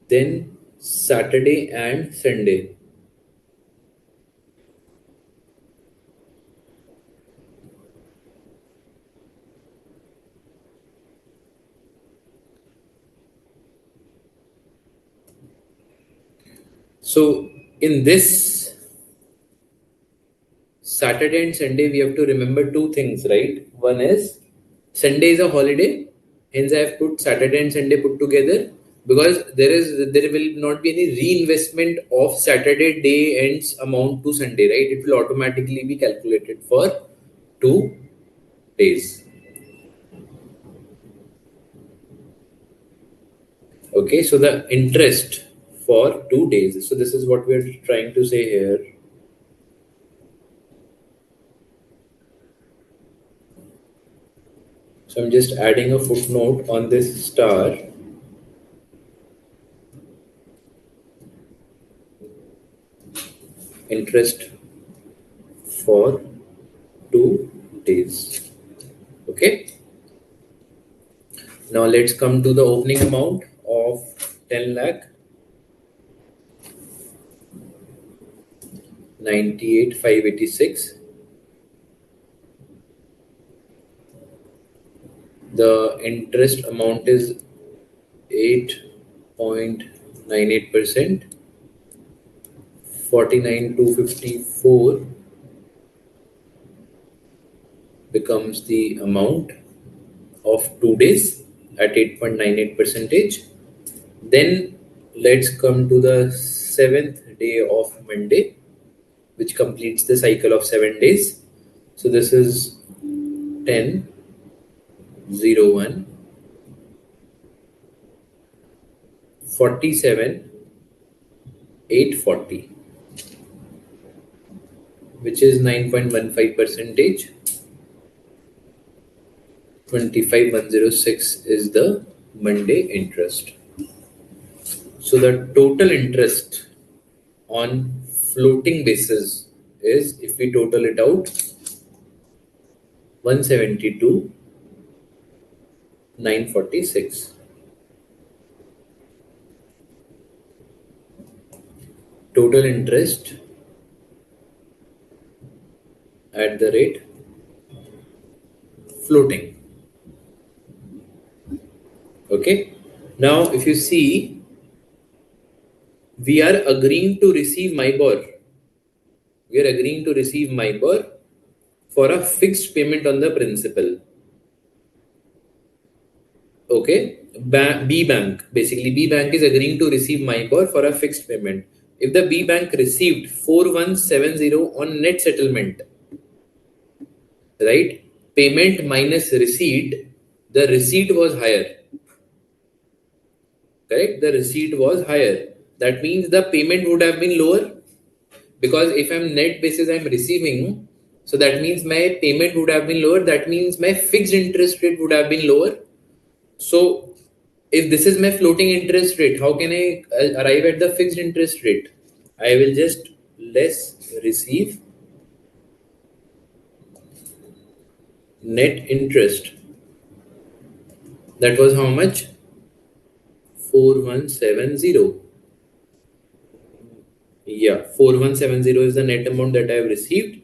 Then Saturday and Sunday. So in this Saturday and Sunday, we have to remember two things, right? One is Sunday is a holiday, hence I have put Saturday and Sunday put together because there will not be any reinvestment of Saturday day ends amount to Sunday, right? It will automatically be calculated for 2 days. Okay, so the interest for 2 days. So this is what we are trying to say here. So I'm just adding a footnote on this star. Interest for 2 days. Okay. Now let's come to the opening amount of 10 lakh 98,586. The interest amount is 8.98%. 49,254 becomes the amount of 2 days at 8.98 percentage. Then let's come to the 7th day of Monday, which completes the cycle of 7 days. So this is 10, 01, 47, 840, which is 9.15 percentage. 25,106 is the Monday interest. So the total interest on floating basis is, if we total it out, 172,946. Total interest at the rate floating. Okay. Now, if you see, we are agreeing to receive MIBOR. We are agreeing to receive MIBOR for a fixed payment on the principal. Okay. B bank, basically B bank is agreeing to receive MIBOR for a fixed payment. If the B bank received 4170 on net settlement, right? Payment minus receipt, the receipt was higher. Correct? The receipt was higher. That means the payment would have been lower, because if I'm net basis I'm receiving, so that means my payment would have been lower. That means my fixed interest rate would have been lower. So if this is my floating interest rate, how can I arrive at the fixed interest rate? I will just less receive net interest. That was how much? 4170. Yeah, 4170 is the net amount that I have received.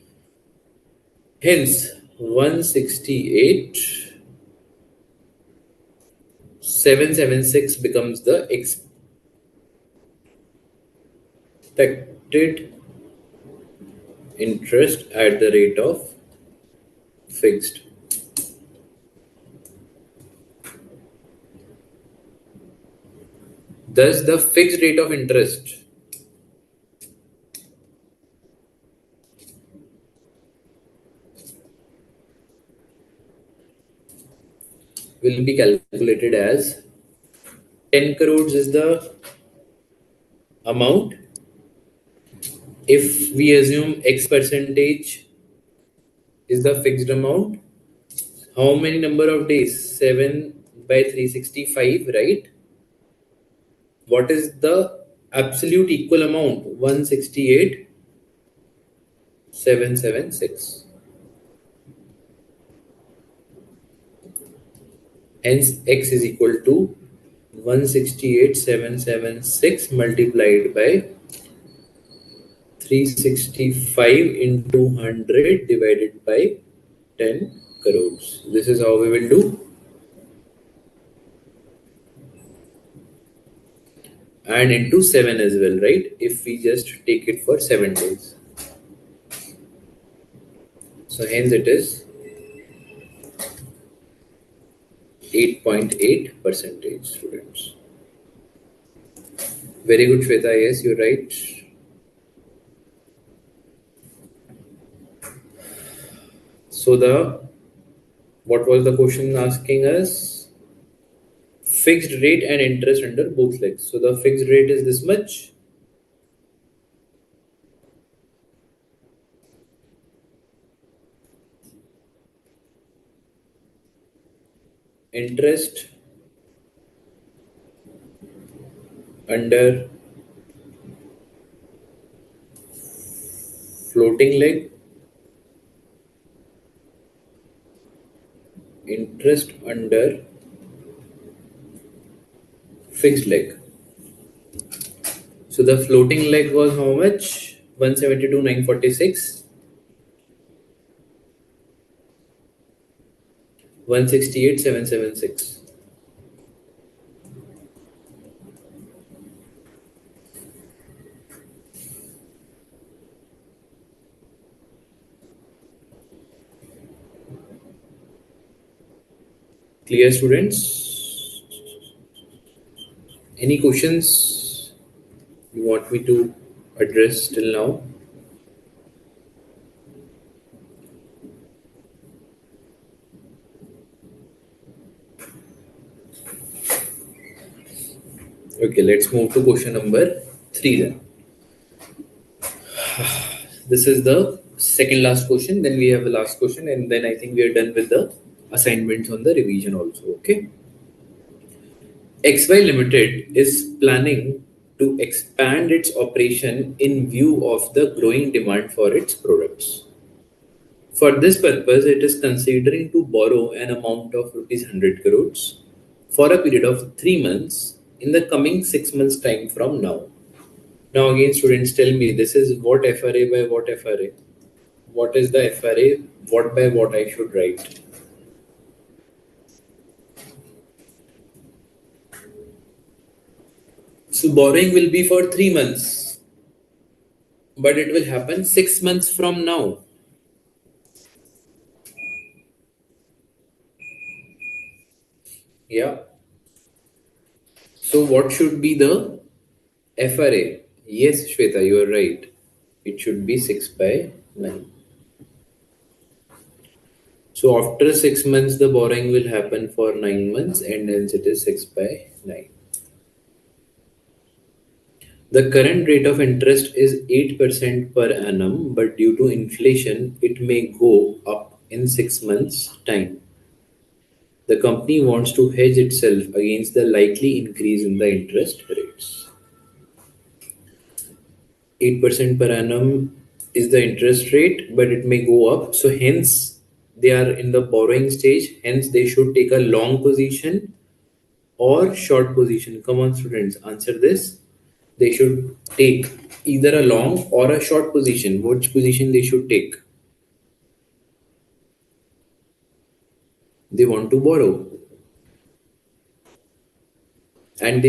Hence, 168,776 becomes the expected interest at the rate of fixed. Thus, the fixed rate of interest will be calculated as 10 crores is the amount. If we assume X percentage is the fixed amount, how many number of days? 7 by 365, right? What is the absolute equal amount? 168. 776. Hence x is equal to 168,776 multiplied by 365 into 100 divided by 10 crores. This is how we will do. And into 7 as well, right? If we just take it for 7 days. So hence it is 8.8 percentage, students. Very good, Shweta. Yes, you're right. So what was the question asking us? Fixed rate and interest under both legs. So the fixed rate is this much. Interest under floating leg. Interest under fixed leg. So the floating leg was how much? 172,946. 168,776. Clear, students? Any questions you want me to address till now? Okay, let's move to question number 3 then. This is the second last question, then we have the last question, and then I think we are done with the assignments on the revision also. Okay. XY Limited is planning to expand its operation in view of the growing demand for its products. For this purpose, it is considering to borrow an amount of rupees 100 crores for a period of 3 months in the coming 6 months time from now. Now again, students, tell me, this is what FRA by what FRA? What is the FRA? What by what I should write? So borrowing will be for 3 months, but it will happen 6 months from now. Yeah. So what should be the FRA? Yes, Shweta, you are right. It should be 6 by 9. So after 6 months, the borrowing will happen for 9 months, and hence it is 6 by 9. The current rate of interest is 8% per annum, but due to inflation, it may go up in 6 months' time. The company wants to hedge itself against the likely increase in the interest rates. 8% per annum is the interest rate, but it may go up. So hence they are in the borrowing stage. Hence they should take a long position or short position. Come on, students, answer this. They should take either a long or a short position. Which position they should take? They want to borrow, and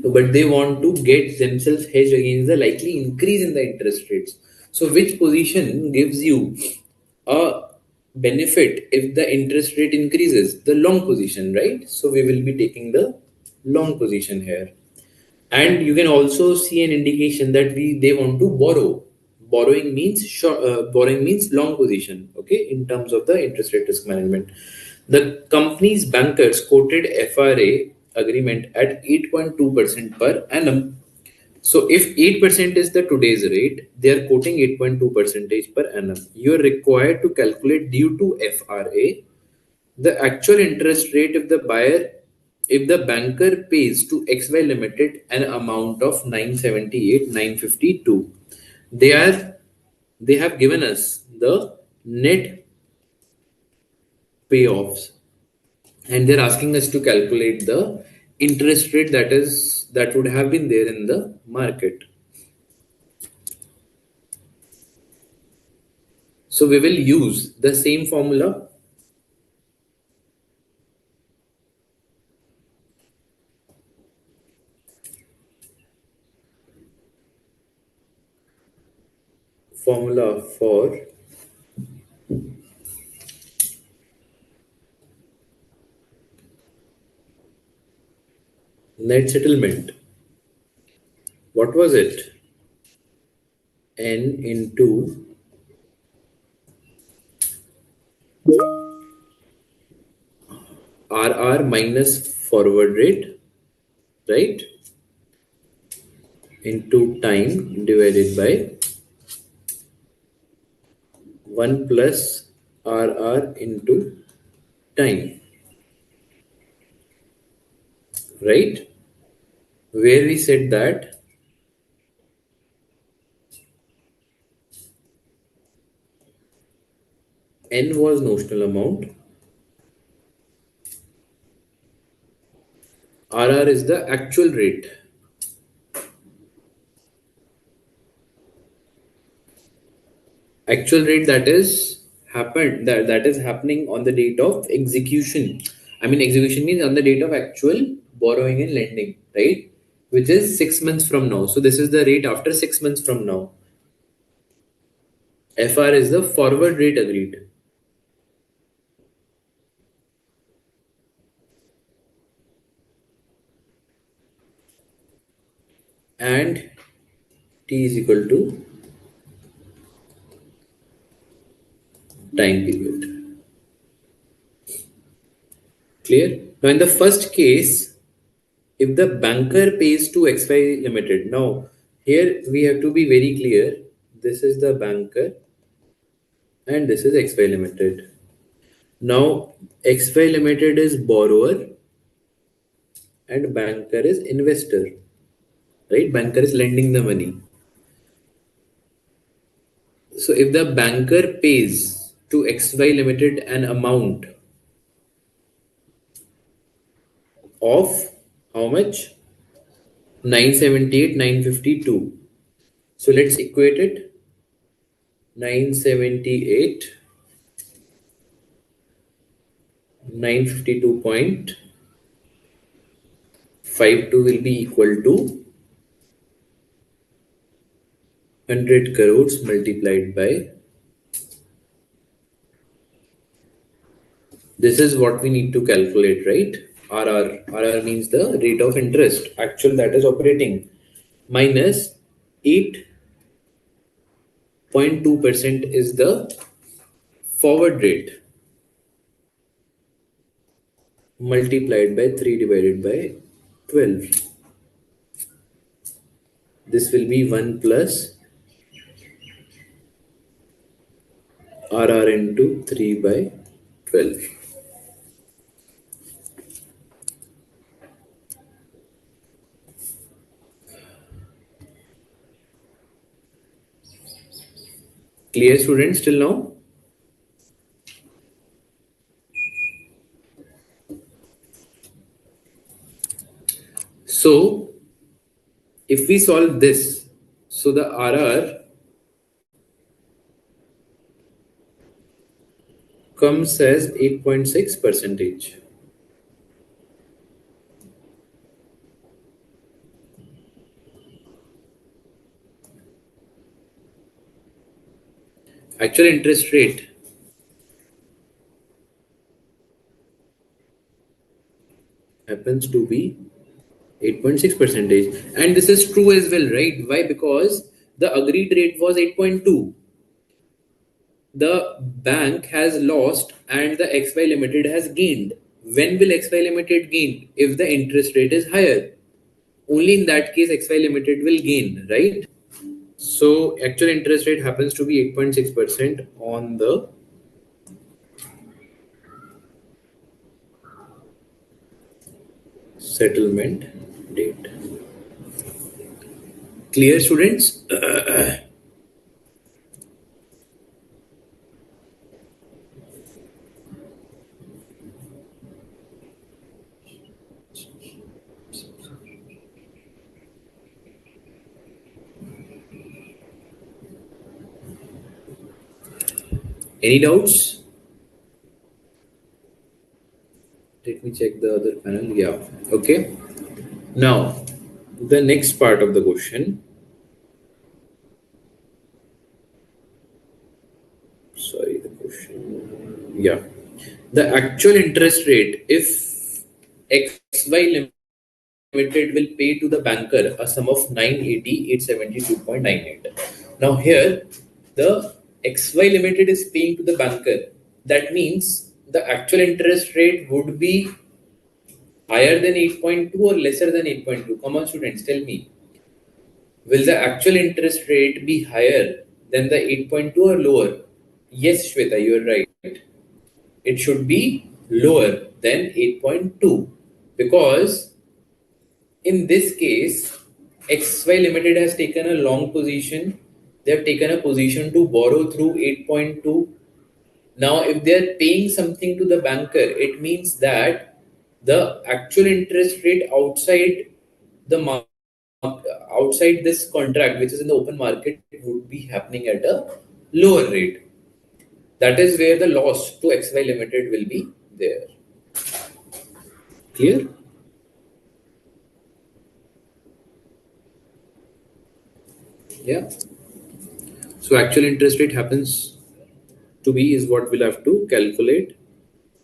but they want to get themselves hedged against the likely increase in the interest rates. So which position gives you a benefit if the interest rate increases? The long position, right? So we will be taking the long position here. And you can also see an indication that they want to borrow. Borrowing means long position, okay, in terms of the interest rate risk management. The company's bankers quoted FRA agreement at 8.2% per annum. So if 8% is the today's rate, they are quoting 8.2 percentage per annum. You are required to calculate due to FRA the actual interest rate if the banker pays to XY Limited an amount of 978,952, they have given us the net payoffs, and they're asking us to calculate the interest rate that would have been there in the market. So we will use the same formula for net settlement. What was it? N into RR minus forward rate, right? Into time divided by 1 plus RR into time, right? Where we said that N was notional amount, RR is the actual rate. Actual rate that is happening on the date of execution. I mean, execution means on the date of actual borrowing and lending, right? Which is 6 months from now. So this is the rate after 6 months from now. FR is the forward rate agreed. And T is equal to time period. Clear? Now in the first case, if the banker pays to XY Limited, now here we have to be very clear. This is the banker and this is XY Limited. Now XY Limited is borrower and banker is investor, right? Banker is lending the money. So if the banker pays to XY Limited an amount of how much? 978, 952. So let's equate it. 978, 952.52 will be equal to 100 crores multiplied by, this is what we need to calculate, right? RR means the rate of interest, actual that is operating, minus 8.2% is the forward rate, multiplied by 3 divided by 12. This will be 1 plus RR into 3 by 12. Clear, students, till now? So if we solve this, so the RR comes as 8.6 percentage. Actual interest rate happens to be 8.6 percentage, and this is true as well, right? Why? Because the agreed rate was 8.2. The bank has lost and the XY Limited has gained. When will XY Limited gain? If the interest rate is higher. Only in that case XY Limited will gain, right? So actual interest rate happens to be 8.6% on the settlement date. Clear, students? Any doubts? Let me check the other panel. Yeah. Okay. Now, the next part of the question. Sorry, the question. Yeah. The actual interest rate, if XY Limited will pay to the banker a sum of 980,872.98. Now, here, the XY Limited is paying to the banker. That means the actual interest rate would be higher than 8.2 or lesser than 8.2? Come on, students, tell me. Will the actual interest rate be higher than the 8.2 or lower? Yes, Shweta, you are right. It should be lower than 8.2 because in this case, XY Limited has taken a long position. They have taken a position to borrow through 8.2. Now, if they are paying something to the banker, it means that the actual interest rate the outside this contract, which is in the open market, would be happening at a lower rate. That is where the loss to XY Limited will be there. Clear? Yeah. So actual interest rate happens to be is what we'll have to calculate.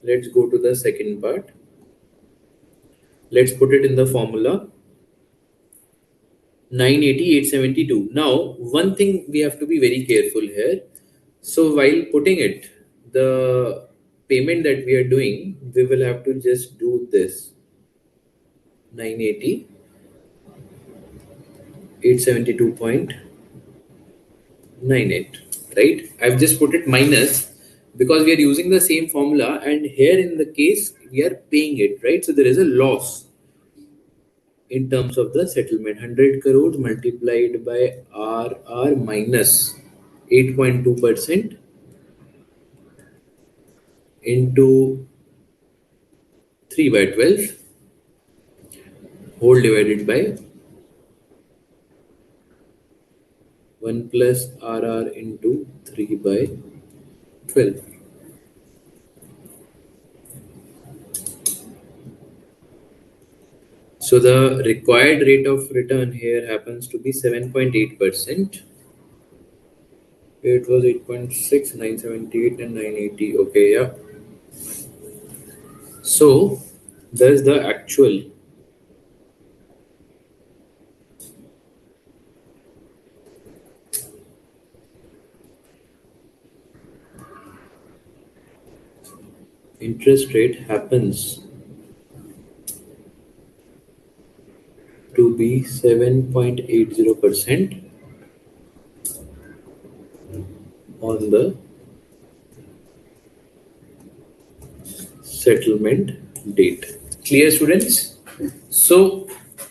Let's go to the second part. Let's put it in the formula. 980,872. Now, one thing we have to be very careful here. So while putting it, the payment that we are doing, we will have to just do this 980 872.98, right? I've just put it minus because we are using the same formula, and here in the case we are paying it, right? So there is a loss in terms of the settlement. 100 crores multiplied by RR minus 8.2% into 3 by 12 whole divided by 1 plus RR into 3 by 12. So the required rate of return here happens to be 7.8%. It was 8.6, 978 and 980. Okay, yeah. So there's the actual interest rate happens to be 7.80% on the settlement date. Clear, students? So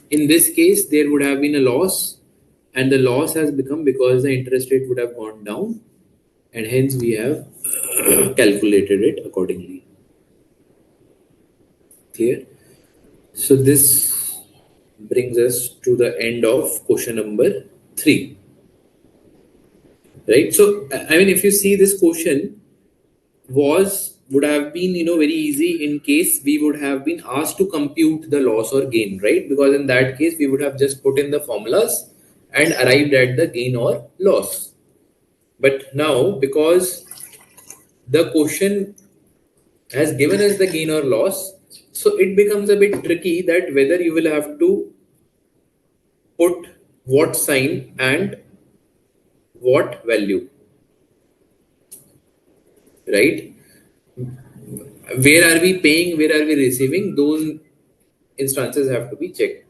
in this case, there would have been a loss, and the loss has become because the interest rate would have gone down, and hence we have calculated it accordingly. Clear? So this brings us to the end of question number 3. Right? So I mean, if you see, this question would have been very easy in case we would have been asked to compute the loss or gain, right? Because in that case we would have just put in the formulas and arrived at the gain or loss. But now, because the question has given us the gain or loss, so it becomes a bit tricky that whether you will have to put what sign and what value, right? Where are we paying, where are we receiving? Those instances have to be checked.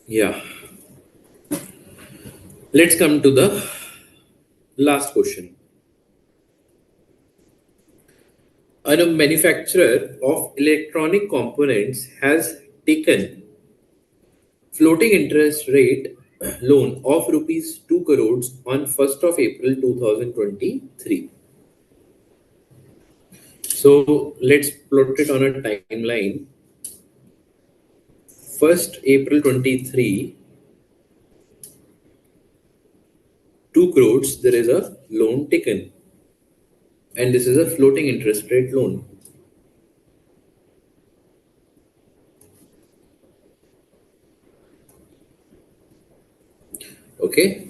Yeah. Let's come to the Last question. A manufacturer of electronic components has taken floating interest rate loan of rupees 2 crores on 1st of April 2023. So let's plot it on a timeline. 1st April 23, 2 crores, there is a loan taken, and this is a floating interest rate loan. Okay,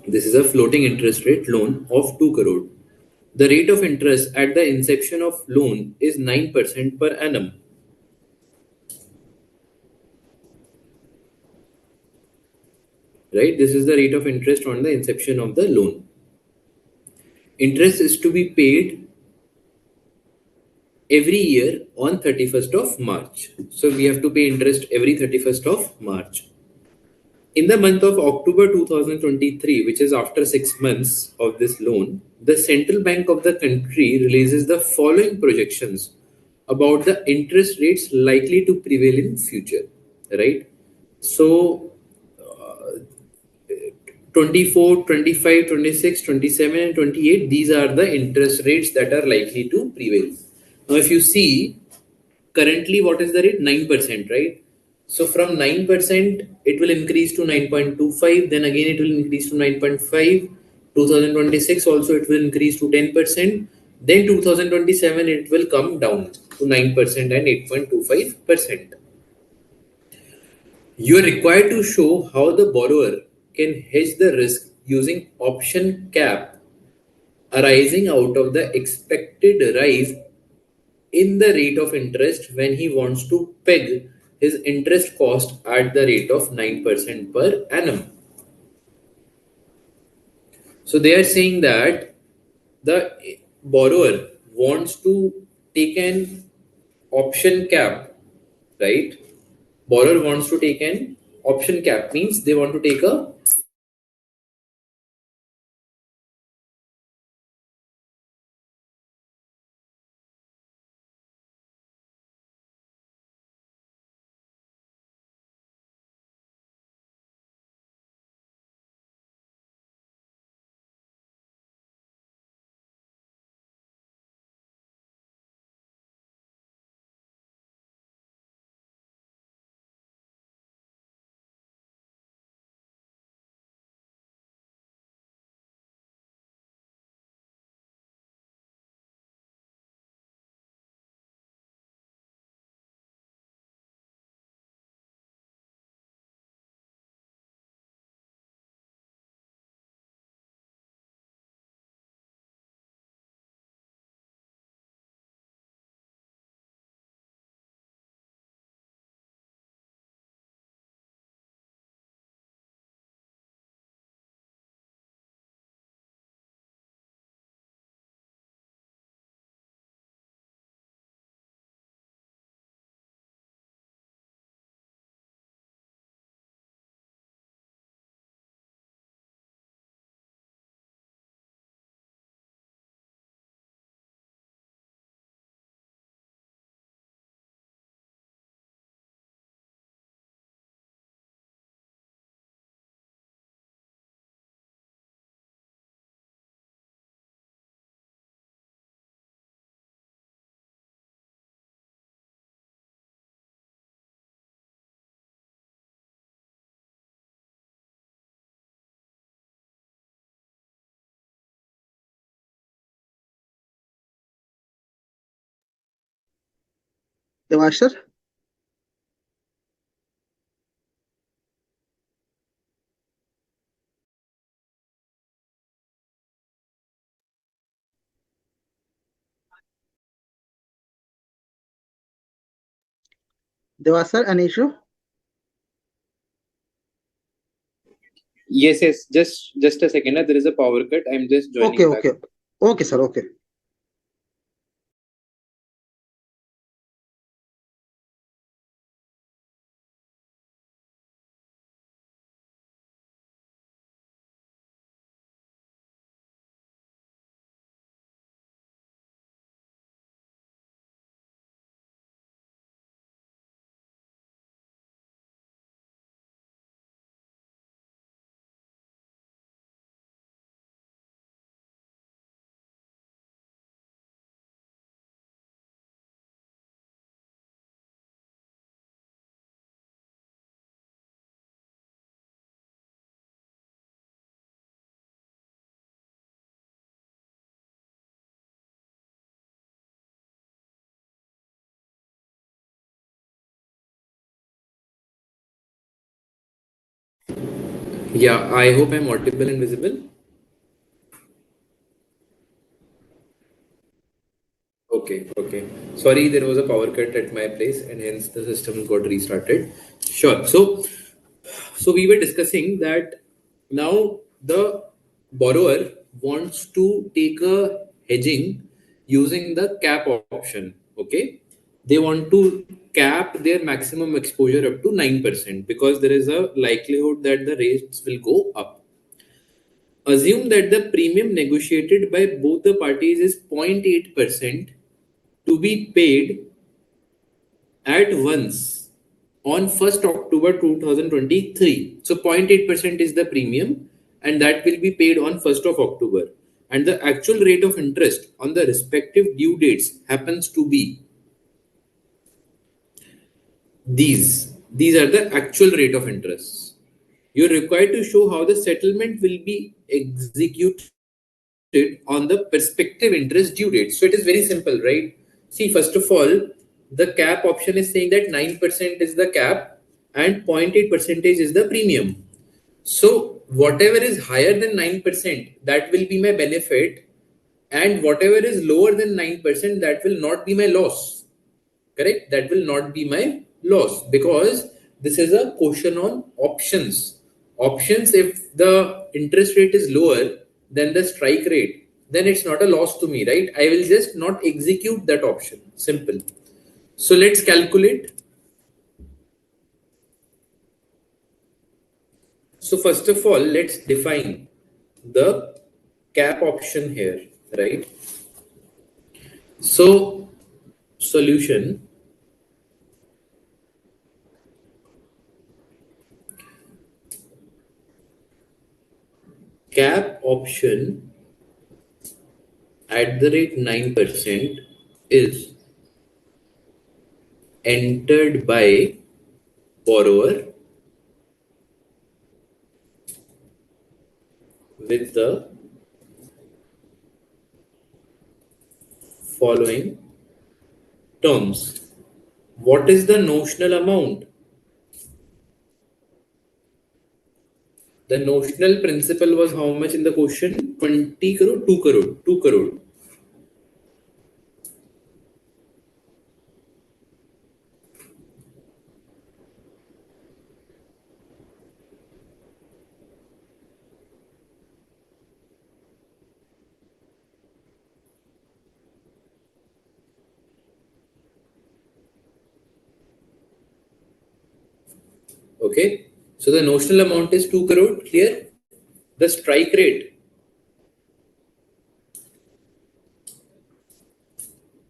this is a floating interest rate loan of 2 crore. The rate of interest at the inception of loan is 9% per annum. Right, this is the rate of interest on the inception of the loan. Interest is to be paid every year on 31st of March. So we have to pay interest every 31st of March. In the month of October 2023, which is after 6 months of this loan, the central bank of the country releases the following projections about the interest rates likely to prevail in future. Right? So 24, 25, 26, 27, and 28, these are the interest rates that are likely to prevail. Now, if you see, currently what is the rate? 9%, right? So from 9%, it will increase to 9.25, then again it will increase to 9.5. 2026 also it will increase to 10%. Then 2027 it will come down to 9% and 8.25%. You are required to show how the borrower can hedge the risk using option cap arising out of the expected rise in the rate of interest when he wants to peg his interest cost at the rate of 9% per annum. So they are saying that the borrower wants to take an option cap, right? Borrower wants to take an option cap, means they want to take a Devashar? Devasar, an issue? yes. Just a second. There is a power cut. I'm just Okay, joining back. okay. Okay, sir. Okay. Yeah, I hope I'm audible and visible. Okay. Sorry, there was a power cut at my place and hence the system got restarted. Sure. So we were discussing that now the borrower wants to take a hedging using the cap option. Okay. They want to cap their maximum exposure up to 9% because there is a likelihood that the rates will go up. Assume that the premium negotiated by both the parties is 0.8% to be paid at once on 1st October 2023. So 0.8% is the premium and that will be paid on 1st of October. And the actual rate of interest on the respective due dates happens to be these. These are the actual rate of interest. You're required to show how the settlement will be executed on the prospective interest due date. So it is very simple, right? See, first of all, the cap option is saying that 9% is the cap and 0.8 percentage is the premium. So whatever is higher than 9%, that will be my benefit, and whatever is lower than 9%, that will not be my loss. Correct? That will not be my loss because this is a question on options. Options, if the interest rate is lower than the strike rate, then it's not a loss to me, right? I will just not execute that option. Simple. So let's calculate. So first of all, let's define the cap option here, right? So solution, cap option at the rate 9% is entered by borrower with the following terms. What is the notional amount? The notional principal was how much in the question? 20 crore, 2 crore, 2 crore. Okay. So the notional amount is 2 crore. Clear? The strike rate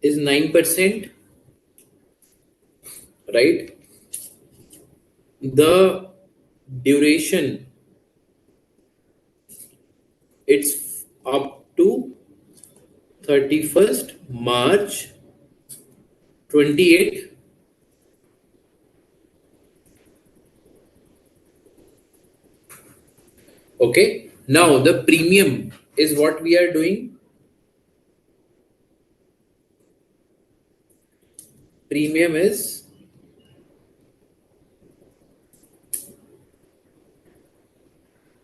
is 9%, right? The duration, it's up to 31st March 28. Okay. Now the premium is what we are doing. Premium is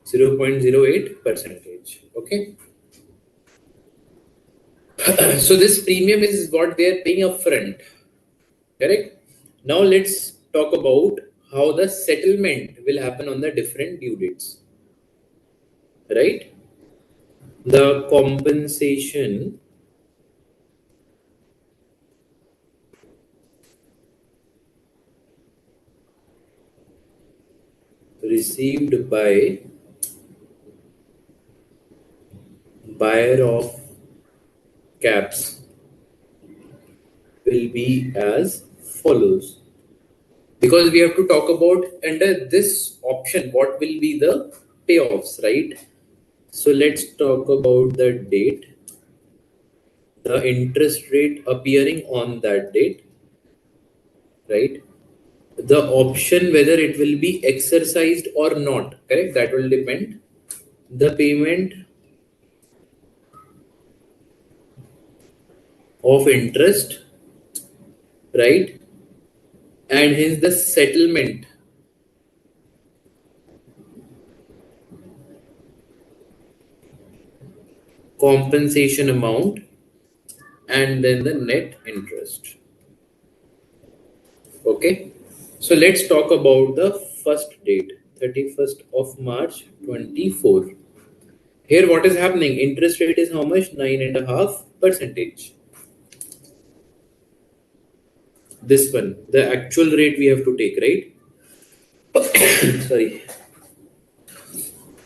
0.08 percentage. Okay. So this premium is what they are paying upfront. Correct. Now let's talk about how the settlement will happen on the different due dates. Right. The compensation received by buyer of caps will be as follows. Because we have to talk about under this option what will be the payoffs, right? So let's talk about the date, the interest rate appearing on that date, right? The option whether it will be exercised or not, correct? That will depend. The payment of interest, right? And hence the settlement compensation amount, and then the net interest. Okay, so let's talk about the first date, 31st of March 24. Here what is happening? Interest rate is how much? 9.5%. This one, the actual rate we have to take, right? Sorry.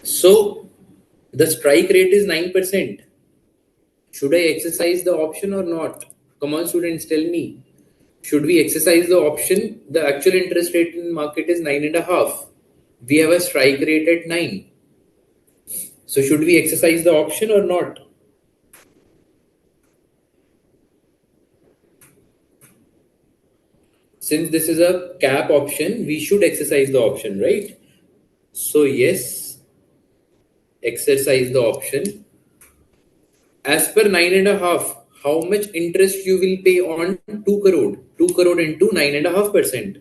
So the strike rate is 9%. Should I exercise the option or not? Come on, students, tell me. Should we exercise the option? The actual interest rate in market is 9.5. We have a strike rate at 9. So should we exercise the option or not? Since this is a cap option, we should exercise the option, right? So yes, exercise the option. As per 9.5, how much interest you will pay on 2 crore? 2 crore into 9.5%,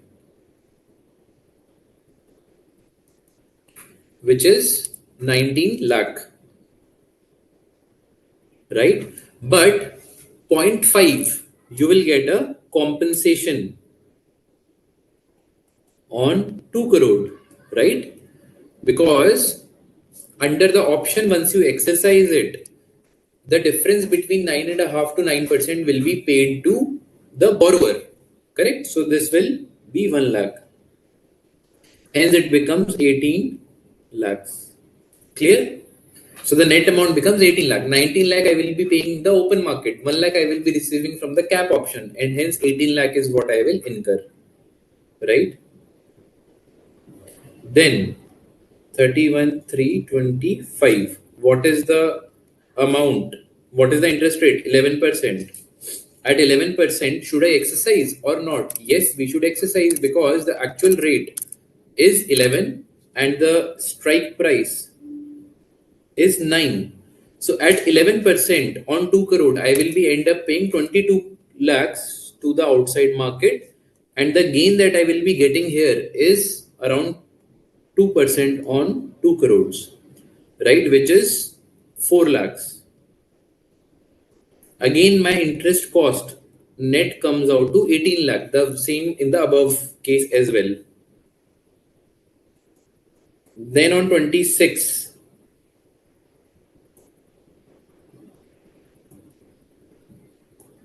which is 19 lakh, right? But zero point 0.5, you will get a compensation on 2 crore, right? Because under the option, once you exercise it, the difference between 9.5 to 9% will be paid to the borrower, correct? So this will be 1 lakh. Hence it becomes 18 lakhs. Clear? So the net amount becomes 18 lakh. 19 lakh I will be paying the open market. 1 lakh I will be receiving from the cap option, and hence 18 lakh is what I will incur. Right? Then 31,325. What is the amount? What is the interest rate? 11%. At 11%, should I exercise or not? Yes, we should exercise because the actual rate is 11 and the strike price is 9. So at 11% on 2 crore, I will be end up paying 22 lakhs to the outside market, and the gain that I will be getting here is around 2% on 2 crores, right? Which is 4 lakhs. Again, my interest cost net comes out to 18 lakh, the same in the above case as well. Then on 26,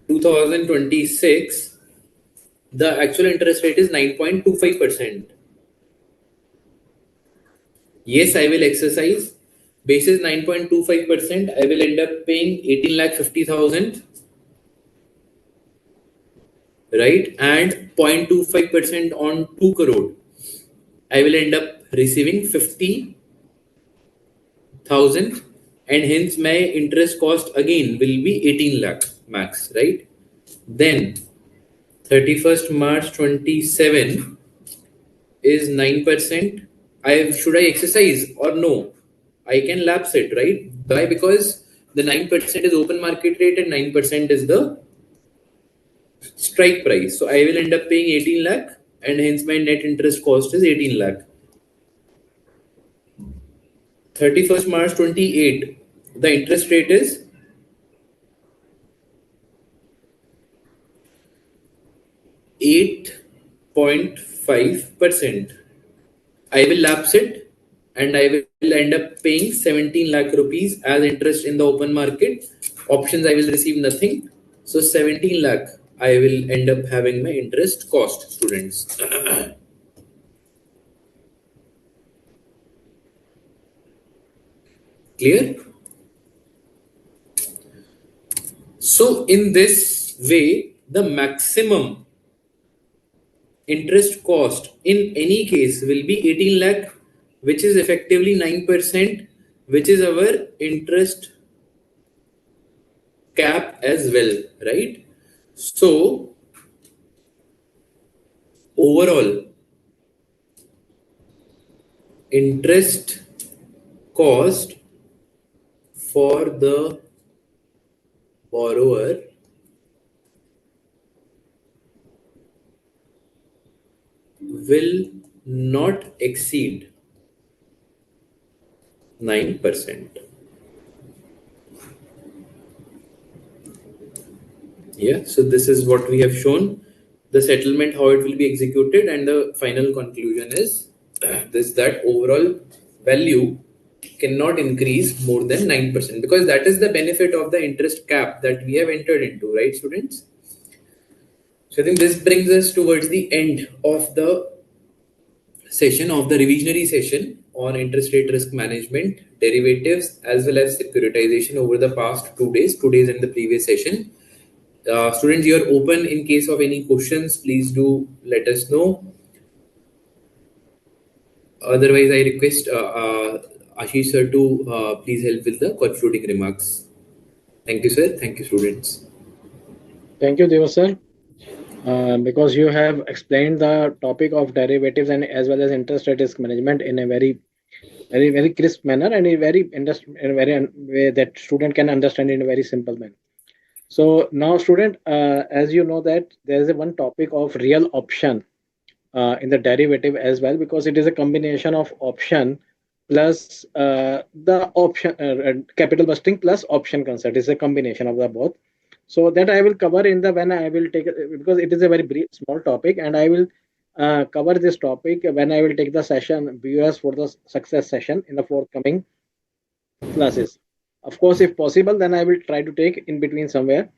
2026, the actual interest rate is 9.25%. Yes, I will exercise. Basis 9.25%, I will end up paying 18 lakh 50,000, right? And 0.25% on 2 crore, I will end up receiving 50,000, and hence my interest cost again will be 18 lakh max, right? Then 31st March 27 is 9%. Should I exercise or no? I can lapse it, right? Why? Because the 9% is open market rate and 9% is the strike price. So I will end up paying 18 lakh, and hence my net interest cost is 18 lakh. 31st March 28, the interest rate is 8.5%. I will lapse it and I will end up paying 17 lakh rupees as interest in the open market. Options I will receive nothing. So 17 lakh I will end up having my interest cost, students. Clear? So in this way, the maximum interest cost in any case will be 18 lakh, which is effectively 9%, which is our interest cap as well, right? So overall interest cost for the borrower will not exceed 9%. Yeah, so this is what we have shown, the settlement, how it will be executed, and the final conclusion is this, that overall value cannot increase more than 9%, because that is the benefit of the interest cap that we have entered into, right, students? So I think this brings us towards the end of the session, of the revisionary session on interest rate risk management, derivatives, as well as securitization over the past 2 days, 2 days and the previous session. Students, you are open in case of any questions. Please do let us know. Otherwise, I request Ashish sir to please help with the concluding remarks. Thank you, sir. Thank you, students. Thank you, Deva sir, because you have explained the topic of derivatives and as well as interest rate risk management in a very crisp manner and in a very way that student can understand in a very simple manner. So now, student, as you know that there is a one topic of real option in the derivative as well, because it is a combination of option plus the option capital busting plus option concept. It's a combination of the both. So that I will cover in the when I will take because it is a very brief small topic, and I will cover this topic when I will take the session viewers for the success session in the forthcoming classes. Of course, if possible, then I will try to take in between somewhere,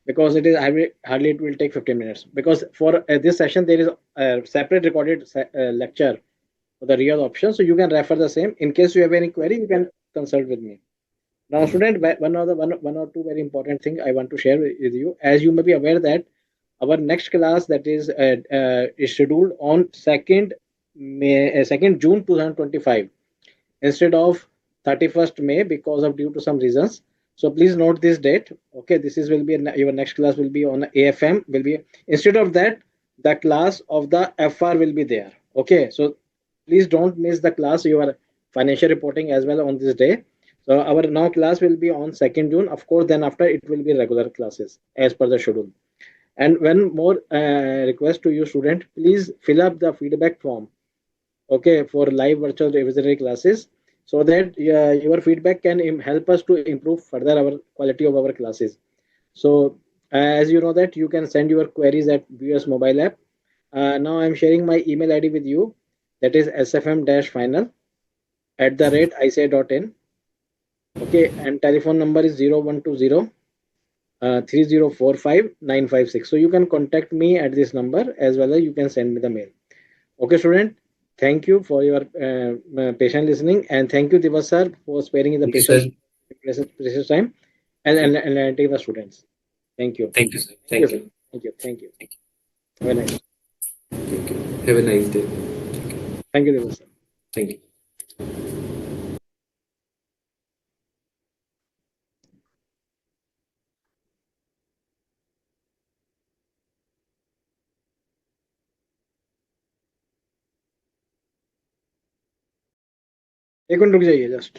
because it is I will, hardly it will take 15 minutes, because for this session there is a separate recorded lecture for the real option, so you can refer the same. In case you have any query, you can consult with me. Now, student, one or two very important thing I want to share with you. As you may be aware that our next class, that is scheduled on 2nd June 2025 instead of 31st May, because of due to some reasons. So please note this date. Okay, this is will be your next class will be on AFM. Will be instead of that, the class of the FR will be there. Okay, so please don't miss the class. Your financial reporting as well on this day. So our now class will be on 2nd June. Of course, then after it will be regular classes as per the schedule. And one more request to you, student, please fill up the feedback form, okay, for live virtual revisionary classes, so that your feedback can help us to improve further our quality of our classes. So as you know that you can send your queries at VS mobile app. Now I'm sharing my email ID with you, that is sfm-final @ICAI.in. Okay, and telephone number is 0120 3045 956. So you can contact me at this number, as well as you can send me the mail. Okay, student. Thank you for your patient listening, and thank you, Divas sir, for sparing in the Thank you, sir. precious time and taking the students. Thank you. Thank you, sir. Yes, Thank sir. you. Thank you. Thank you. Have a nice. Thank you. Have a nice day. Thank you, Divas sir. Thank you. एक minute रुक जाइए just